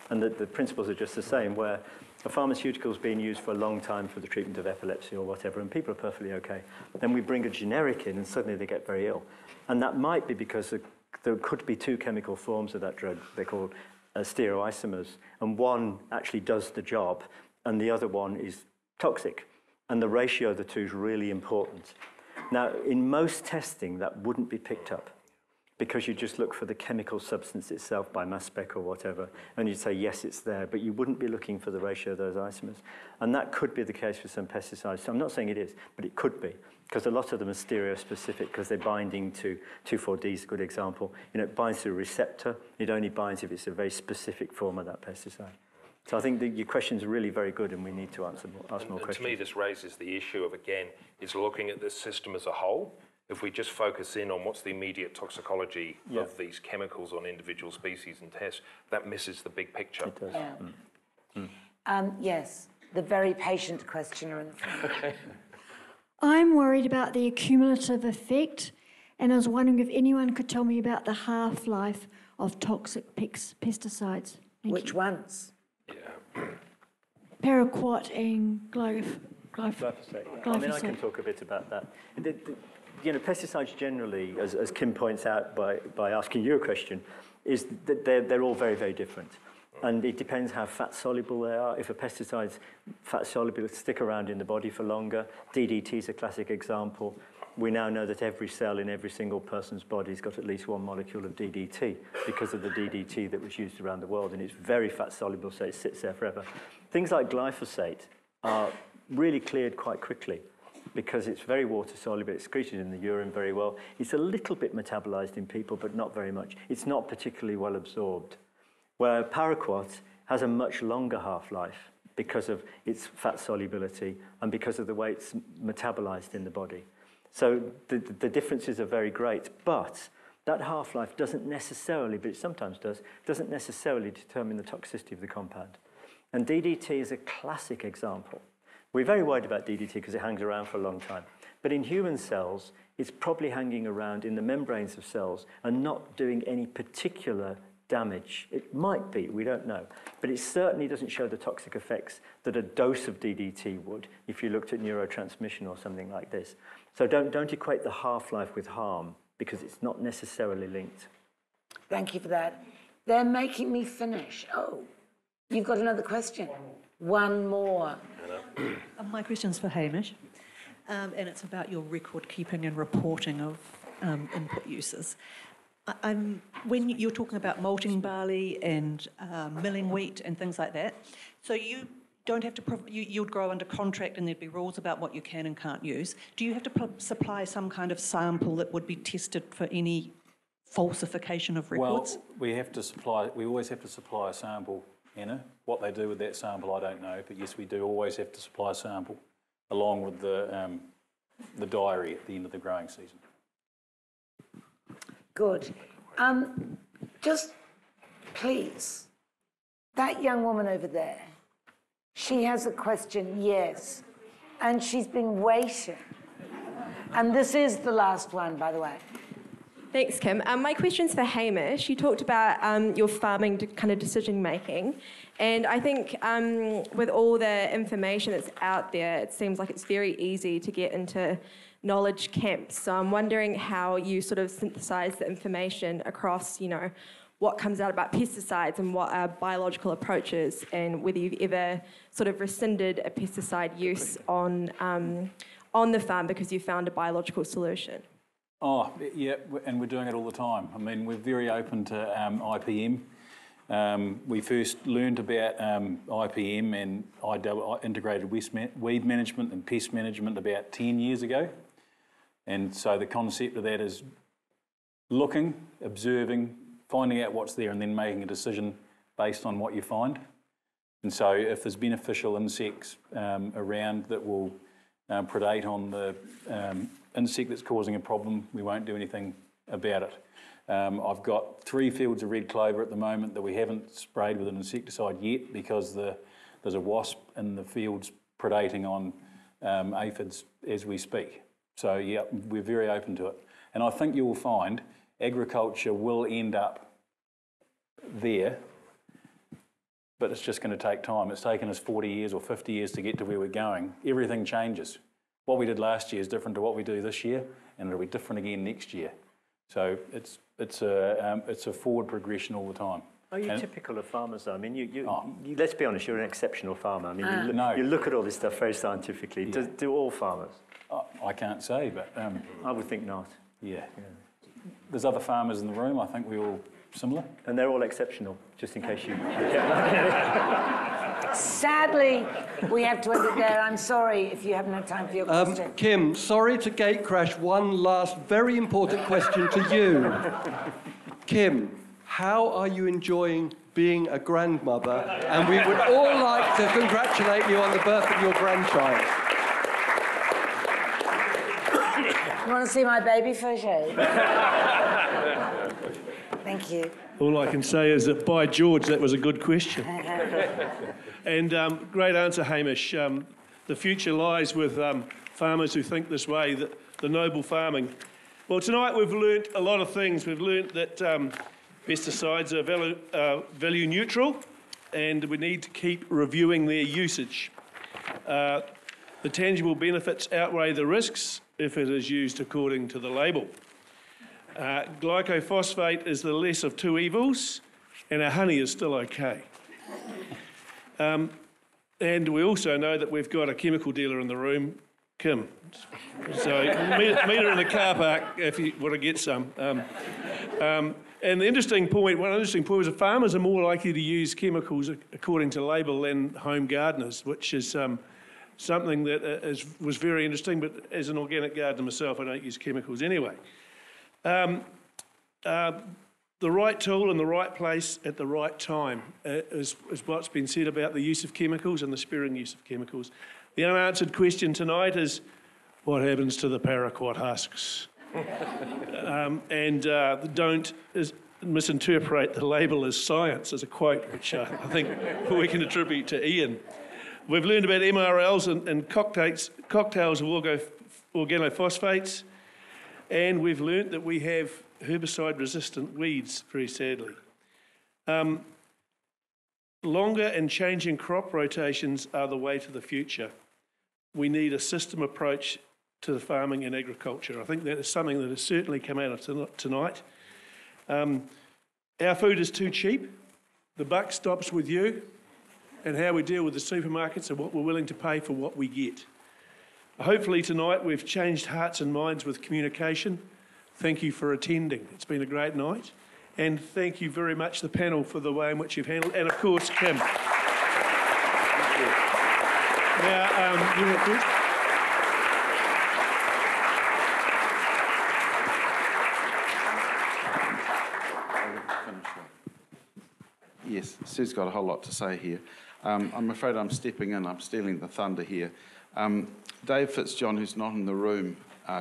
and the principles are just the same, where a pharmaceutical is being used for a long time for the treatment of epilepsy or whatever, and people are perfectly okay. Then we bring a generic in, and suddenly they get very ill. And that might be because there could be two chemical forms of that drug. They're called stereoisomers, and one actually does the job, and the other one is toxic. And the ratio of the two is really important. Now, in most testing, that wouldn't be picked up, because you just look for the chemical substance itself by mass spec or whatever, and you'd say, yes, it's there, but you wouldn't be looking for the ratio of those isomers. And that could be the case with some pesticides. So I'm not saying it is, but it could be, because a lot of them are stereospecific, because they're binding to 2,4-D is a good example. You know, it binds to a receptor. It only binds if it's a very specific form of that pesticide. So I think your question's really very good, and we need to ask more questions. To me, this raises the issue of, again, is looking at this system as a whole. If we just focus in on what's the immediate toxicology of these chemicals on individual species and tests, that misses the big picture. It does. Yeah. Yes, the very patient questioner in the front. I'm worried about the accumulative effect, and I was wondering if anyone could tell me about the half-life of toxic pesticides. Which ones? Paraquat and glyphosate. I mean, I can talk a bit about that. You know, pesticides generally, as Kim points out by asking you a question, is that they're all very, very different. And it depends how fat-soluble they are. If a pesticide's fat-soluble, it'll stick around in the body for longer. DDT is a classic example. We now know that every cell in every single person's body has got at least one molecule of DDT because of the DDT that was used around the world, and it's very fat-soluble, so it sits there forever. Things like glyphosate are really cleared quite quickly because it's very water-soluble, it's excreted in the urine very well. It's a little bit metabolized in people, but not very much. It's not particularly well absorbed. Where paraquat has a much longer half-life because of its fat solubility and because of the way it's metabolized in the body. So the differences are very great, but that half-life doesn't necessarily, but it sometimes does, doesn't necessarily determine the toxicity of the compound. And DDT is a classic example. We're very worried about DDT because it hangs around for a long time. But in human cells, it's probably hanging around in the membranes of cells and not doing any particular damage. It might be, we don't know. But it certainly doesn't show the toxic effects that a dose of DDT would if you looked at neurotransmission or something like this. So don't equate the half-life with harm because it's not necessarily linked. Thank you for that. They're making me finish. Oh, you've got another question. One more. My question's for Hamish, and it's about your record keeping and reporting of input uses. When you're talking about malting barley and milling wheat and things like that, so you don't have to, you'd grow under contract and there'd be rules about what you can and can't use. Do you have to supply some kind of sample that would be tested for any falsification of records? Well, we always have to supply a sample, Anna. What they do with that sample, I don't know, but yes, we do always have to supply a sample along with the diary at the end of the growing season. Good. Just please, that young woman over there, she has a question, yes, and she's been waiting. And this is the last one, by the way. Thanks, Kim. My question's for Hamish. You talked about your farming kind of decision-making, and I think with all the information that's out there, it seems like it's very easy to get into knowledge camps. So I'm wondering how you sort of synthesize the information across, what comes out about pesticides and what are biological approaches, and whether you've ever sort of rescinded a pesticide use on the farm because you found a biological solution. Oh, yeah, and we're doing it all the time. I mean, we're very open to IPM. We first learned about IPM and integrated weed management and pest management about 10 years ago. And so the concept of that is looking, observing, finding out what's there and then making a decision based on what you find. And so if there's beneficial insects around that will predate on the insect that's causing a problem, we won't do anything about it. I've got 3 fields of red clover at the moment that we haven't sprayed with an insecticide yet because there's a wasp in the fields predating on aphids as we speak. So yeah, we're very open to it. And I think you will find agriculture will end up there but it's just going to take time. It's taken us 40 years or 50 years to get to where we're going. Everything changes. What we did last year is different to what we do this year, and it'll be different again next year. So it's a forward progression all the time. Are you typical of farmers, though? I mean, you let's be honest, you're an exceptional farmer. I mean, you look at all this stuff very scientifically. Yeah. Do all farmers? I can't say, but... I would think not. Yeah. There's other farmers in the room. I think we're all similar. And they're all exceptional, just in case you... Sadly, we have to end it there. I'm sorry if you have no time for your question. Kim, sorry to gate crash one last very important question to you. Kim, how are you enjoying being a grandmother? And we would all like to congratulate you on the birth of your grandchild. You want to see my baby photo? Thank you. All I can say is that, by George, that was a good question. And great answer, Hamish. The future lies with farmers who think this way, the noble farming. Well, tonight we've learnt a lot of things. We've learnt that pesticides are value neutral, and we need to keep reviewing their usage. The tangible benefits outweigh the risks if it is used according to the label. Glycophosphate is the less of two evils, and our honey is still okay. And we also know that we've got a chemical dealer in the room, Kim. So meet her in the car park if you want to get some. And one interesting point was that farmers are more likely to use chemicals according to label than home gardeners, which is something that was very interesting, but as an organic gardener myself, I don't use chemicals anyway. The right tool in the right place at the right time is what's been said about the use of chemicals and the sparing use of chemicals. The unanswered question tonight is, what happens to the paraquat husks? Don't misinterpret the label as science, as a quote, which I think we can attribute to Ian. We've learned about MRLs and cocktails of organophosphates, and we've learnt that we have herbicide-resistant weeds, very sadly. Longer and changing crop rotations are the way to the future. We need a system approach to the farming and agriculture. I think that is something that has certainly come out of tonight. Our food is too cheap. The buck stops with you and how we deal with the supermarkets and what we're willing to pay for what we get. Hopefully tonight we've changed hearts and minds with communication. Thank you for attending. It's been a great night. And thank you very much, the panel, for the way in which you've handled it. And, of course, Kim. Thank you. Now, you were first. Yes, Sue's got a whole lot to say here. I'm afraid I'm stepping in. I'm stealing the thunder here. Dave Fitzjohn, who's not in the room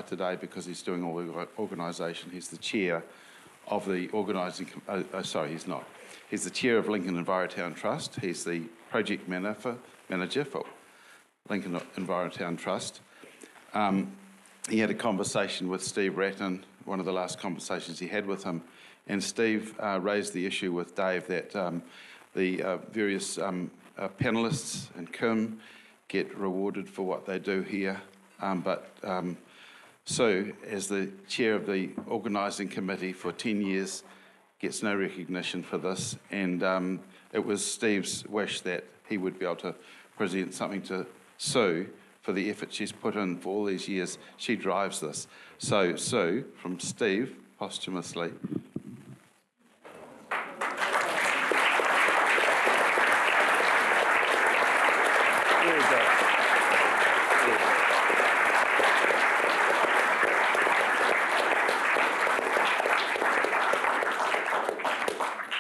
today because he's doing all the organisation, he's the chair of the organising... sorry, he's not. He's the chair of Lincoln Envirotown Trust. He's the project manager for Lincoln Envirotown Trust. He had a conversation with Steve Broughton, one of the last conversations he had with him, and Steve raised the issue with Dave that the various panellists and Kim get rewarded for what they do here, but Sue, as the chair of the organising committee for 10 years, gets no recognition for this, and it was Steve's wish that he would be able to present something to Sue for the effort she's put in for all these years. She drives this. So, Sue, from Steve, posthumously.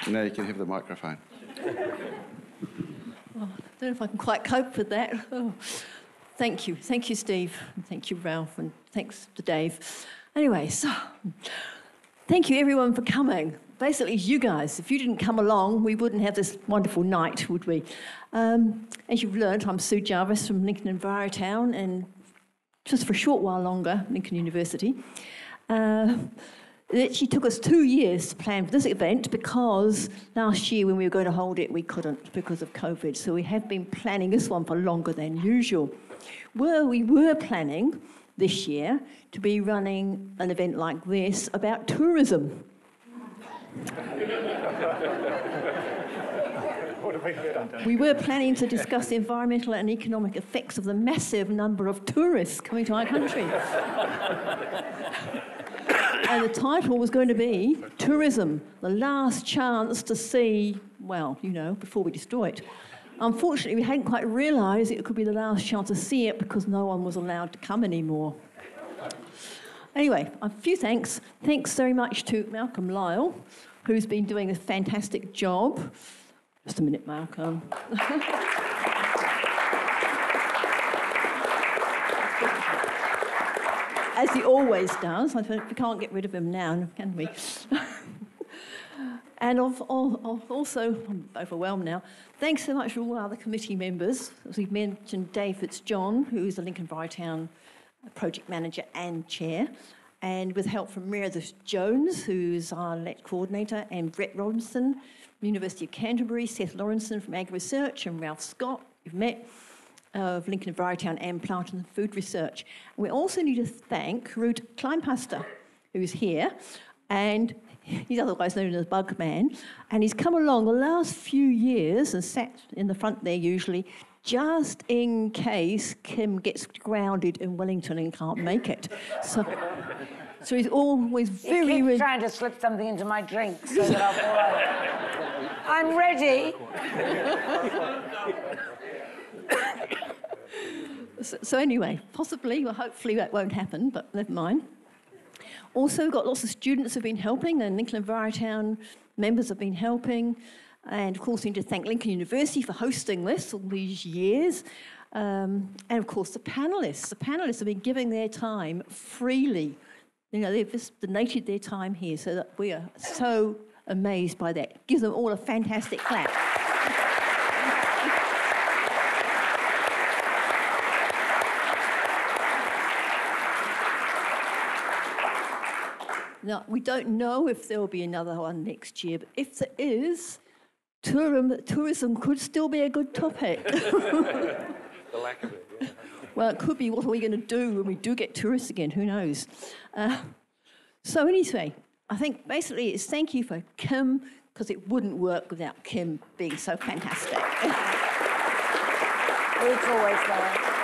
Now you can have the microphone. Oh, I don't know if I can quite cope with that. Oh, thank you, Steve, and thank you, Ralph, and thanks to Dave. Anyway, so thank you everyone for coming. Basically, you guys, if you didn't come along, we wouldn't have this wonderful night, would we? As you've learned, I'm Sue Javis from Lincoln Envirotown, and just for a short while longer, Lincoln University. It actually took us 2 years to plan for this event because last year when we were going to hold it, we couldn't because of COVID. So we have been planning this one for longer than usual. We were planning this year to be running an event like this about tourism. We were planning to discuss the environmental and economic effects of the massive number of tourists coming to our country. And the title was going to be Tourism, the last chance to see, well, you know, before we destroy it. Unfortunately, we hadn't quite realised it could be the last chance to see it because no one was allowed to come anymore. Anyway, a few thanks. Thanks very much to Malcolm Lyall, who's been doing a fantastic job. Just a minute, Malcolm. As he always does. We can't get rid of him now, can we? And also, I'm overwhelmed now, thanks so much to all other committee members. As we've mentioned, Dave Fitzjohn, who is the Lincoln Envirotown project manager and chair, and with help from Meredith Jones, who's our LET coordinator, and Brett Robinson from the University of Canterbury, Seth Lawrenson from Ag Research, and Ralph Scott, you've met, of Lincoln Envirotown and Plant and Food Research. And we also need to thank Ruud Kleinpaster, who's here, and he's otherwise known as Bugman, and he's come along the last few years and sat in the front there usually, just in case Kim gets grounded in Wellington and can't make it. So he's always very... He keeps trying to slip something into my drink so that I'll pour out. I'm ready. So anyway, possibly, well, hopefully that won't happen, but never mind. Also, we've got lots of students who've been helping, and Lincoln Envirotown members have been helping. And of course, we need to thank Lincoln University for hosting this all these years. And of course, the panellists. The panellists have been giving their time freely. You know, they've just donated their time here, so that we are so amazed by that. Give them all a fantastic clap. Now, we don't know if there will be another one next year, but if there is, tourism could still be a good topic. The lack of it, yeah. Well, it could be, what are we going to do when we do get tourists again? Who knows? So anyway, I think basically it's thank you for Kim, because it wouldn't work without Kim being so fantastic. It's always there.